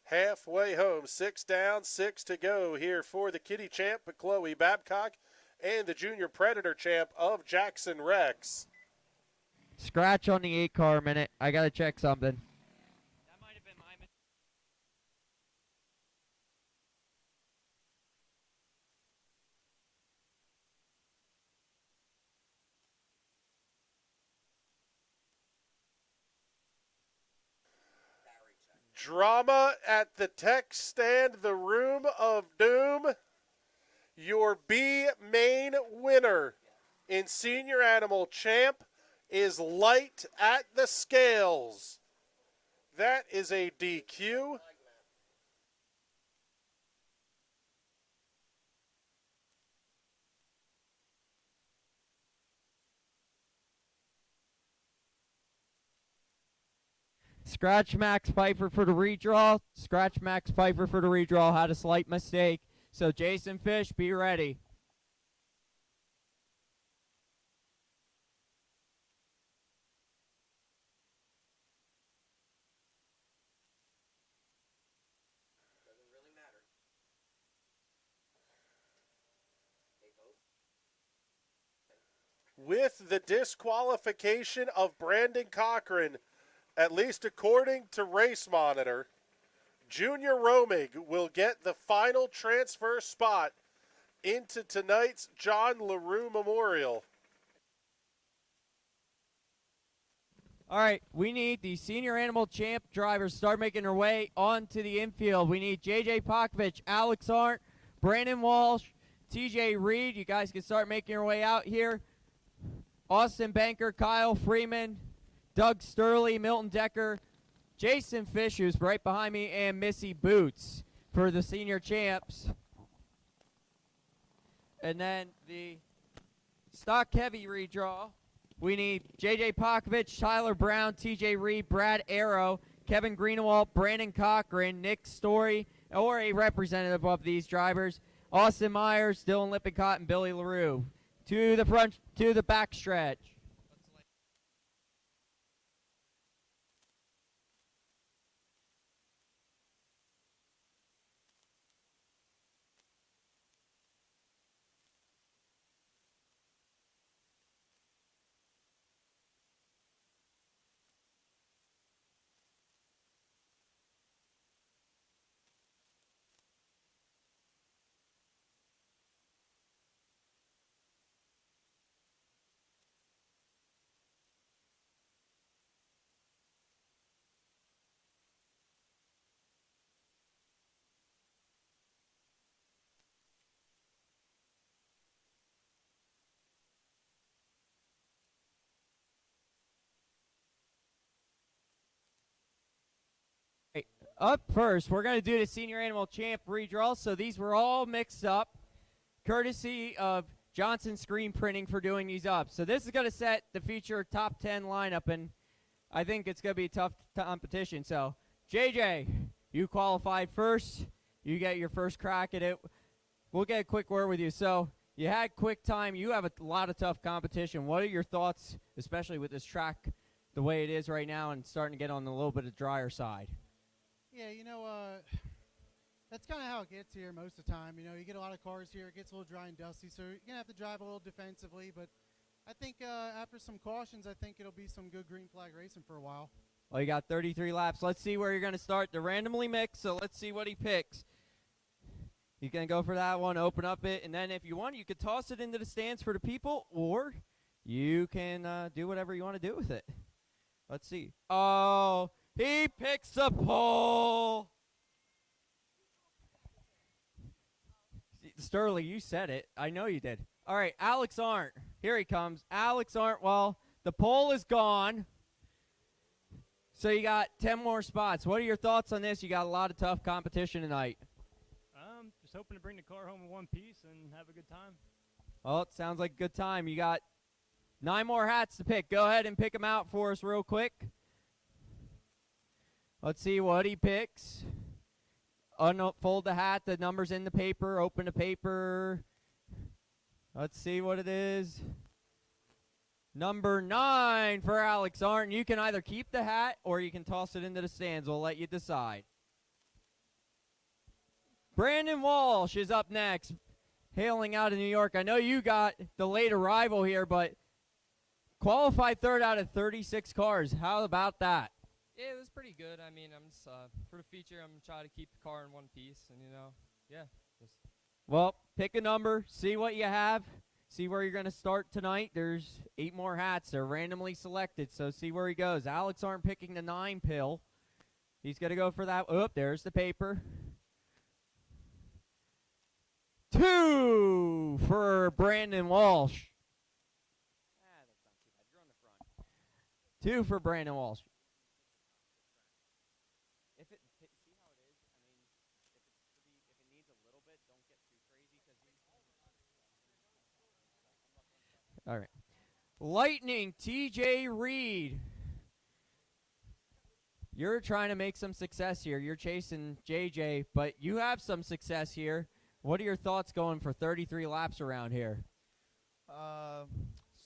B: Halfway home, 6 down, 6 to go here for the Kiddie champ, Chloe Babcock, and the junior Predator champ of Jackson Rex.
A: Scratch on the 8-car a minute. I got to check something. That might have been my mistake.
B: Drama at the tech stand, the room of doom. Your B main winner in senior animal champ is Light at the Scales. That is a DQ.
A: Scratch Max Piper for the redraw. Scratch Max Piper for the redraw. Had a slight mistake. So Jason Fish, be ready.
D: Doesn't really matter. They both.
B: With the disqualification of Brandon Cochran, at least according to Race Monitor, Junior Romig will get the final transfer spot into tonight's John LaRue Memorial.
A: All right, we need the senior animal champ drivers start making their way onto the infield. We need JJ Pokovich, Alex Arndt, Brandon Walsh, TJ Reed. You guys can start making your way out here. Austin Banker, Kyle Freeman, Doug Sturley, Milton Decker, Jason Fish, who's right behind me, and Missy Boots for the senior champs. And then the stock heavy redraw. We need J.J. Pokovich, Tyler Brown, T.J. Reed, Brad Arrow, Kevin Greenewalt, Brandon Cochran, Nick Story, or a representative of these drivers, Austin Myers, Dylan Lippincott, and Billy LaRue. To the front, to the back stretch. Up first, we're going to do the senior animal champ redraw. So these were all mixed up, courtesy of Johnson Screen Printing for doing these up. So this is going to set the feature top 10 lineup, and I think it's going to be a tough competition. So JJ, you qualified first. You get your first crack at it. We'll get a quick word with you. So you had quick time. You have a lot of tough competition. What are your thoughts, especially with this track the way it is right now and starting to get on a little bit of drier side?
E: Yeah, that's kind of how it gets here most of the time. You get a lot of cars here. It gets a little dry and dusty, so you're going to have to drive a little defensively. But I think after some cautions, I think it'll be some good green flag racing for a while.
A: Well, you got 33 laps. Let's see where you're going to start. They're randomly mixed, so let's see what he picks. He's going to go for that one, open up it, and then if you want, you could toss it into the stands for the people, or you can do whatever you want to do with it. Let's see. Oh, he picks the pole. Sterling, you said it. I know you did. All right, Alex Arndt. Here he comes. Alex Arndt, well, The pole is gone. So you got 10 more spots. What are your thoughts on this? You got a lot of tough competition tonight.
F: Just hoping to bring the car home in one piece and have a good time.
A: Well, it sounds like a good time. You got 9 more hats to pick. Go ahead and pick them out for us real quick. Let's see what he picks. Unfold the hat. The number's in the paper. Open the paper. Let's see what it is. Number 9 for Alex Arndt. You can either keep the hat or you can toss it into the stands. We'll let you decide. Brandon Walsh is up next, hailing out of New York. I know you got the late arrival here, but qualified third out of 36 cars. How about that?
G: Yeah, it was pretty good. I mean, I'm just, for the feature, I'm trying to keep the car in one piece, and, yeah.
A: Well, pick a number, see what you have, see where you're going to start tonight. There's 8 more hats. They're randomly selected, so see where he goes. Alex Arndt picking the 9 pill. He's going to go for that. Oh, there's the paper. 2 for Brandon Walsh. That's not too bad. You're on the front. 2 for Brandon Walsh. See how it is? I mean, if it needs a little bit, don't get too crazy because all right. Lightning TJ Reed. You're trying to make some success here. You're chasing JJ, but you have some success here. What are your thoughts going for 33 laps around here?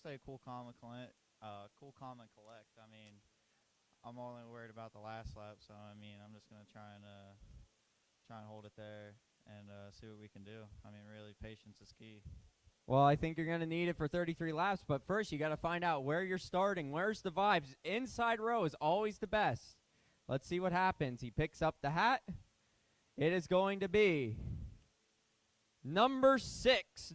H: Stay cool, calm, and collect. I mean, I'm only worried about the last lap, so I mean, I'm just gonna try and hold it there and see what we can do. I mean, really, patience is key.
A: Well, I think you're gonna need it for 33 laps, but first you got to find out where you're starting. Where's the vibes? Inside row is always the best. Let's see what happens. He picks up the hat. It is going to be number 6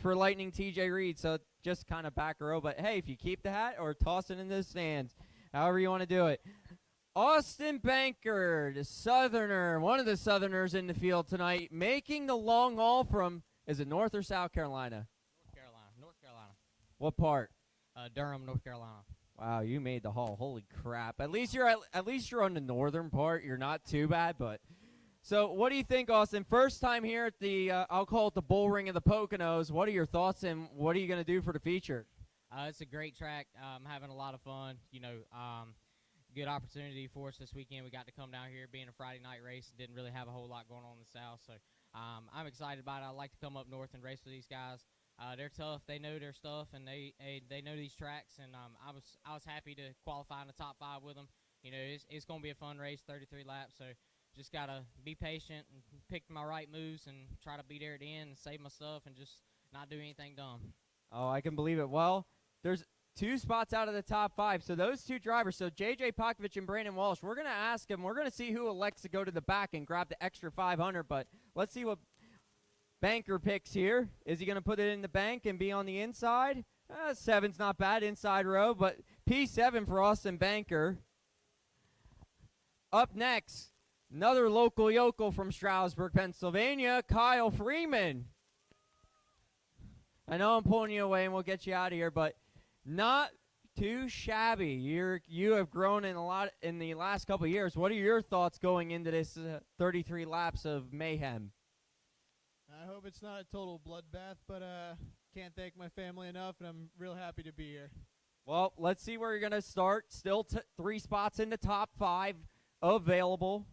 A: for Lightning TJ Reed. So just kind of back row, but hey, if you keep the hat or toss it into the stands, however you want to do it. Austin Banker, the Southerner, one of the Southerners in the field tonight, making the long haul from, is it North or South Carolina?
I: North Carolina.
A: What part?
I: Durham, North Carolina.
A: Wow, you made the haul. Holy crap. At least you're on the northern part. You're not too bad, but so what do you think, Austin? First time here at the I'll call it the bull ring of the Poconos. What are your thoughts and what are you going to do for the feature?
I: It's a great track. I'm having a lot of fun. Good opportunity for us this weekend. We got to come down here, being a Friday night race. Didn't really have a whole lot going on in the South, so I'm excited about it. I like to come up north and race with these guys. They're tough. They know their stuff, and they know these tracks. And I was happy to qualify in the top 5 with them. It's going to be a fun race, 33 laps. So just gotta be patient and pick my right moves and try to be there at the end and save my stuff and just not do anything dumb.
A: Oh, I can believe it. Well, there's 2 spots out of the top 5. So those 2 drivers, so J.J. Pokovich and Brandon Walsh, we're going to ask them. We're going to see who elects to go to the back and grab the extra 500. But let's see what Banker picks here. Is he going to put it in the bank and be on the inside? 7's not bad, inside row. But P7 for Austin Banker. Up next, another local yokel from Stroudsburg, Pennsylvania, Kyle Freeman. I know I'm pulling you away and we'll get you out of here, but not too shabby. You have grown in a lot in the last couple of years. What are your thoughts going into this 33 laps of mayhem?
J: I hope it's not a total bloodbath, but can't thank my family enough, and I'm real happy to be here.
A: Well, let's see where you're going to start. Still 3 spots in the top 5 available.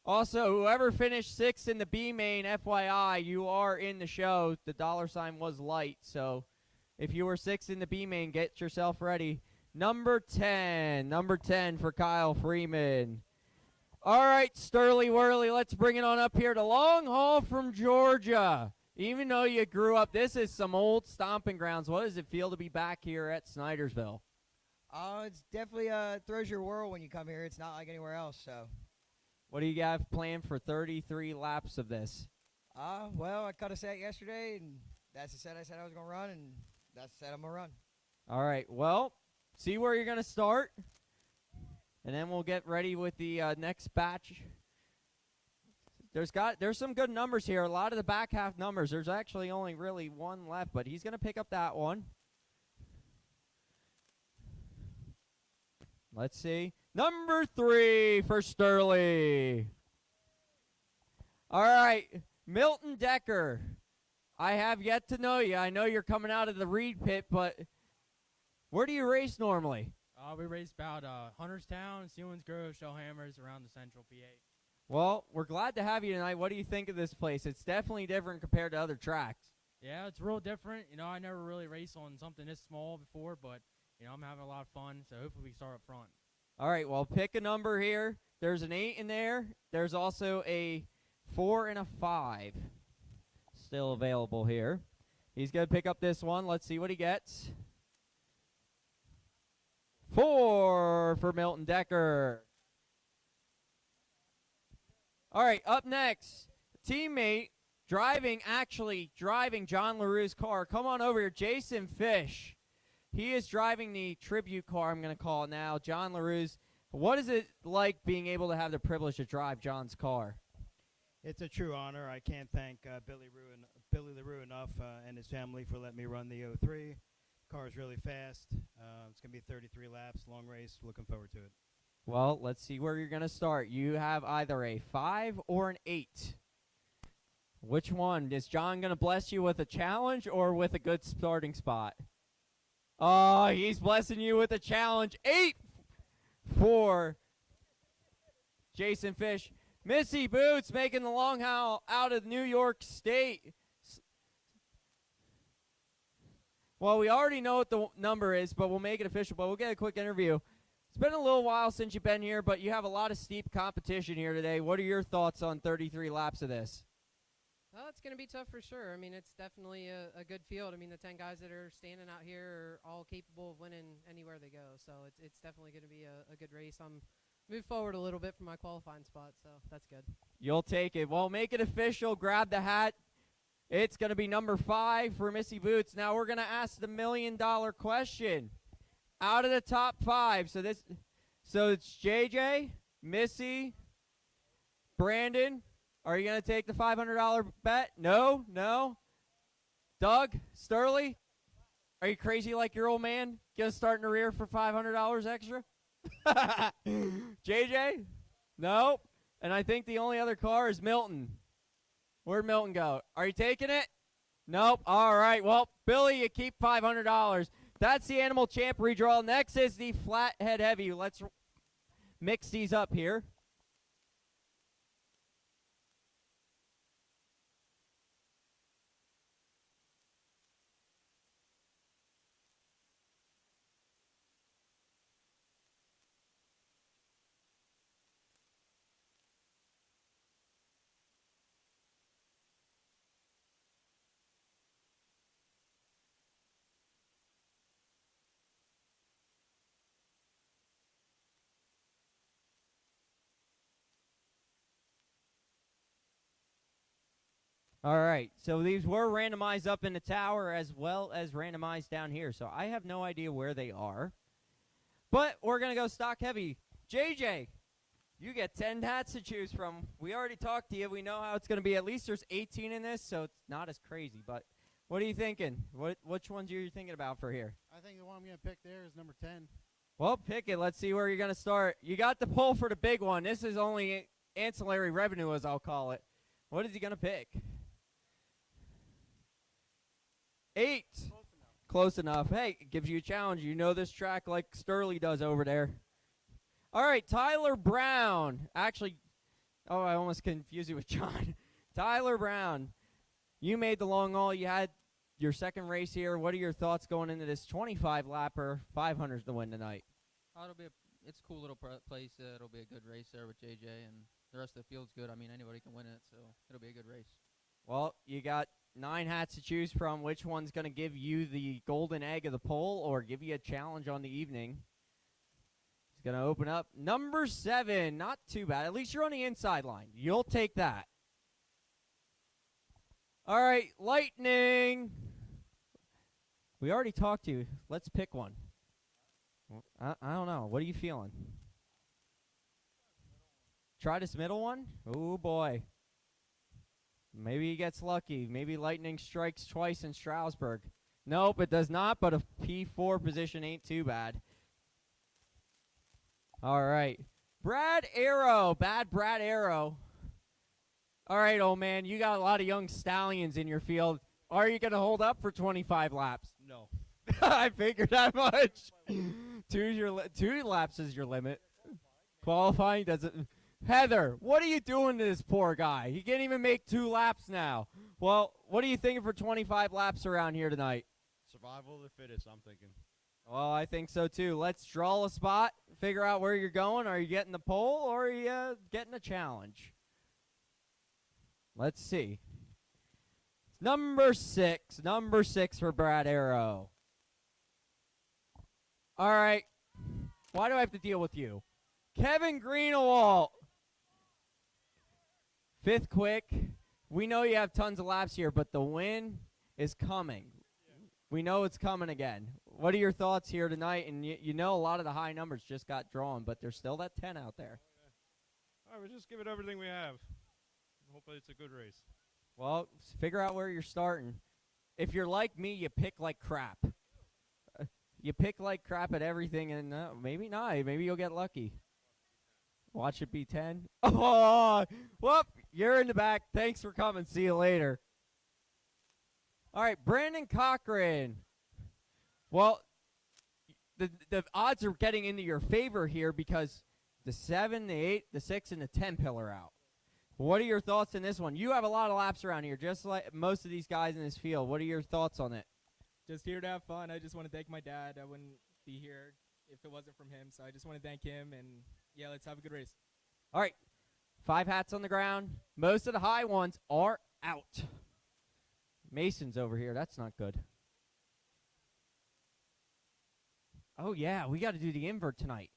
A: Also, whoever finished 6th in the B main, FYI, you are in the show. The $ was light, so if you were 6th in the B main, get yourself ready. Number 10 for Kyle Freeman. All right, Sturley Whirly, let's bring it on up here. The long haul from Georgia. Even though you grew up, this is some old stomping grounds. What does it feel to be back here at Snydersville?
D: It's definitely throws your world when you come here. It's not like anywhere else, so.
A: What do you have planned for 33 laps of this?
D: Well, I cut a set yesterday, and that's the set I said I was going to run, and that's the set I'm going to run.
A: All right, well, see where you're going to start, and then we'll get ready with the next batch. There's some good numbers here. A lot of the back half numbers. There's actually only really 1 left, but he's going to pick up that one. Let's see. Number 3 for Sterling. All right, Milton Decker. I have yet to know you. I know you're coming out of the Reed pit, but where do you race normally?
F: We race about Hunterstown, Sewins Grove, Shellhammers, around the central PA.
A: Well, we're glad to have you tonight. What do you think of this place? It's definitely different compared to other tracks.
F: Yeah, it's real different. You know, I never really raced on something this small before, but, you know, I'm having a lot of fun, so hopefully we start up front.
A: All right, well, pick a number here. There's an 8 in there. There's also a 4 and a 5 still available here. He's going to pick up this one. Let's see what he gets. 4 for Milton Decker. All right, up next, teammate actually driving John LaRue's car. Come on over here, Jason Fish. He is driving the tribute car, I'm going to call it now, John LaRue's. What is it like being able to have the privilege to drive John's car?
K: It's a true honor. I can't thank Billy LaRue enough and his family for letting me run the 03. Car is really fast. It's going to be 33 laps, long race. Looking forward to it.
A: Well, let's see where you're going to start. You have either a 5 or an 8. Which one? Is John going to bless you with a challenge or with a good starting spot? Oh, he's blessing you with a challenge. 8 for Jason Fish. Missy Boots making the long haul out of New York State. Well, we already know what the number is, but we'll make it official. But we'll get a quick interview. It's been a little while since you've been here, but you have a lot of steep competition here today. What are your thoughts on 33 laps of this?
L: Well, it's going to be tough for sure. I mean, it's definitely a good field. I mean, the 10 guys that are standing out here are all capable of winning anywhere they go. So it's definitely going to be a good race. I'm moved forward a little bit from my qualifying spot, so that's good.
A: You'll take it. Well, make it official. Grab the hat. It's going to be number 5 for Missy Boots. Now we're going to ask the $1 million question. Out of the top 5, so it's JJ, Missy, Brandon. Are you going to take the $500 bet? No? Doug, Sterling, are you crazy like your old man? Going to start in the rear for $500 extra? JJ? Nope. And I think the only other car is Milton. Where'd Milton go? Are you taking it? Nope. All right. Well, Billy, you keep $500. That's the Animal Champ redraw. Next is the Flathead Heavy. Let's mix these up here. All right, so these were randomized up in the tower as well as randomized down here. So I have no idea where they are. But we're going to go stock heavy. JJ, you get 10 hats to choose from. We already talked to you. We know how it's going to be. At least there's 18 in this, so it's not as crazy. But what are you thinking? Which ones are you thinking about for here?
E: I think the one I'm going to pick there is number 10.
A: Well, pick it. Let's see where you're going to start. You got the pull for the big one. This is only ancillary revenue, as I'll call it. What is he going to pick? 8. Close enough. Hey, it gives you a challenge. You know this track like Sterling does over there. All right, Tyler Brown. Actually, I almost confused you with John. Tyler Brown, you made the long haul. You had your second race here. What are your thoughts going into this 25-lapper, 500s to win tonight?
M: It's a cool little place. It'll be a good race there with JJ, and the rest of the field's good. I mean, anybody can win it, so it'll be a good race.
A: Well, you got 9 hats to choose from. Which one's going to give you the golden egg of the poll or give you a challenge on the evening? It's going to open up number 7. Not too bad. At least you're on the inside line. You'll take that. All right, Lightning. We already talked to you. Let's pick one. I don't know. What are you feeling? Try this middle one? Oh, boy. Maybe he gets lucky. Maybe Lightning strikes twice in Stroudsburg. Nope, it does not, but a P4 position ain't too bad. All right. Brad Arrow. Bad Brad Arrow. All right, old man. You got a lot of young stallions in your field. Are you going to hold up for 25 laps?
C: No.
A: I figured that much. Two laps is your limit. Qualifying doesn't. Heather, what are you doing to this poor guy? He can't even make 2 laps now. Well, what are you thinking for 25 laps around here tonight?
C: Survival of the fittest, I'm thinking.
A: Well, I think so too. Let's draw a spot, figure out where you're going. Are you getting the pole or are you getting a challenge? Let's see. Number 6 for Brad Arrow. All right. Why do I have to deal with you? Kevin Greenewalt. 5th quick. We know you have tons of laps here, but the win is coming. We know it's coming again. What are your thoughts here tonight? And you know a lot of the high numbers just got drawn, but there's still that 10 out there.
N: All right, we'll just give it everything we have. Hopefully it's a good race.
A: Well, figure out where you're starting. If you're like me, you pick like crap. You pick like crap at everything, and maybe not. Maybe you'll get lucky. Watch it be 10. Oh, whoop, you're in the back. Thanks for coming. See you later. All right, Brandon Cochran. Well, the odds are getting into your favor here because the 7, the 8, the 6, and the 10 pillar out. What are your thoughts on this one? You have a lot of laps around here, just like most of these guys in this field. What are your thoughts on it?
O: Just here to have fun. I just want to thank my dad. I wouldn't be here if it wasn't from him, so I just want to thank him, and yeah, let's have a good race.
A: All right, 5 hats on the ground. Most of the high ones are out. Mason's over here. That's not good. Oh, yeah, we got to do the invert tonight.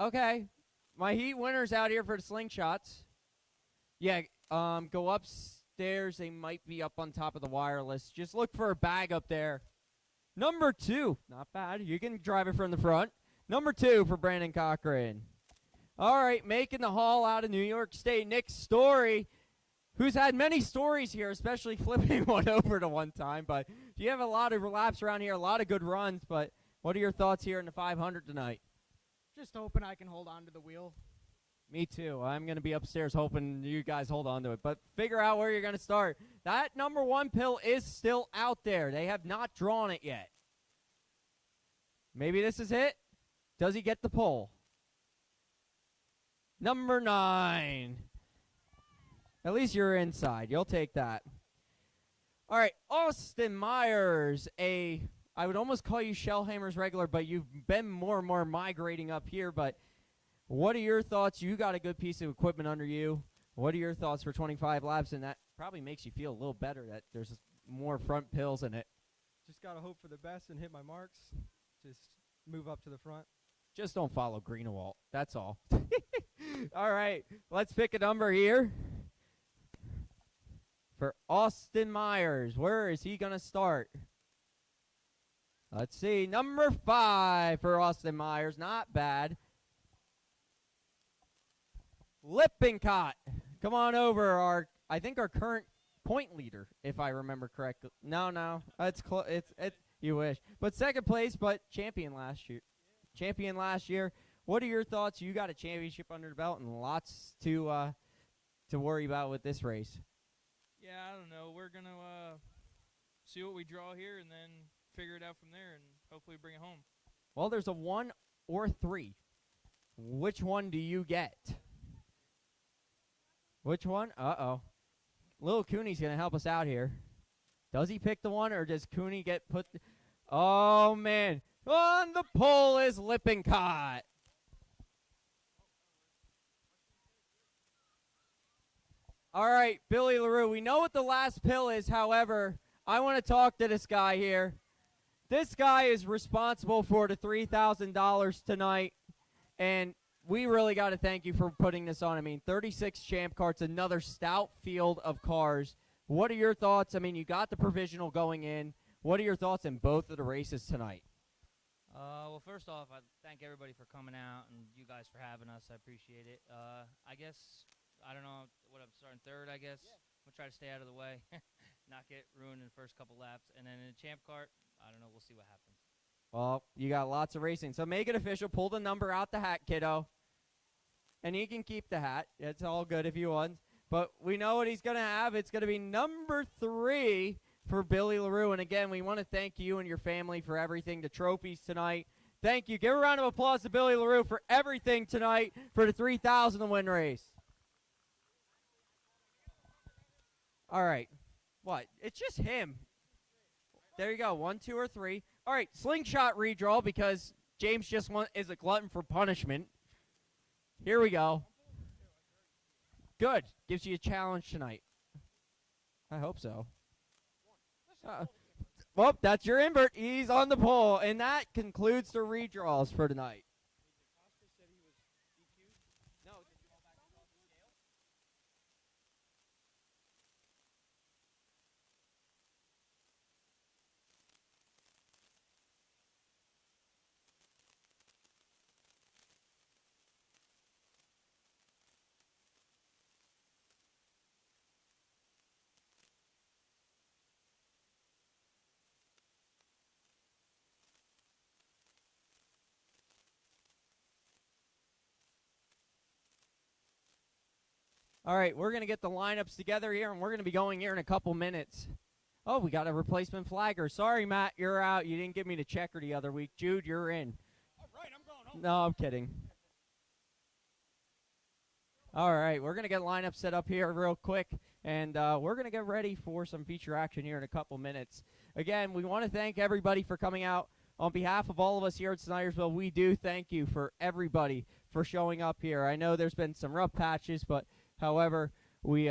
A: Okay, my heat winner's out here for the slingshots. Yeah, go upstairs. They might be up on top of the wireless. Just look for a bag up there. Number 2. Not bad. You can drive it from the front. Number 2 for Brandon Cochran. All right, making the haul out of New York State, Nick Story, who's had many stories here, especially flipping one over to one time. But you have a lot of laps around here, a lot of good runs. But what are your thoughts here in the 500 tonight?
P: Just hoping I can hold on to the wheel.
A: Me too. I'm going to be upstairs hoping you guys hold on to it. But figure out where you're going to start. That number 1 pill is still out there. They have not drawn it yet. Maybe this is it. Does he get the pole? Number 9. At least you're inside. You'll take that. All right, Austin Myers, I would almost call you Shellhammer's regular, but you've been more and more migrating up here. But what are your thoughts? You got a good piece of equipment under you. What are your thoughts for 25 laps? And that probably makes you feel a little better that there's more front pills in it.
Q: Just got to hope for the best and hit my marks. Just move up to the front.
A: Just don't follow Greenewalt. That's all. All right, let's pick a number here for Austin Myers. Where is he going to start? Let's see. Number 5 for Austin Myers. Not bad. Lippincott. Come on over. I think our current point leader, if I remember correctly. No. It's you wish. But second place, but champion last year. What are your thoughts? You got a championship under the belt and lots to worry about with this race.
G: Yeah, I don't know. We're going to see what we draw here and then figure it out from there and hopefully bring it home.
A: Well, there's a 1 or 3. Which one do you get? Which one? Uh-oh. Little Cooney's going to help us out here. Does he pick the 1 or does Cooney get put? Oh, man. On the pole is Lippincott. All right, Billy LaRue, we know what the last pill is. However, I want to talk to this guy here. This guy is responsible for the $3,000 tonight, and we really got to thank you for putting this on. I mean, 36 champ carts, another stout field of cars. What are your thoughts? I mean, you got the provisional going in. What are your thoughts in both of the races tonight?
R: Well, first off, I thank everybody for coming out and you guys for having us. I appreciate it. I guess, I don't know what I'm starting third, I guess. Yeah. I'm going to try to stay out of the way, not get ruined in the first couple laps. And then in the champ cart, I don't know. We'll see what happens.
A: Well, you got lots of racing. So make it official. Pull the number out the hat, kiddo. And he can keep the hat. It's all good if he wants. But we know what he's going to have. It's going to be number 3 for Billy LaRue. And again, we want to thank you and your family for everything, the trophies tonight. Thank you. Give a round of applause to Billy LaRue for everything tonight for the 3,000 to win race. All right. What? It's just him. There you go. 1, 2, or 3. All right. Slingshot redraw because James just is a glutton for punishment. Here we go. Good. Gives you a challenge tonight. I hope so. Well, that's your invert. He's on the pole. And that concludes the redraws for tonight. All right, we're going to get the lineups together here, and we're going to be going here in a couple minutes. Oh, we got a replacement flagger. Sorry, Matt, you're out. You didn't give me the checker the other week. Jude, you're in.
C: All right, I'm going home.
A: No, I'm kidding. All right, we're going to get lineups set up here real quick, and we're going to get ready for some feature action here in a couple minutes. Again, we want to thank everybody for coming out. On behalf of all of us here at Snydersville, we do thank you for everybody for showing up here. I know there's been some rough patches, but however, we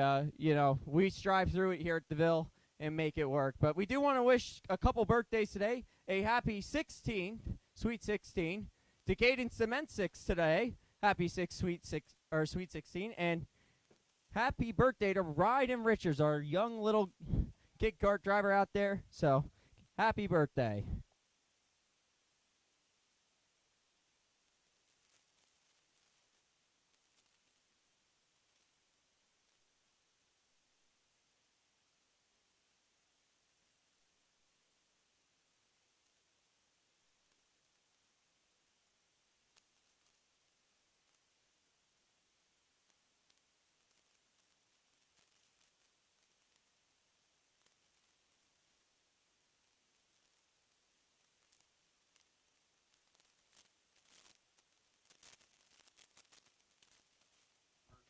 A: we strive through it here at the Ville and make it work. But we do want to wish a couple birthdays today. A happy 16th, sweet 16, to Caden Cement 6 today. Happy sweet 16, and happy birthday to Ryden Richards, our young little kid kart driver out there. So, happy birthday.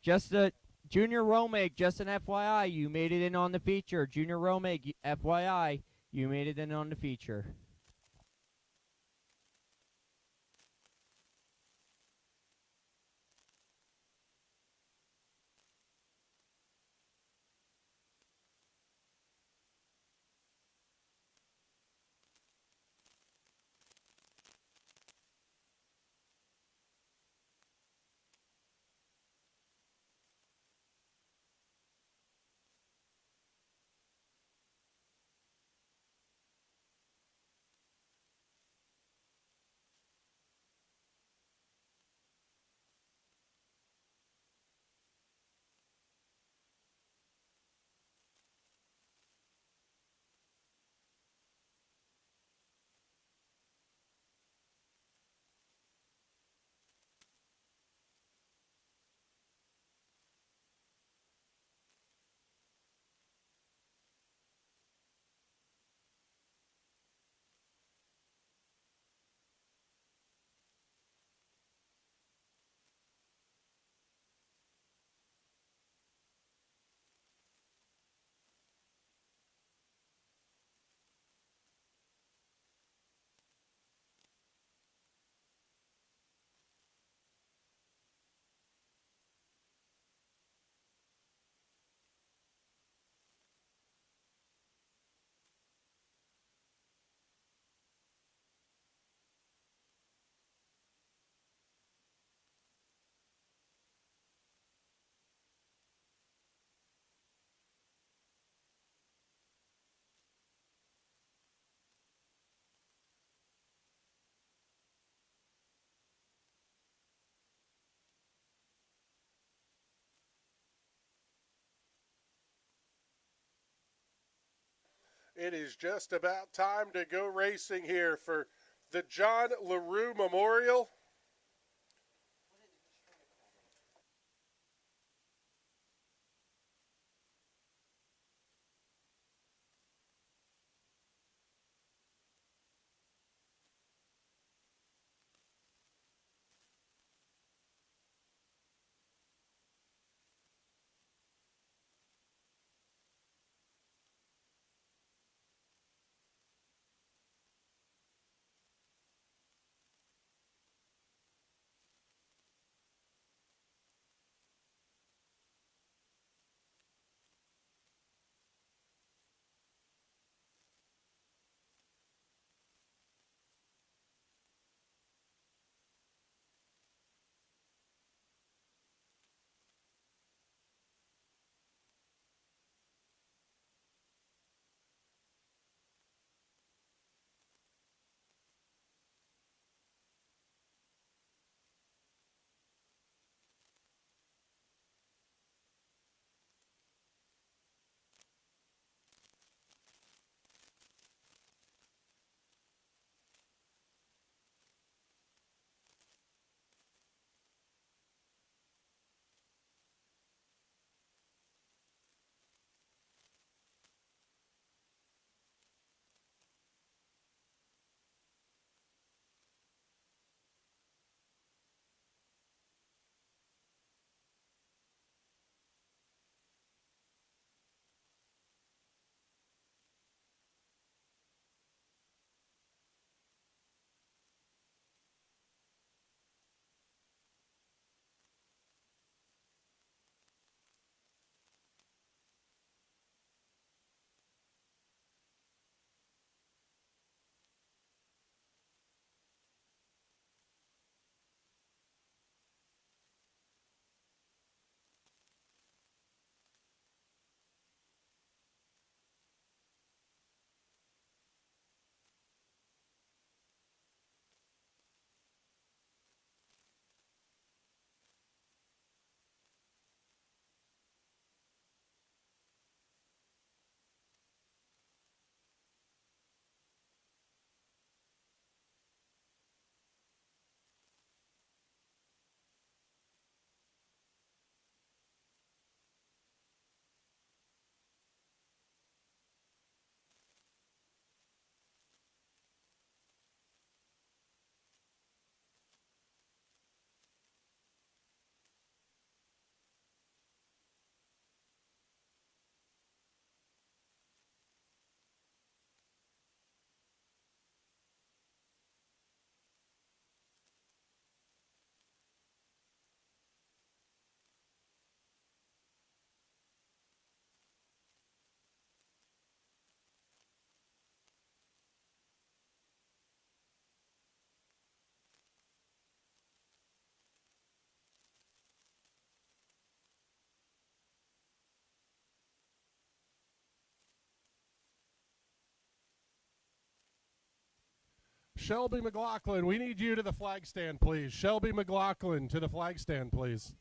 A: Just a Junior Romig, just an FYI, you made it in on the feature. Junior Romig, FYI, you made it in on the feature.
B: It is just about time to go racing here for the John LaRue Memorial. Shelby McLaughlin, we need you to the flag stand, please. Shelby McLaughlin to the flag stand, please.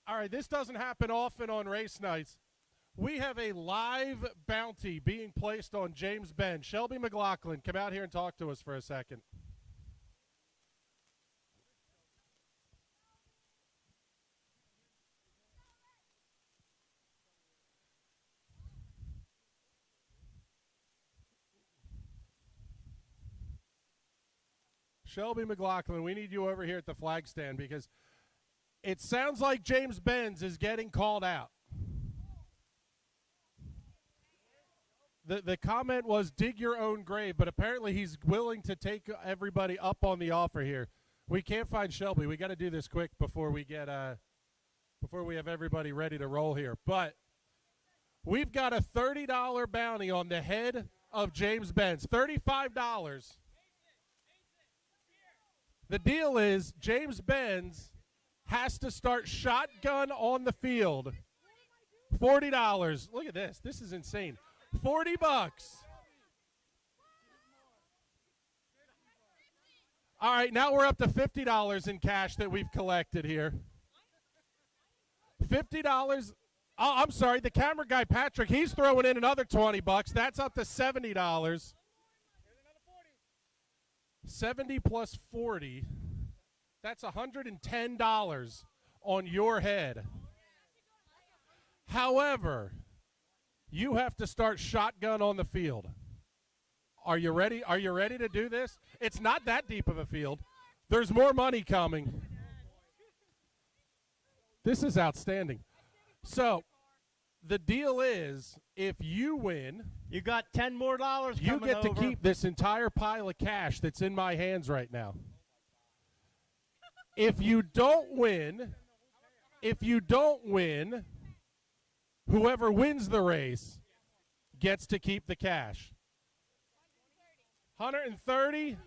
B: All right, this doesn't happen often on race nights. We have a live bounty being placed on James Ben. Shelby McLaughlin, come out here and talk to us for a second. Shelby McLaughlin, we need you over here at the flag stand because it sounds like James Benz is getting called out. The comment was dig your own grave, but apparently he's willing to take everybody up on the offer here. We can't find Shelby. We got to do this quick before we get before we have everybody ready to roll here. But we've got a $30 bounty on the head of James Benz. $35. The deal is James Benz has to start shotgun on the field. $40. Look at this. This is insane. $40. All right, now we're up to $50 in cash that we've collected here. $50. Oh, I'm sorry, the camera guy, Patrick, he's throwing in another $20. That's up to $70. 70 plus 40. That's $110 on your head. However, you have to start shotgun on the field. Are you ready? Are you ready to do this? It's not that deep of a field. There's more money coming. This is outstanding. So, the deal is, if you win,
C: you got $10 more
B: you
C: coming
B: get to
C: over.
B: keep this entire pile of cash that's in my hands right now. If you don't win, whoever wins the race gets to keep the cash. 130.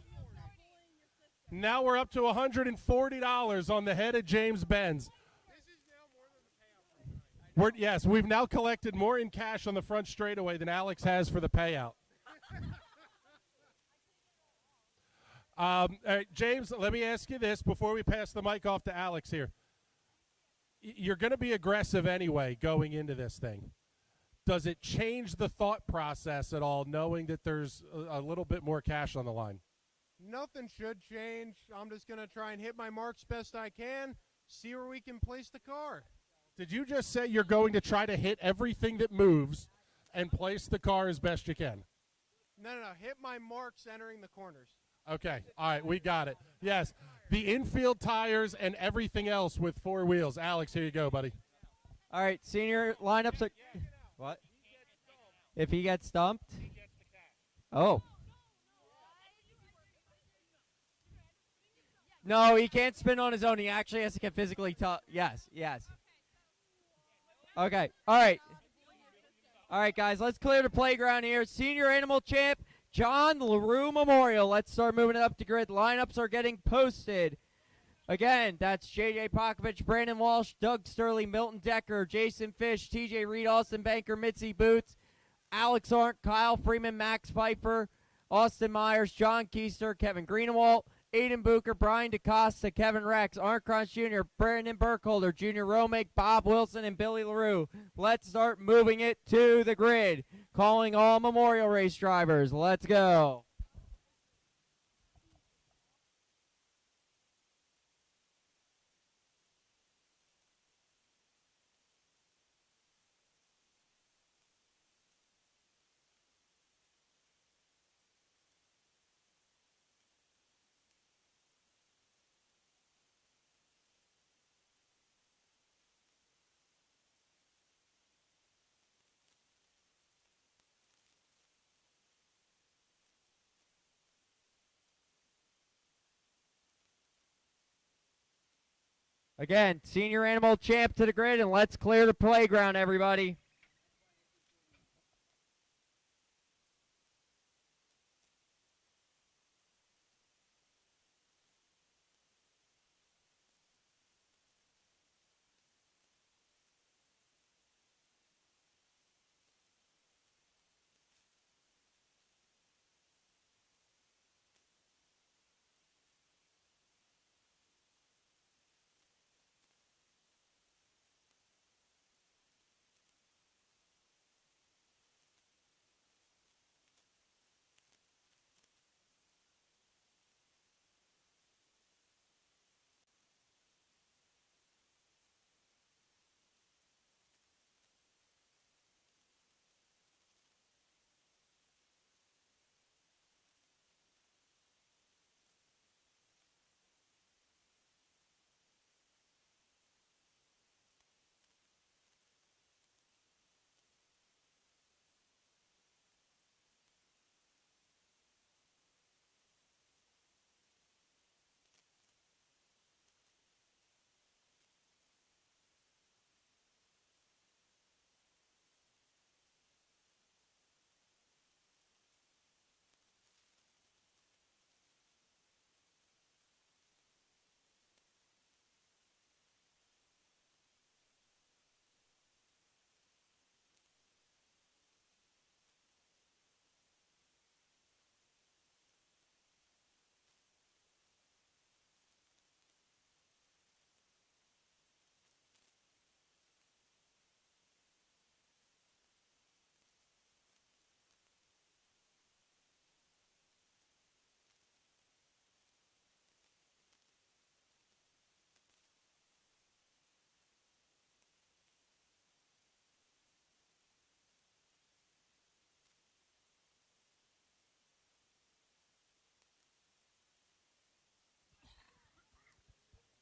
B: Now we're up to $140 on the head of James Benz. Yes, we've now collected more in cash on the front straightaway than Alex has for the payout. All right, James, let me ask you this before we pass the mic off to Alex here. You're going to be aggressive anyway going into this thing. Does it change the thought process at all, knowing that there's a little bit more cash on the line?
S: Nothing should change. I'm just going to try and hit my marks best I can, see where we can place the car.
B: Did you just say you're going to try to hit everything that moves and place the car as best you can?
S: No. Hit my marks entering the corners.
B: Okay. All right. We got it. Yes. The infield tires and everything else with four wheels. Alex, here you go, buddy.
A: All right. Senior lineups are. What? If he gets stumped? Oh. No, he can't spin on his own. He actually has to get physically tough. Yes. Okay. All right, guys. Let's clear the playground here. Senior animal champ, John LaRue Memorial. Let's start moving it up to grid. Lineups are getting posted. Again, that's J.J. Pokovich, Brandon Walsh, Doug Sterling, Milton Decker, Jason Fish, T.J. Reed, Austin Banker, Mitzi Boots, Alex Arndt, Kyle Freeman, Max Pfeiffer, Austin Myers, John Keister, Kevin Greenewalt, Aiden Booker, Brian DaCosta, Kevin Rex, Arndt Kranz Jr., Brandon Burkholder, Junior Romick, Bob Wilson, and Billy LaRue. Let's start moving it to the grid. Calling all Memorial race drivers. Let's go. Again, senior animal champ to the grid, and let's clear the playground, everybody.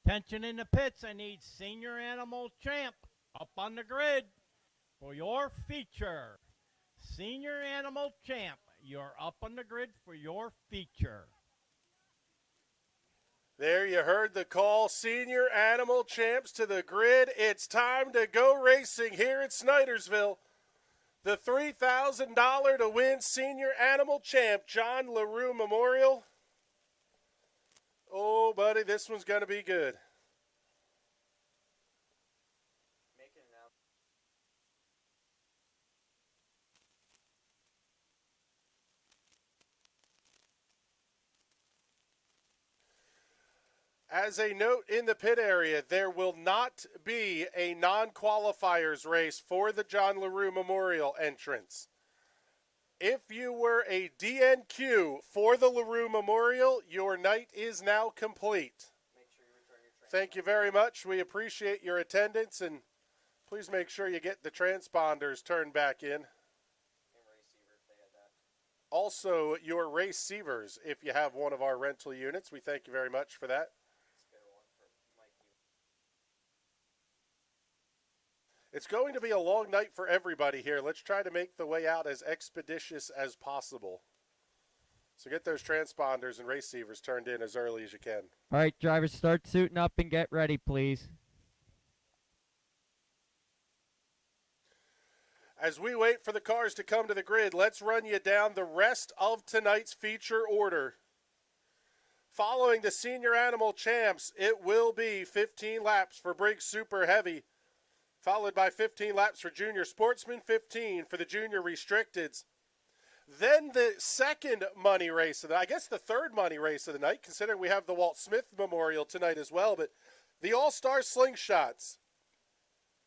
C: Attention in the pits. I need Senior Animal Champ up on the grid for your feature. Senior Animal Champ, you're up on the grid for your feature.
B: There you heard the call. Senior Animal Champs to the grid. It's time to go racing here at Snydersville. The $3,000 to win Senior Animal Champ, John LaRue Memorial. Oh, buddy, this one's going to be good. As a note in the pit area, there will not be a non-qualifiers race for the John LaRue Memorial entrance. If you were a DNQ for the LaRue Memorial, your night is now complete. Thank you very much. We appreciate your attendance, and please make sure you get the transponders turned back in. Also, your receivers, if you have one of our rental units, we thank you very much for that. It's going to be a long night for everybody here. Let's try to make the way out as expeditious as possible. So get those transponders and receivers turned in as early as you can.
A: All right, drivers, start suiting up and get ready, please.
B: As we wait for the cars to come to the grid, let's run you down the rest of tonight's feature order. Following the Senior Animal Champs, it will be 15 laps for Briggs Super Heavy, followed by 15 laps for Junior Sportsman, 15 for the Junior Restricteds. Then the second money race of the, I guess the third money race of the night, considering we have the Walt Smith Memorial tonight as well, but the All-Star Slingshots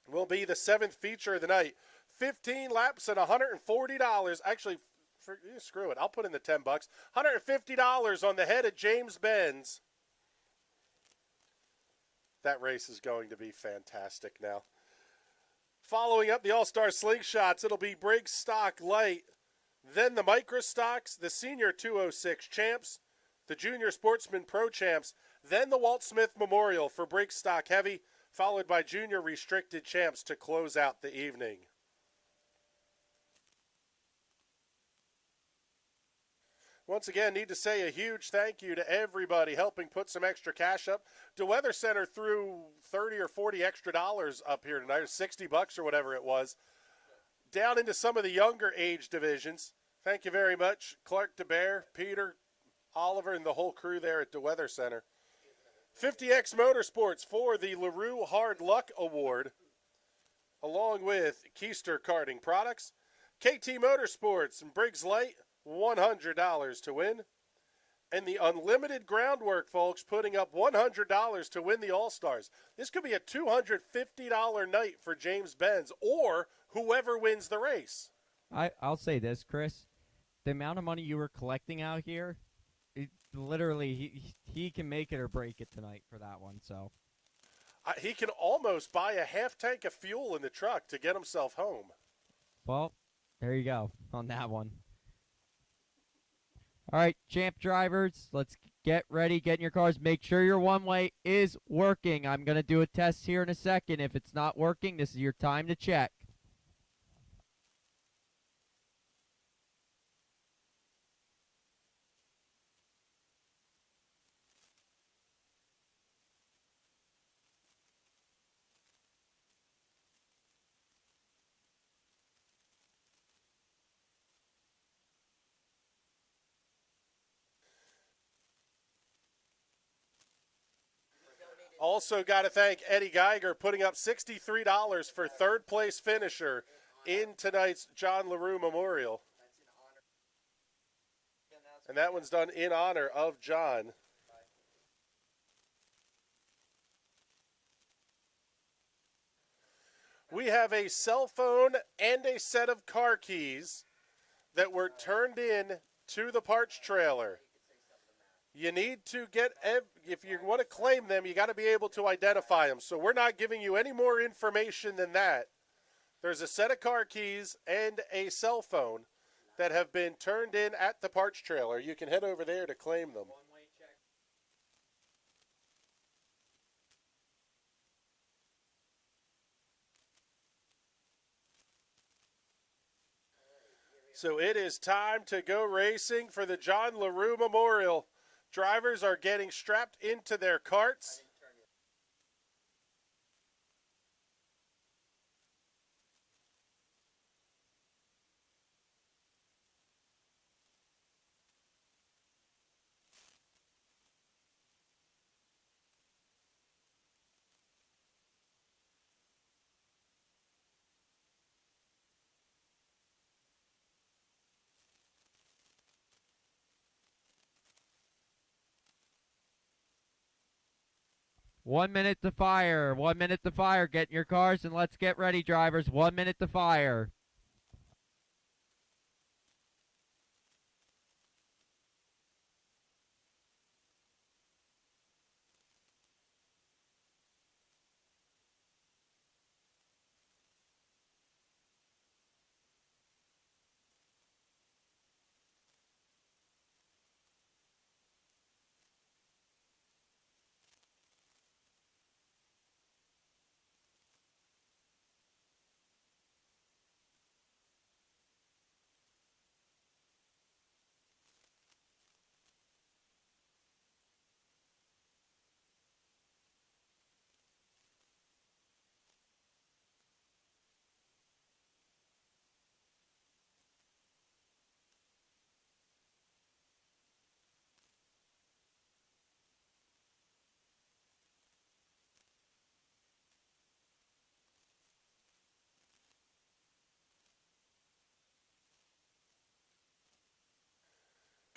B: will be the seventh feature of the night. 15 laps and $140. Actually, screw it. I'll put in the $10. $150 on the head of James Benz. That race is going to be fantastic now. Following up the All-Star Slingshots, it'll be Briggs Stock Light, then the Micro Stocks, the Senior 206 Champs, the Junior Sportsman Pro Champs, then the Walt Smith Memorial for Briggs Stock Heavy, followed by Junior Restricted Champs to close out the evening. Once again, need to say a huge thank you to everybody helping put some extra cash up. DeWeather Center threw 30 or 40 extra dollars up here tonight, or $60 or whatever it was, down into some of the younger age divisions. Thank you very much, Clark DeBear, Peter, Oliver, and the whole crew there at DeWeather Center. 50X Motorsports for the LaRue Hard Luck Award, along with Keister Karting Products. KT Motorsports and Briggs Light, $100 to win. And the Unlimited Groundwork, folks, putting up $100 to win the All-Stars. This could be a $250 night for James Benz or whoever wins the race.
A: I'll say this, Chris. The amount of money you were collecting out here, literally, he can make it or break it tonight for that one. So
B: he can almost buy a half tank of fuel in the truck to get himself home.
A: Well, there you go on that one. All right, champ drivers, let's get ready, get in your cars. Make sure your one-way is working. I'm going to do a test here in a second. If it's not working, this is your time to check.
B: Also got to thank Eddie Geiger putting up $63 for third place finisher in tonight's John LaRue Memorial. And that one's done in honor of John. We have a cell phone and a set of car keys that were turned in to the parts trailer. You need to get, if you want to claim them, you got to be able to identify them. So we're not giving you any more information than that. There's a set of car keys and a cell phone that have been turned in at the parts trailer. You can head over there to claim them. So it is time to go racing for the John LaRue Memorial. Drivers are getting strapped into their karts.
A: One minute to fire. 1 minute to fire. Get in your cars and let's get ready, drivers. 1 minute to fire.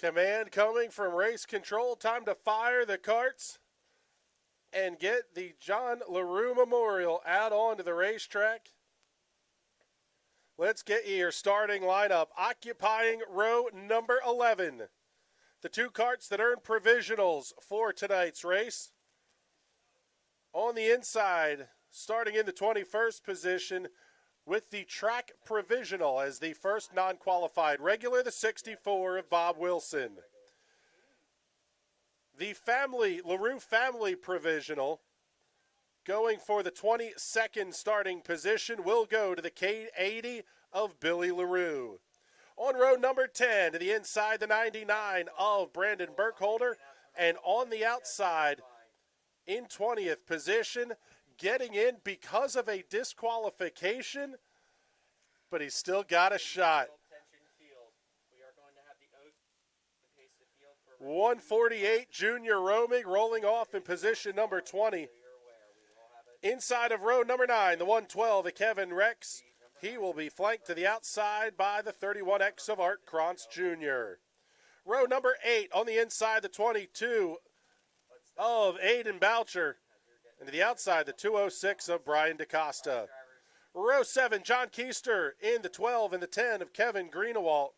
A: Command coming from race control. Time to fire the karts and get the John LaRue Memorial out onto the racetrack. Let's get your starting lineup. Occupying row number 11. The two karts that earned provisionals for tonight's race. On the inside, starting in the 21st position with the track provisional as the first non-qualified regular, the 64 of Bob Wilson. The LaRue family provisional, going for the 22nd starting position, will go to the K80 of Billy LaRue. On row number 10, to the inside, the 99 of Brandon Burkholder. And on the outside, in 20th position, getting in because of a disqualification, but he's still got a shot. 148, Junior Roaming, rolling off in position number 20. Inside of row number 9, the 112 of Kevin Rex. He will be flanked to the outside by the 31X of Art Krantz Jr. Row number 8, on the inside, the 22 of Aiden Boucher. And to the outside, the 206 of Brian DaCosta. Row 7, John Keister in the 12 and the 10 of Kevin Greenewalt.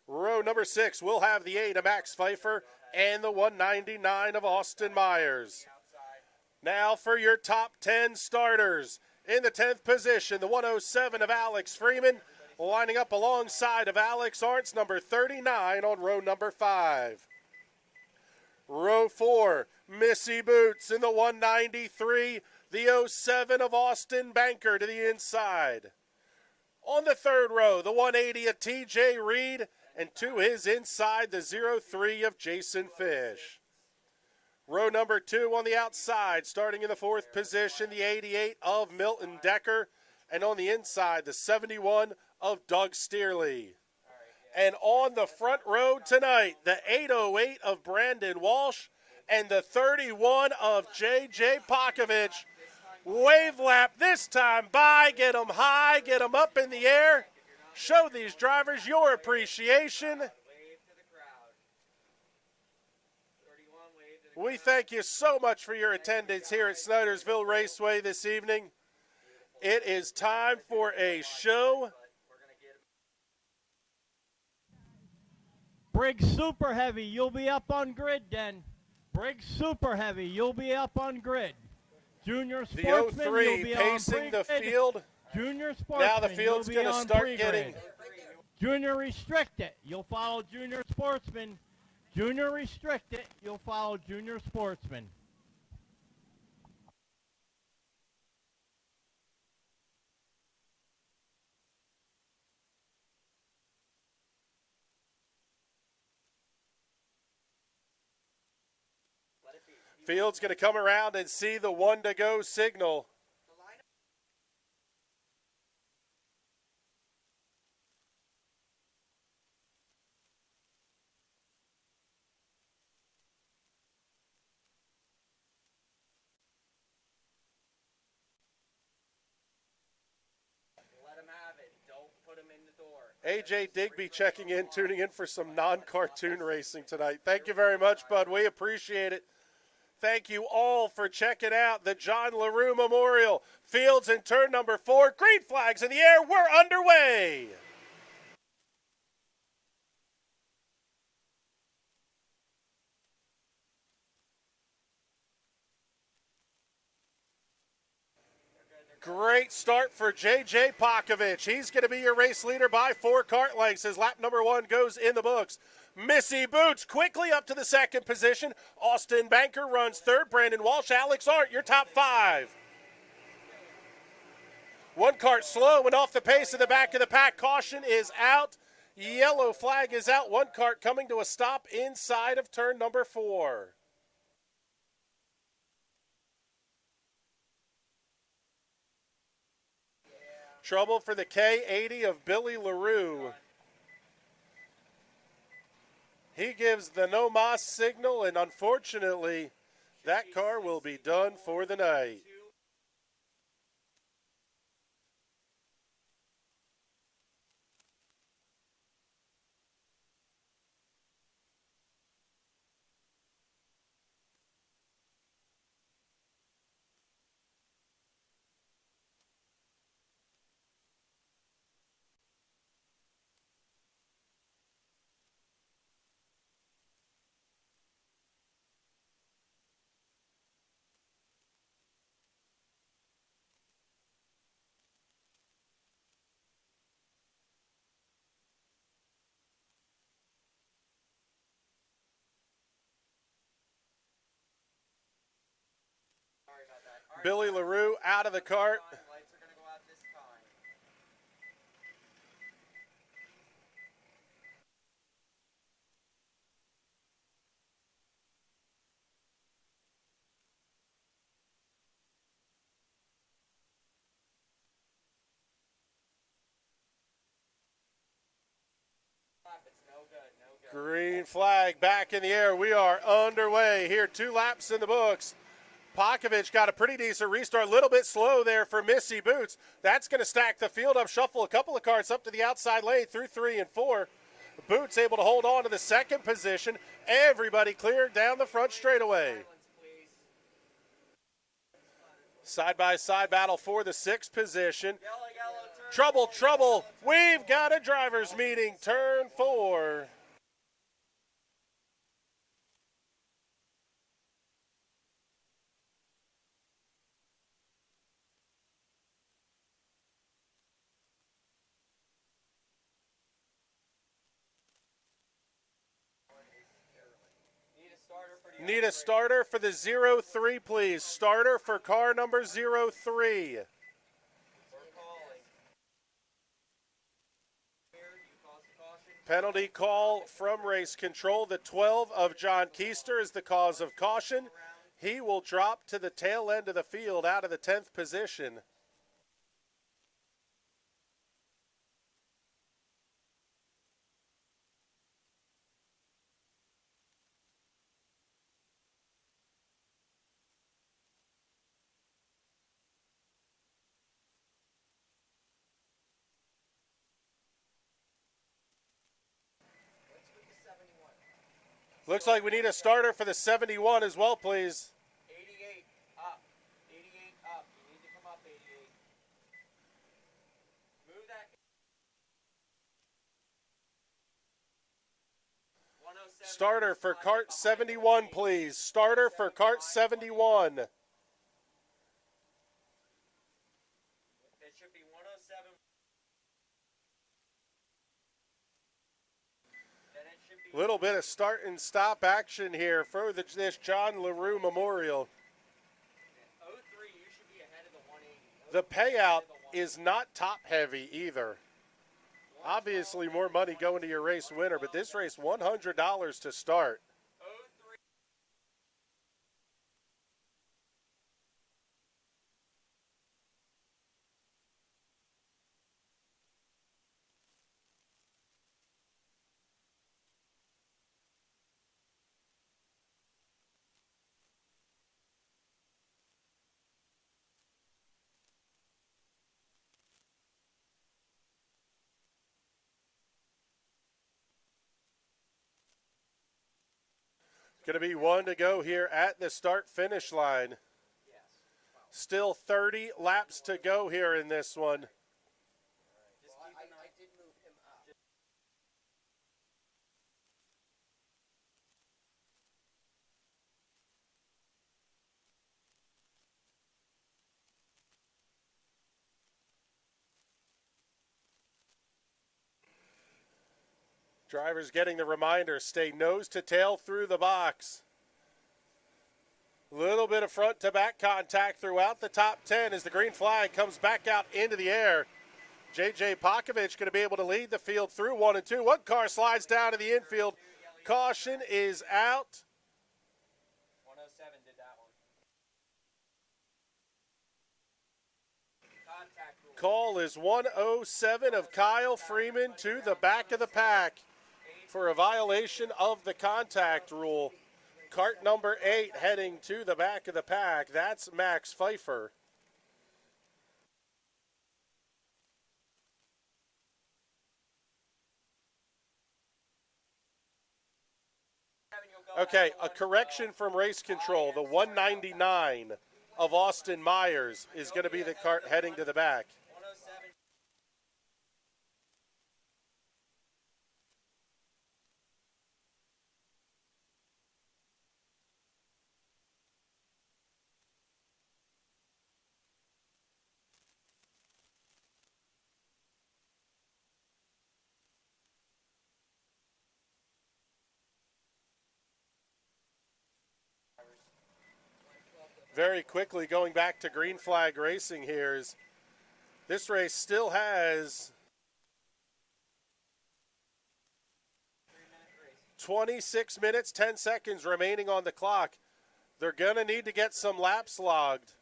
A: Row number 6, we'll have the 8 of Max Pfeiffer and the 199 of Austin Myers. Now for your top 10 starters. In the 10th position, the 107 of Alex Freeman, lining up alongside of Alex Arntz, number 39 on row number 5. Row 4, Missy Boots in the 193, the 07 of Austin Banker to the inside. On the 3rd row, the 180 of TJ Reed, and to his inside, the 03 of Jason Fish. Row number 2 on the outside, starting in the 4th position, the 88 of Milton Decker, and on the inside, the 71 of Doug Steerley. And on the front row tonight, the 808 of Brandon Walsh and the 31 of J.J. Pokovich. Wave lap this time by, get them high, get them up in the air. Show these drivers your appreciation. We thank you so much for your attendance here at Snydersville Raceway this evening. It is time for a show.
C: Briggs Super Heavy, you'll be up on grid then. Briggs Super Heavy, you'll be up on grid. Junior Sportsman,
B: The 03
C: you'll be
B: pacing
C: on
B: the
C: pre-grid.
B: field.
C: Junior Sportsman,
B: Now the field's
C: going to
B: start getting...
C: Junior Restricted, you'll follow Junior Sportsman. Junior Restricted, you'll follow Junior Sportsman.
B: Field's going to come around and see the 1 to go signal.
D: Let him have it. Don't put him in the door.
B: AJ Digby checking in, tuning in for some non-cartoon racing tonight. Thank you very much, bud. We appreciate it. Thank you all for checking out the John LaRue Memorial. Fields in turn number 4. Green flags in the air. We're underway. Great start for J.J. Pokovich. He's going to be your race leader by 4 kart lengths as lap number 1 goes in the books. Missy Boots quickly up to the 2nd position. Austin Banker runs 3rd. Brandon Walsh, Alex Arndt, your top 5. 1 kart slow and off the pace of the back of the pack. Caution is out. Yellow flag is out. 1 kart coming to a stop inside of turn number 4. Trouble for the K80 of Billy LaRue. He gives the no mas signal, and unfortunately, that car will be done for the night. Billy LaRue out of the cart. Green flag back in the air. We are underway here. 2 laps in the books. Pokovich got a pretty decent restart. A little bit slow there for Missy Boots. That's going to stack the field up, shuffle a couple of carts up to the outside lane through 3 and 4. Boots able to hold on to the 2nd position. Everybody cleared down the front straightaway. Side-by-side battle for the 6th position. Trouble, trouble. We've got a driver's meeting. Turn 4. Need a starter for the 03, please. Starter for car number 03. Penalty call from race control. The 12 of John Keister is the cause of caution. He will drop to the tail end of the field out of the 10th position. Looks like we need a starter for the 71 as well, please.
D: 88 up. 88 up. You need to come up, 88. Move that. 107.
B: Starter for cart 71, please. Starter for cart 71.
D: It should be 107.
B: Little bit of start and stop action here for this John LaRue Memorial.
D: 03, you should be ahead of the 180.
B: The payout is not top heavy either. Obviously more money going to your race winner, but this race $100 to start. Going to be one to go here at the start-finish line. Still 30 laps to go here in this one. Drivers getting the reminder, stay nose to tail through the box. A little bit of front to back contact throughout the top 10 as the green flag comes back out into the air. JJ Pokovich going to be able to lead the field through 1 and 2. One car slides down to the infield. Caution is out.
D: 107 did that one.
B: Call is 107 of Kyle Freeman to the back of the pack for a violation of the contact rule. Kart number 8 heading to the back of the pack. That's Max Pfeiffer. Okay, a correction from race control. The 199 of Austin Myers is going to be the kart heading to the back. Very quickly going back to green flag racing here is this race still has 26 minutes, 10 seconds remaining on the clock. They're going to need to get some laps logged.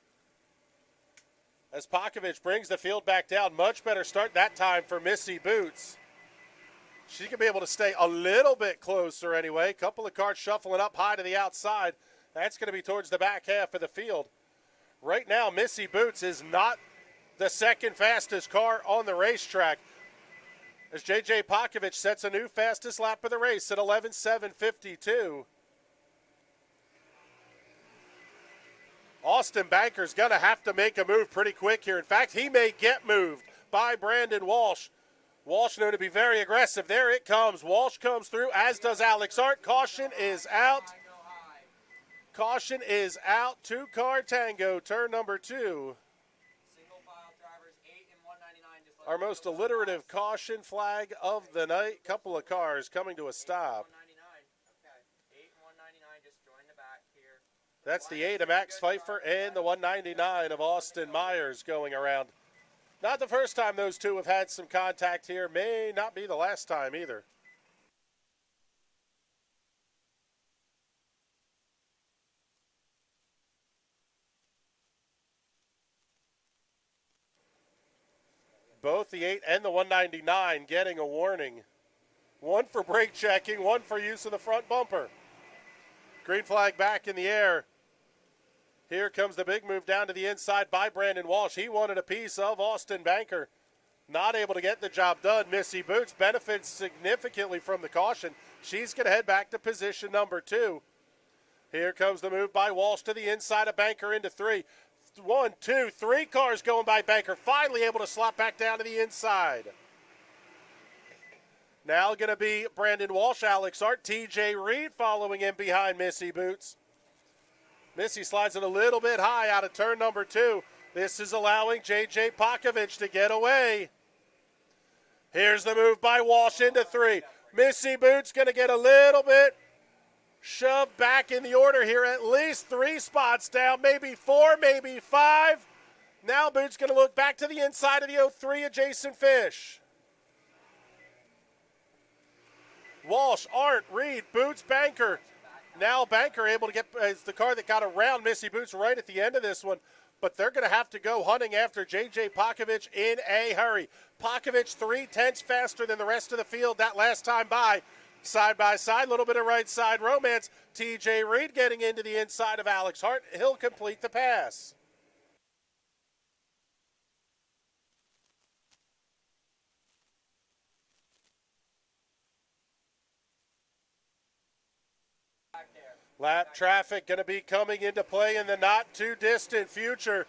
B: As Pokovich brings the field back down, much better start that time for Missy Boots. She can be able to stay a little bit closer anyway. Couple of cars shuffling up high to the outside. That's going to be towards the back half of the field. Right now, Missy Boots is not the second fastest car on the racetrack, as JJ Pokovich sets a new fastest lap of the race at 11:7:52. Austin Banker's going to have to make a move pretty quick here. In fact, he may get moved by Brandon Walsh. Walsh known to be very aggressive. There it comes. Walsh comes through, as does Alex Hart. Caution is out. Caution is out. Two-car tango, turn number 2. Our most alliterative caution flag of the night. Couple of cars coming to a stop. That's the 8 of Max Pfeiffer and the 199 of Austin Myers going around. Not the first time those two have had some contact here. May not be the last time either. Both the 8 and the 199 getting a warning. One for brake checking, one for use of the front bumper. Green flag back in the air. Here comes the big move down to the inside by Brandon Walsh. He wanted a piece of Austin Banker. Not able to get the job done. Missy Boots benefits significantly from the caution. She's going to head back to position number 2. Here comes the move by Walsh to the inside of Banker into 3. 1, 2, 3 cars going by Banker. Finally able to slot back down to the inside. Now going to be Brandon Walsh, Alex Hart, TJ Reed following in behind Missy Boots. Missy slides it a little bit high out of turn number 2. This is allowing JJ Pokovich to get away. Here's the move by Walsh into 3. Missy Boots going to get a little bit shoved back in the order here, at least 3 spots down, maybe 4, maybe 5. Now Boots going to look back to the inside of the 03 of Jason Fish. Walsh, Arndt, Reed, Boots, Banker. Now Banker able to get the car that got around Missy Boots right at the end of this one, but they're going to have to go hunting after JJ Pokovich in a hurry. Pokovich 3/10 faster than the rest of the field that last time by. Side by side, a little bit of right side romance. TJ Reed getting into the inside of Alex Hart. He'll complete the pass. Lap traffic going to be coming into play in the not-too-distant future.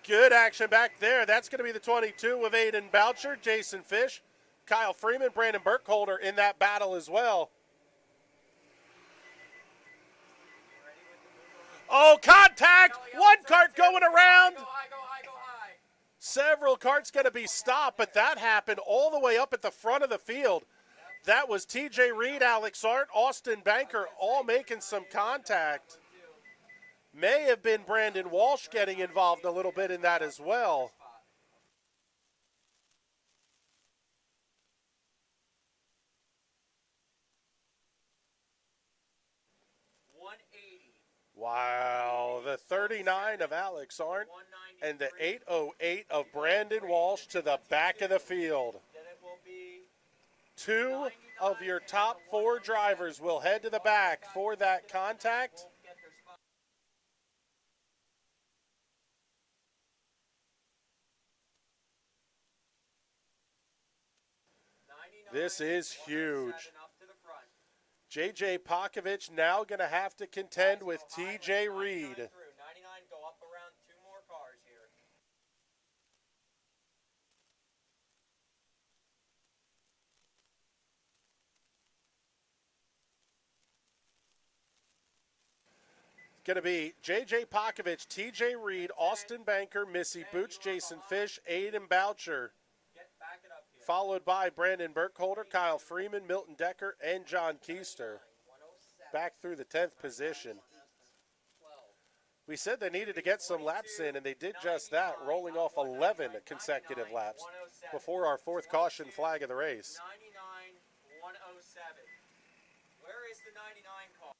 B: Good action back there. That's going to be the 22 of Aiden Boucher, Jason Fish, Kyle Freeman, Brandon Burkholder in that battle as well. Oh, contact! One kart going around. Several karts going to be stopped, but that happened all the way up at the front of the field. That was TJ Reed, Alex Art, Austin Banker, all making some contact. May have been Brandon Walsh getting involved a little bit in that as well. Wow, the 39 of Alex Arndt and the 808 of Brandon Walsh to the back of the field. Two of your top four drivers will head to the back for that contact. This is huge. JJ Pokovich now going to have to contend with TJ Reed. Going to be JJ Pokovich, TJ Reed, Austin Banker, Missy Boots, Jason Fish, Aiden Boucher. Followed by Brandon Burkholder, Kyle Freeman, Milton Decker, and John Keister. Back through the 10th position. We said they needed to get some laps in, and they did just that, rolling off 11 consecutive laps before our fourth caution flag of the race.
D: 99-107. Where is the 99 car?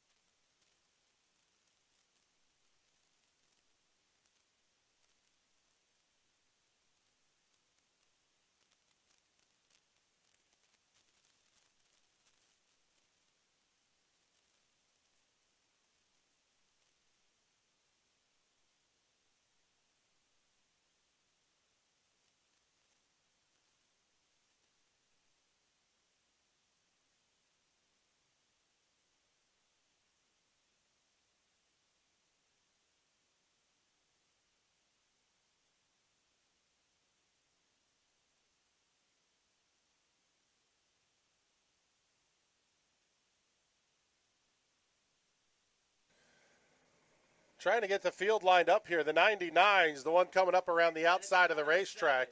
B: Trying to get the field lined up here. The 99's the one coming up around the outside of the racetrack.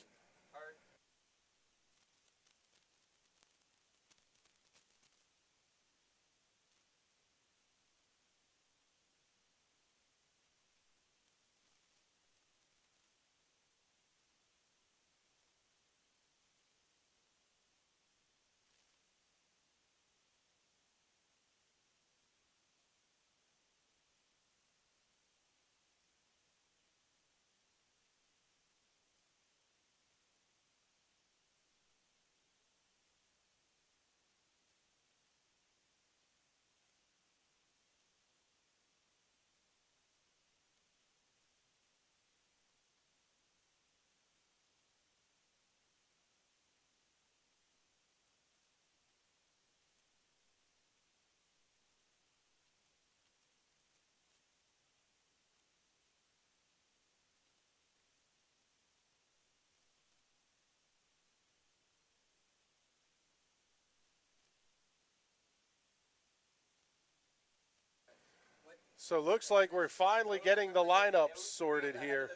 B: So looks like we're finally getting the lineup sorted here.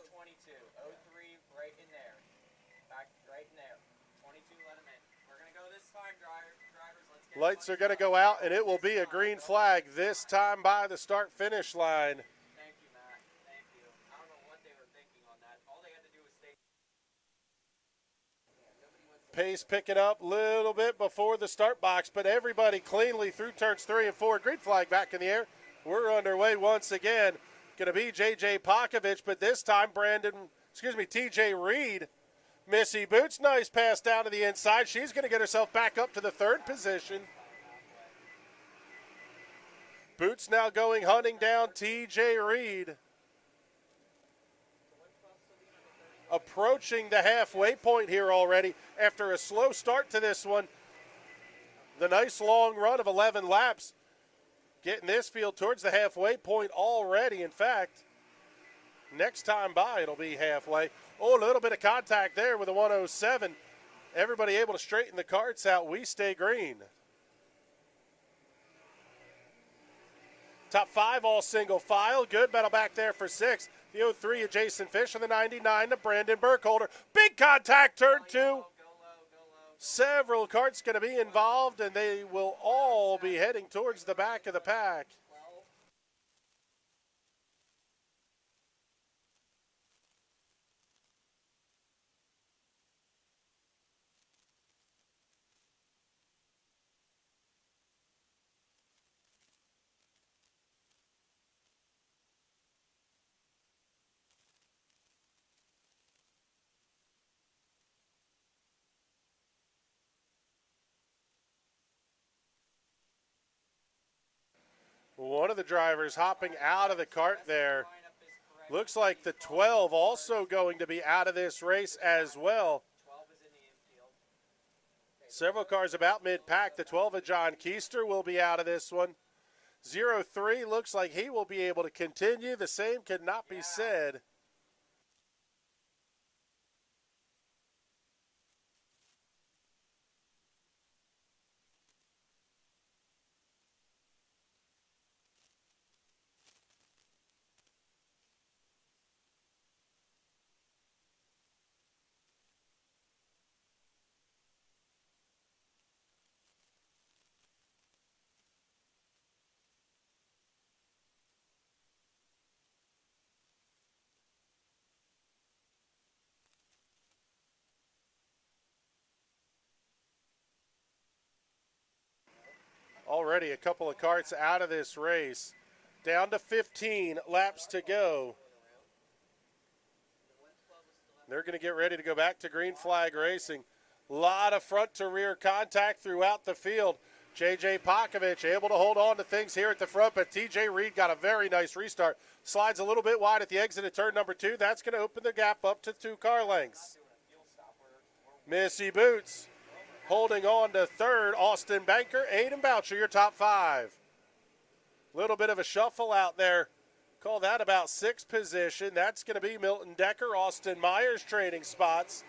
B: Lights are going to go out, and it will be a green flag this time by the start-finish line.
D: Thank you, Matt. Thank you. I don't know what they were thinking on that. All they had to do was stay.
B: Pace picking up a little bit before the start box, but everybody cleanly through turns 3 and 4. Green flag back in the air. We're underway once again. Going to be JJ Pokovich, but this time TJ Reed. Missy Boots, nice pass down to the inside. She's going to get herself back up to the 3rd position. Boots now going hunting down TJ Reed. Approaching the halfway point here already after a slow start to this one. The nice long run of 11 laps. getting this field towards the halfway point already. In fact, next time by, it'll be halfway. Oh, a little bit of contact there with a 107. Everybody able to straighten the carts out. We stay green. Top 5 all single file. Good battle back there for 6. The 03 of Jason Fish and the 99 of Brandon Burkholder. Big contact, turn 2. Several carts going to be involved, and they will all be heading towards the back of the pack. One of the drivers hopping out of the cart there. Looks like the 12 also going to be out of this race as well. Several cars about mid-pack. The 12 of John Keister will be out of this one. 03 looks like he will be able to continue. The same could not be said. Already a couple of carts out of this race. Down to 15 laps to go. They're going to get ready to go back to green flag racing. A lot of front to rear contact throughout the field. J.J. Pakovich able to hold on to things here at the front, but T.J. Reed got a very nice restart. Slides a little bit wide at the exit of turn number 2. That's going to open the gap up to 2 car lengths. Missy Boots holding on to third. Austin Banker, Aiden Boucher, your top 5. Little bit of a shuffle out there. Call that about 6th position. That's going to be Milton Decker, Austin Myers trading spots.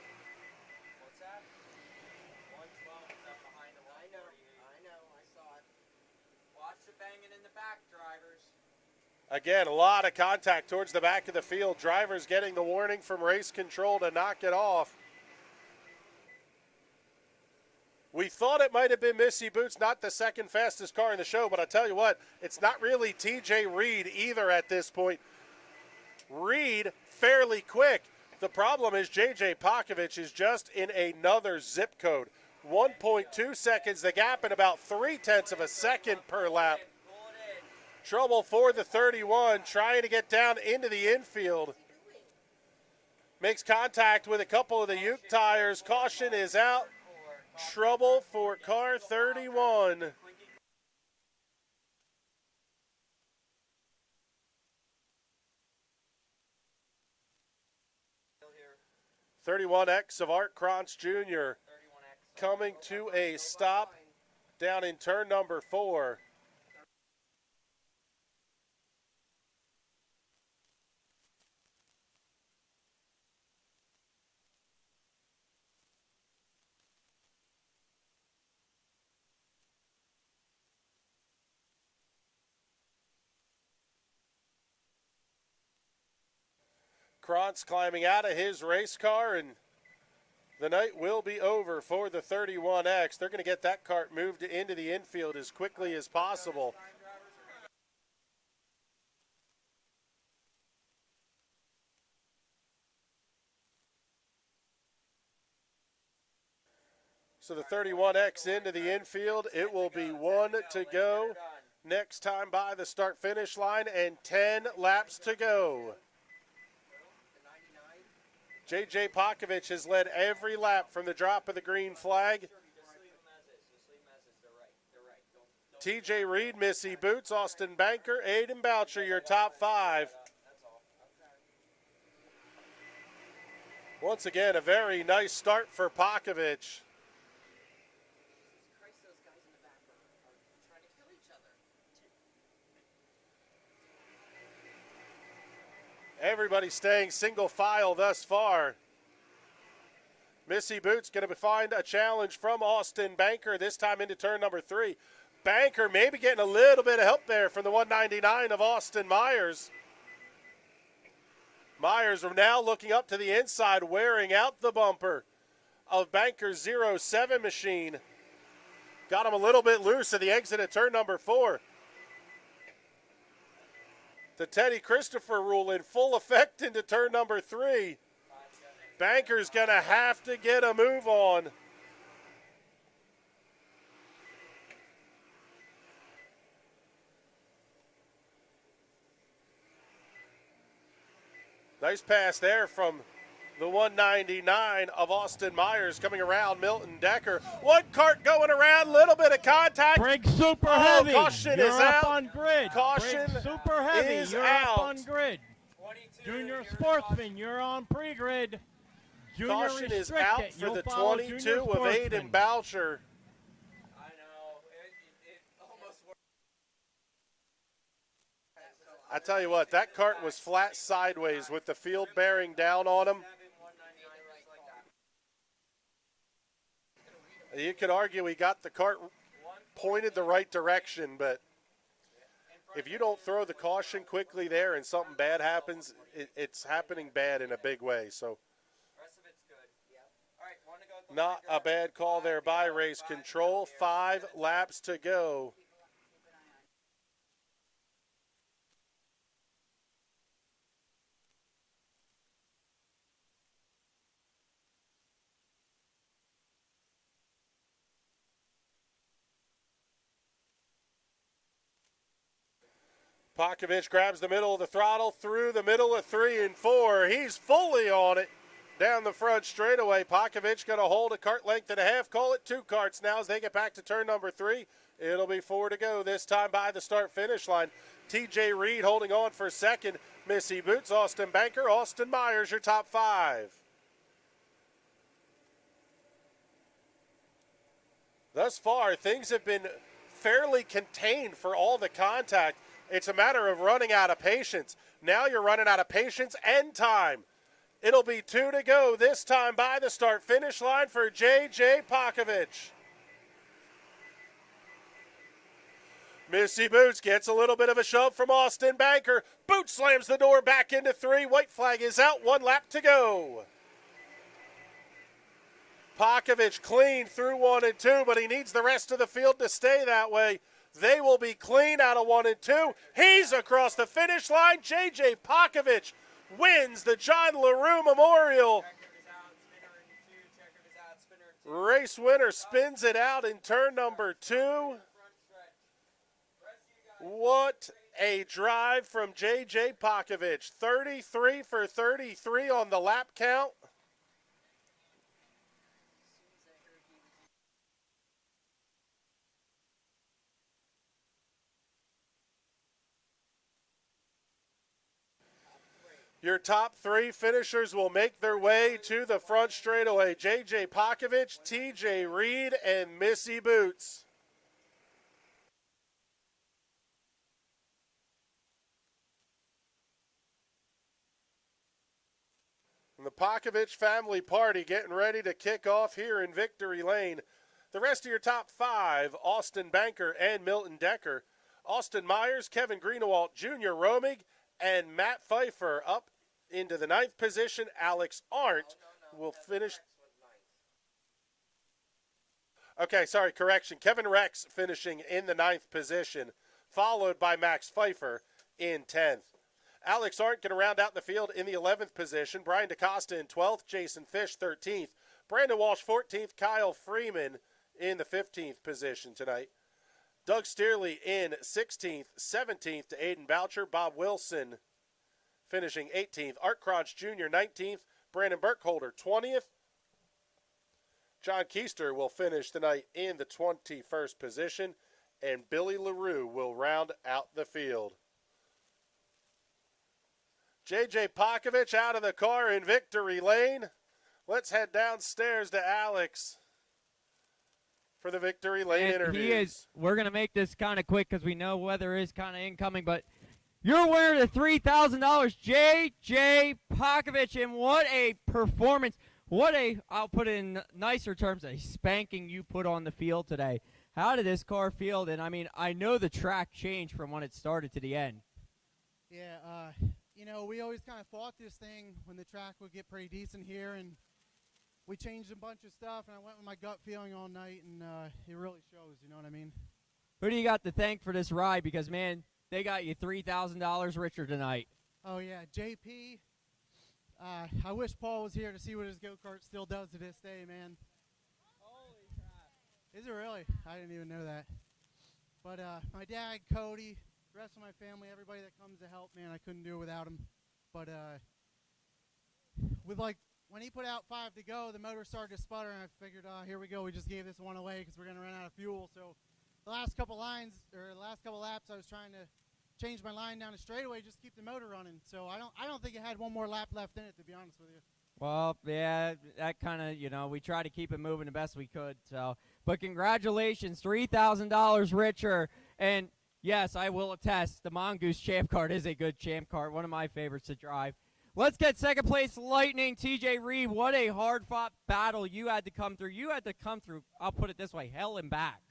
B: Again, a lot of contact towards the back of the field. Drivers getting the warning from race control to knock it off. We thought it might have been Missy Boots, not the second fastest car in the show, but I'll tell you what, it's not really T.J. Reed either at this point. Reed, fairly quick. The problem is J.J. Pakovich is just in another zip code. 1.2 seconds the gap and about 0.3 of a second per lap. Trouble for the 31, trying to get down into the infield. Makes contact with a couple of the Uke tires. Caution is out. Trouble for car 31. 31X of Art Krantz Jr. coming to a stop down in turn number 4. Krantz climbing out of his race car, and the night will be over for the 31X. They're going to get that cart moved into the infield as quickly as possible. So the 31X into the infield. It will be 1 to go. Next time by the start-finish line and 10 laps to go. J.J. Pakovich has led every lap from the drop of the green flag. T.J. Reed, Missy Boots, Austin Banker, Aiden Boucher, your top 5. Once again, a very nice start for Pakovich. Everybody staying single file thus far. Missy Boots going to find a challenge from Austin Banker, this time into turn number 3. Banker maybe getting a little bit of help there from the 199 of Austin Myers. Myers are now looking up to the inside, wearing out the bumper of Banker's 07 machine. Got him a little bit loose at the exit at turn number 4. The Teddy Christopher rule in full effect into turn number 3. Banker's going to have to get a move on. Nice pass there from the 199 of Austin Myers coming around Milton Decker. One kart going around, little bit of contact.
C: Briggs super heavy.
B: Caution
C: You're
B: is
C: up
B: out.
C: on grid.
B: Caution
C: Briggs super heavy.
B: is
C: You're
B: out.
C: up on grid. Junior Sportsman, you're on pre-grid. Junior
B: Caution is out
C: restricted.
B: for
C: You'll
B: the
C: follow
B: 22
C: Junior
B: of
C: Sportsman.
B: Aiden Boucher. I tell you what, that kart was flat sideways with the field bearing down on him. You could argue he got the kart pointed the right direction, but if you don't throw the caution quickly there and something bad happens, it's happening bad in a big way. So not a bad call there by Race Control. 5 laps to go. Pakovich grabs the middle of the throttle through the middle of 3 and 4. He's fully on it down the front straightaway. Pakovich going to hold a kart length and a half. Call it 2 karts now as they get back to turn number 3. It'll be 4 to go this time by the start-finish line. TJ Reed holding on for second. Missy Boots, Austin Banker, Austin Myers, your top 5. Thus far, things have been fairly contained for all the contact. It's a matter of running out of patience. Now you're running out of patience and time. It'll be 2 to go this time by the start-finish line for J.J. Pakovich. Missy Boots gets a little bit of a shove from Austin Banker. Boots slams the door back into 3. White flag is out. 1 lap to go. Pakovich clean through 1 and 2, but he needs the rest of the field to stay that way. They will be clean out of 1 and 2. He's across the finish line. J.J. Pakovich wins the John LaRue Memorial. Race winner spins it out in turn number 2. What a drive from J.J. Pakovich. 33 for 33 on the lap count. Your top 3 finishers will make their way to the front straightaway. J.J. Pakovich, T.J. Reed, and Missy Boots. And the Pakovich family party getting ready to kick off here in Victory Lane. The rest of your top 5, Austin Banker and Milton Decker. Austin Myers, Kevin Greenewalt, Junior Romig, and Matt Pfeiffer up into the 9th position. Alex Arndt will finish. Okay, sorry, correction. Kevin Rex finishing in the 9th position, followed by Max Pfeiffer in 10th. Alex Arndt going to round out the field in the 11th position. Brian DaCosta in 12th. Jason Fish 13th. Brandon Walsh 14th. Kyle Freeman in the 15th position tonight. Doug Steerley in 16th, 17th to Aiden Boucher. Bob Wilson finishing 18th. Art Cronch Jr. 19th. Brandon Burkholder 20th. John Keister will finish tonight in the 21st position. And Billy LaRue will round out the field. J.J. Pakovich out of the car in Victory Lane. Let's head downstairs to Alex for the Victory Lane interviews.
A: We're going to make this kind of quick because we know weather is kind of incoming, but Your winner of the $3,000, J.J. Pokovich, and what a performance. What a, I'll put it in nicer terms, a spanking you put on the field today. How did this car feel? And, I mean, I know the track changed from when it started to the end.
E: Yeah, you know, we always kind of fought this thing when the track would get pretty decent here, and we changed a bunch of stuff, and I went with my gut feeling all night, and it really shows, you know what I mean?
A: Who do you got to thank for this ride? Because, man, they got you $3,000 richer tonight.
E: Oh, yeah, JP. I wish Paul was here to see what his go-kart still does to this day, man. Holy crap. Is it really? I didn't even know that. But my dad, Cody, the rest of my family, everybody that comes to help, man, I couldn't do it without him. But with when he put out 5 to go, the motor started to sputter, and I figured, here we go. We just gave this one away because we're going to run out of fuel. So the last couple laps, I was trying to change my line down the straightaway, just keep the motor running. So I don't think it had one more lap left in it, to be honest with you.
A: Well, yeah, that kind of, you know, we try to keep it moving the best we could. So, but congratulations, $3,000 richer. And yes, I will attest, the Mongoose Champ Kart is a good Champ Kart, one of my favorites to drive. Let's get second place Lightning, TJ Reed. What a hard-fought battle you had to come through. You had to come through, I'll put it this way, hell and back.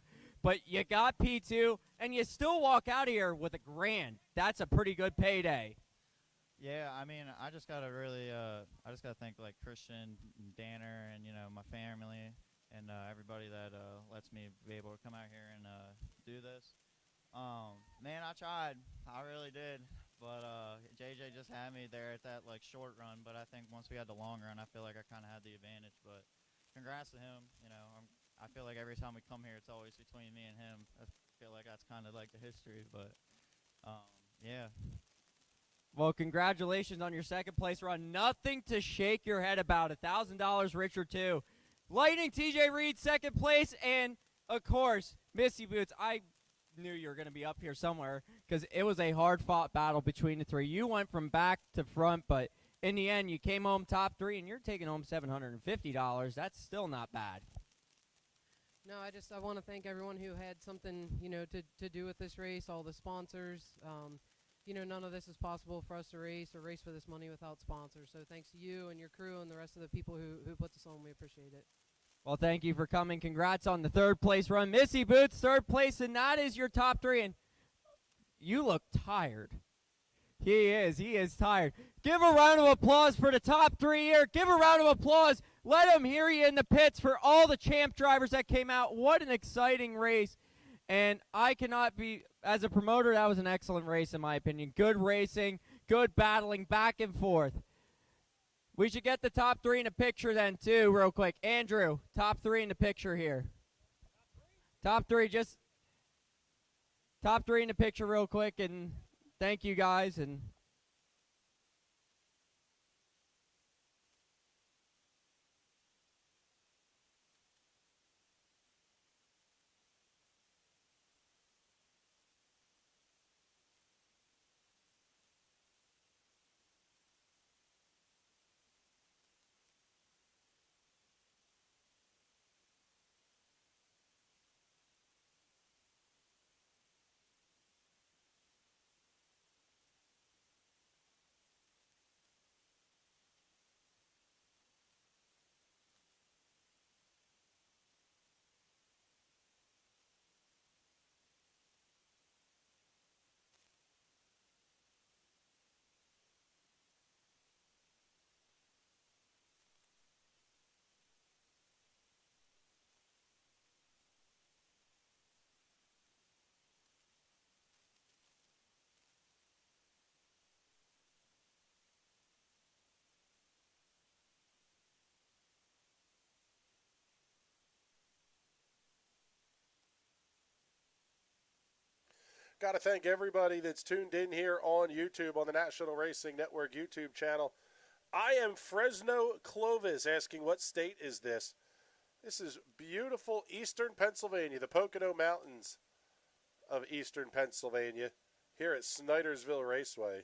A: But you got P2, and you still walk out of here with $1,000. That's a pretty good payday.
H: Yeah, I mean, I just gotta really, I just gotta thank like Christian, and Danner, and you know my family, and everybody that lets me be able to come out here and do this. Man, I tried, I really did, but JJ just had me there at that like short run. But I think once we had the long run, I feel like I kind of had the advantage. But congrats to him. You know, I feel like every time we come here, it's always between me and him. I feel like that's kind of like the history, but yeah.
A: Well, congratulations on your second place run. Nothing to shake your head about. $1,000 richer, too. Lightning, TJ Reed, second place. And, of course, Missy Boots, I knew you were going to be up here somewhere because it was a hard-fought battle between the three. You went from back to front, but in the end, you came home top 3, and you're taking home $750. That's still not bad.
L: No, I want to thank everyone who had something, you know, to do with this race, all the sponsors. You know, none of this is possible for us to race or race for this money without sponsors. So thanks to you and your crew and the rest of the people who put this on. We appreciate it.
A: Well, thank you for coming. Congrats on the third place run. Missy Boots, third place, and that is your top 3. And you look tired. He is tired. Give a round of applause for the top 3 here. Give a round of applause. Let them hear you in the pits for all the champ drivers that came out. What an exciting race. And I cannot be, as a promoter, that was an excellent race in my opinion. Good racing, good battling back and forth. We should get the top 3 in the picture then too, real quick. Andrew, top 3 in the picture here. Top 3, just top 3 in the picture real quick, and thank you guys. And
B: Got to thank everybody that's tuned in here on YouTube, on the National Racing Network YouTube channel. I am Fresno Clovis asking, what state is this? This is beautiful eastern Pennsylvania, the Pocono Mountains of eastern Pennsylvania, here at Snydersville Raceway.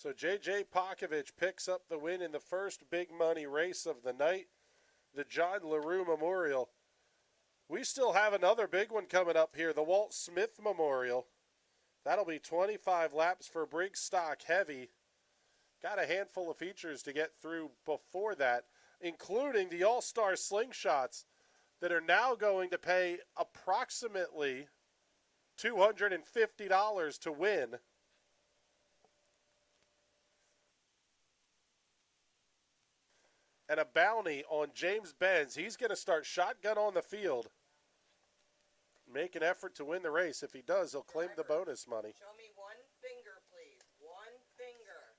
B: So J.J. Pokovich picks up the win in the first big money race of the night, the John LaRue Memorial. We still have another big one coming up here, the Walt Smith Memorial. That'll be 25 laps for Briggs Stock Heavy. Got a handful of features to get through before that, including the All-Star Slingshots that are now going to pay approximately $250 to win. And a bounty on James Benz. He's going to start shotgun on the field. Make an effort to win the race. If he does, he'll claim the bonus money.
D: Show me one finger, please. One finger.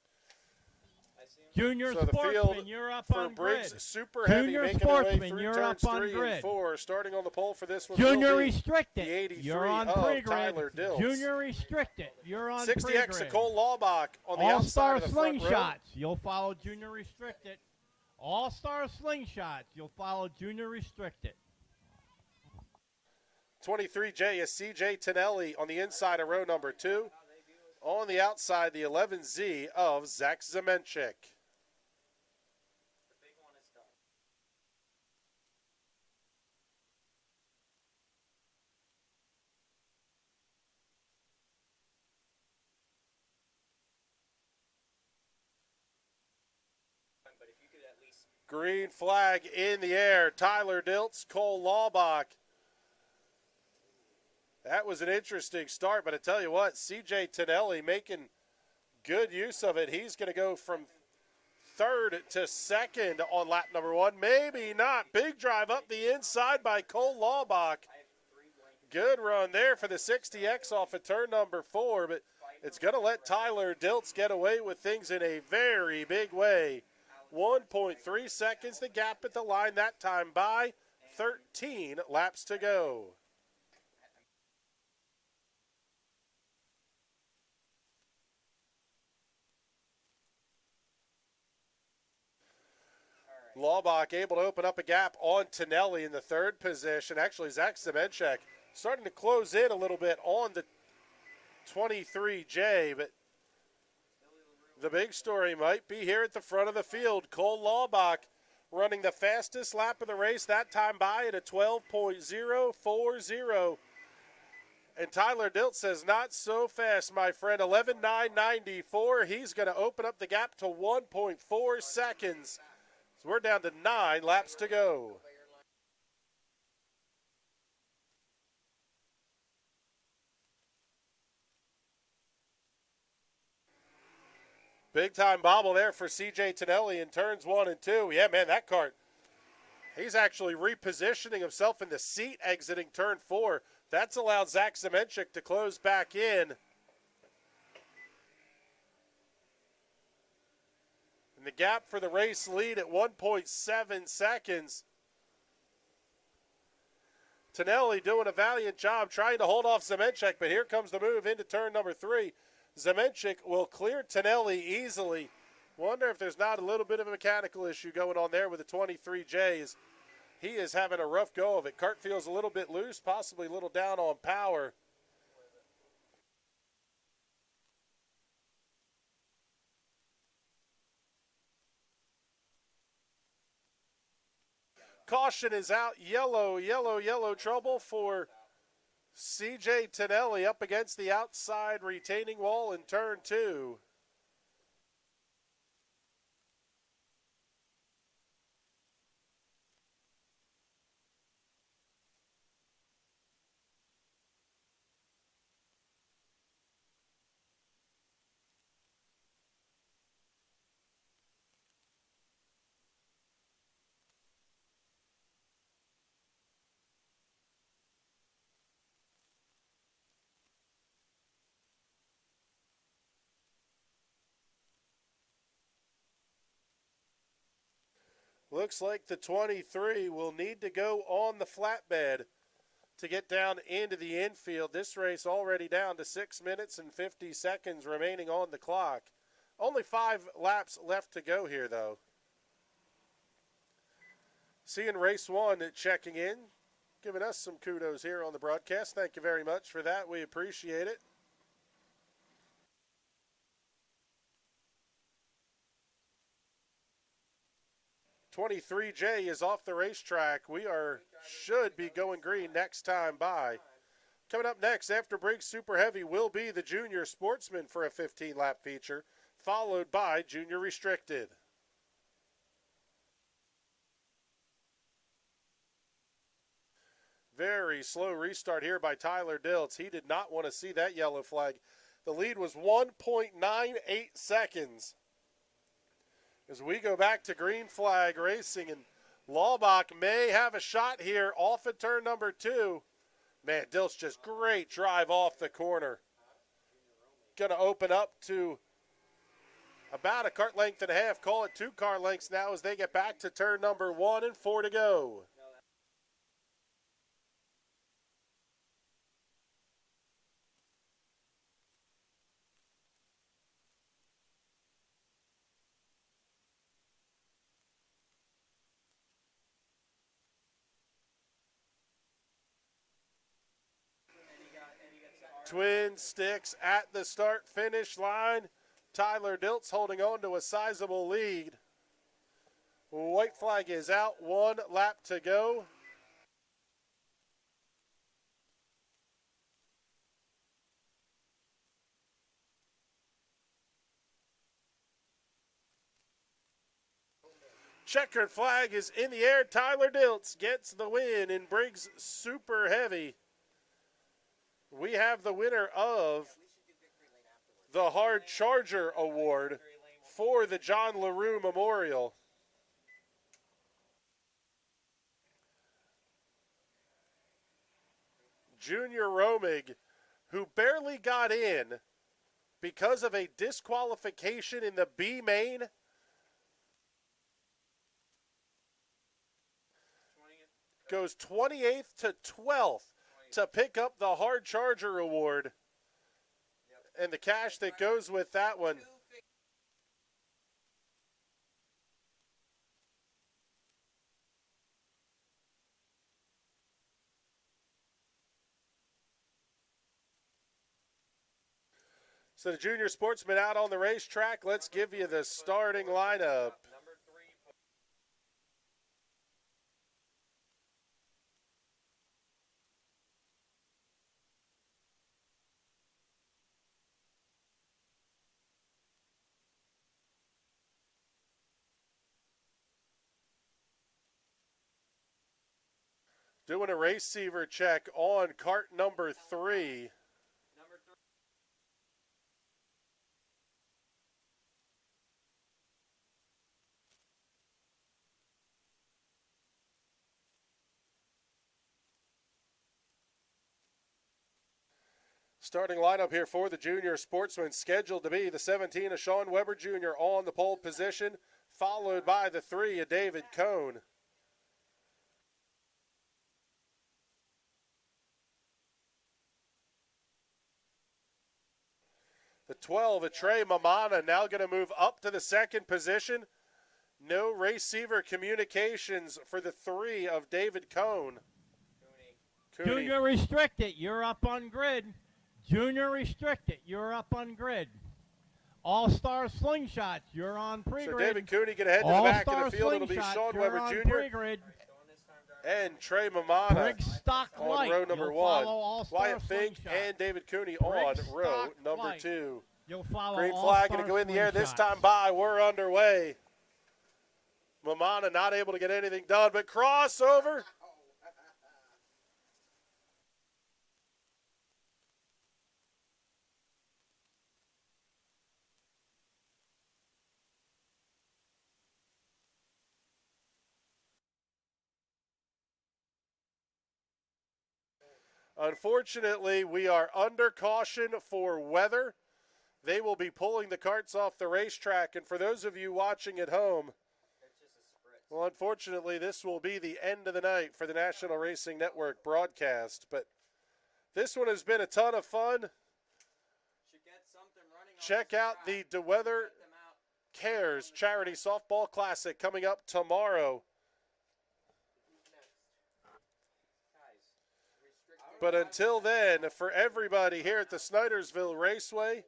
C: Junior
B: So the
C: Sportsman,
B: field
C: you're up
B: for
C: on
B: Briggs,
C: grid.
B: super heavy,
C: Junior
B: making their way
C: Sportsman,
B: through
C: you're
B: turns
C: up on
B: 3
C: grid.
B: and 4. Starting on the pole for this one
C: Junior
B: will be
C: Restricted,
B: the 83
C: you're on
B: of
C: pre-grid.
B: Tyler Dills.
C: Junior Restricted, you're on
B: 60X
C: pre-grid.
B: of Cole Laubach on the
C: All-Star
B: outside of the front row.
C: Slingshots, you'll follow Junior Restricted. All-Star Slingshots, you'll follow Junior Restricted.
B: 23J is CJ Tonelli on the inside of row number 2. On the outside, the 11Z of Zach Zemenchik. Green flag in the air. Tyler Diltz, Cole Laubach. That was an interesting start, but I tell you what, CJ Tonelli making good use of it. He's going to go from third to second on lap number 1. Maybe not. Big drive up the inside by Cole Laubach. Good run there for the 60X off of turn number 4, but it's going to let Tyler Diltz get away with things in a very big way. 1.3 seconds the gap at the line that time by 13 laps to go. Laubach able to open up a gap on Tonelli in the third position. Actually, Zach Zemenchik starting to close in a little bit on the 23J, but the big story might be here at the front of the field. Cole Laubach running the fastest lap of the race, that time by at a 12.040. And Tyler Diltz says, not so fast, my friend. 11.994. He's going to open up the gap to 1.4 seconds. So we're down to 9 laps to go. Big time bobble there for CJ Tonelli in turns 1 and 2. Yeah, man, that kart, he's actually repositioning himself in the seat exiting turn 4. That's allowed Zach Zemenchik to close back in. And the gap for the race lead at 1.7 seconds. Tonelli doing a valiant job trying to hold off Zemenchik, but here comes the move into turn number 3. Zemenchik will clear Tonelli easily. Wonder if there's not a little bit of a mechanical issue going on there with the 23Js. He is having a rough go of it. Kart feels a little bit loose, possibly a little down on power. Caution is out. Yellow, yellow, yellow trouble for CJ Tonelli up against the outside retaining wall in turn 2. Looks like the 23 will need to go on the flatbed to get down into the infield. This race already down to 6 minutes and 50 seconds remaining on the clock. Only 5 laps left to go here, though. Seeing race 1 checking in, giving us some kudos here on the broadcast. Thank you very much for that. We appreciate it. 23J is off the racetrack. Should be going green next time by. Coming up next after Briggs Super Heavy will be the Junior Sportsman for a 15-lap feature, followed by Junior Restricted. Very slow restart here by Tyler Diltz. He did not want to see that yellow flag. The lead was 1.98 seconds. As we go back to green flag racing, and Laubach may have a shot here off at turn number 2. Man, Diltz just great drive off the corner. Going to open up to about a kart length and a half. Call it 2 car lengths now as they get back to turn number 1 and 4 to go. Twin sticks at the start-finish line. Tyler Diltz holding on to a sizable lead. White flag is out, 1 lap to go. Checkered flag is in the air. Tyler Diltz gets the win in Briggs Super Heavy. We have the winner of the Hard Charger Award for the John LaRue Memorial. Junior Romig, who barely got in because of a disqualification in the B main, goes 28th to 12th. To pick up the Hard Charger Award and the cash that goes with that one. So the Junior Sportsman out on the racetrack. Let's give you the starting lineup. Doing a receiver check on cart number 3. Starting lineup here for the Junior Sportsman, scheduled to be the 17, a Sean Weber Jr. on the pole position, followed by the 3, a David Cohn. The 12, a Trey Mamana, now going to move up to the 2nd position. No receiver communications for the 3 of David Cohn. Cooney.
C: Junior Restricted, you're up on grid. Junior Restricted, you're up on grid. All-Star Slingshots, you're on pre-grid.
B: So David Cooney going to head to the back of the field. It'll be Sean Weber Jr.
C: Pre-grid.
B: And Trey Mamana
C: Briggs Stock
B: on
C: Light.
B: row number
C: You'll
B: 1.
C: All-Star
B: Wyatt Fink
C: Slingshot.
B: and David Cooney on
C: Briggs
B: row
C: Stock
B: number
C: Light.
B: 2.
C: You'll follow
B: Green flag
C: All-Star
B: going to go in the air this
C: Slingshots.
B: time by. We're underway. Mamana not able to get anything done, but crossover. Unfortunately, we are under caution for weather. They will be pulling the carts off the racetrack. And for those of you watching at home, well, unfortunately, this will be the end of the night for the National Racing Network broadcast. But this one has been a ton of fun. Check out the DeWeather Cares Charity Softball Classic coming up tomorrow. But until then, for everybody here at the Snydersville Raceway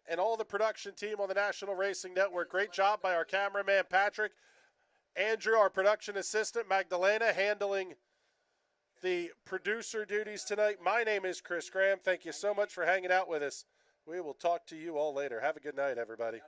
B: and all the production team on the National Racing Network, great job by our cameraman, Patrick. Andrew, our production assistant, Magdalena, handling the producer duties tonight. My name is Chris Graham. Thank you so much for hanging out with us. We will talk to you all later. Have a good night, everybody.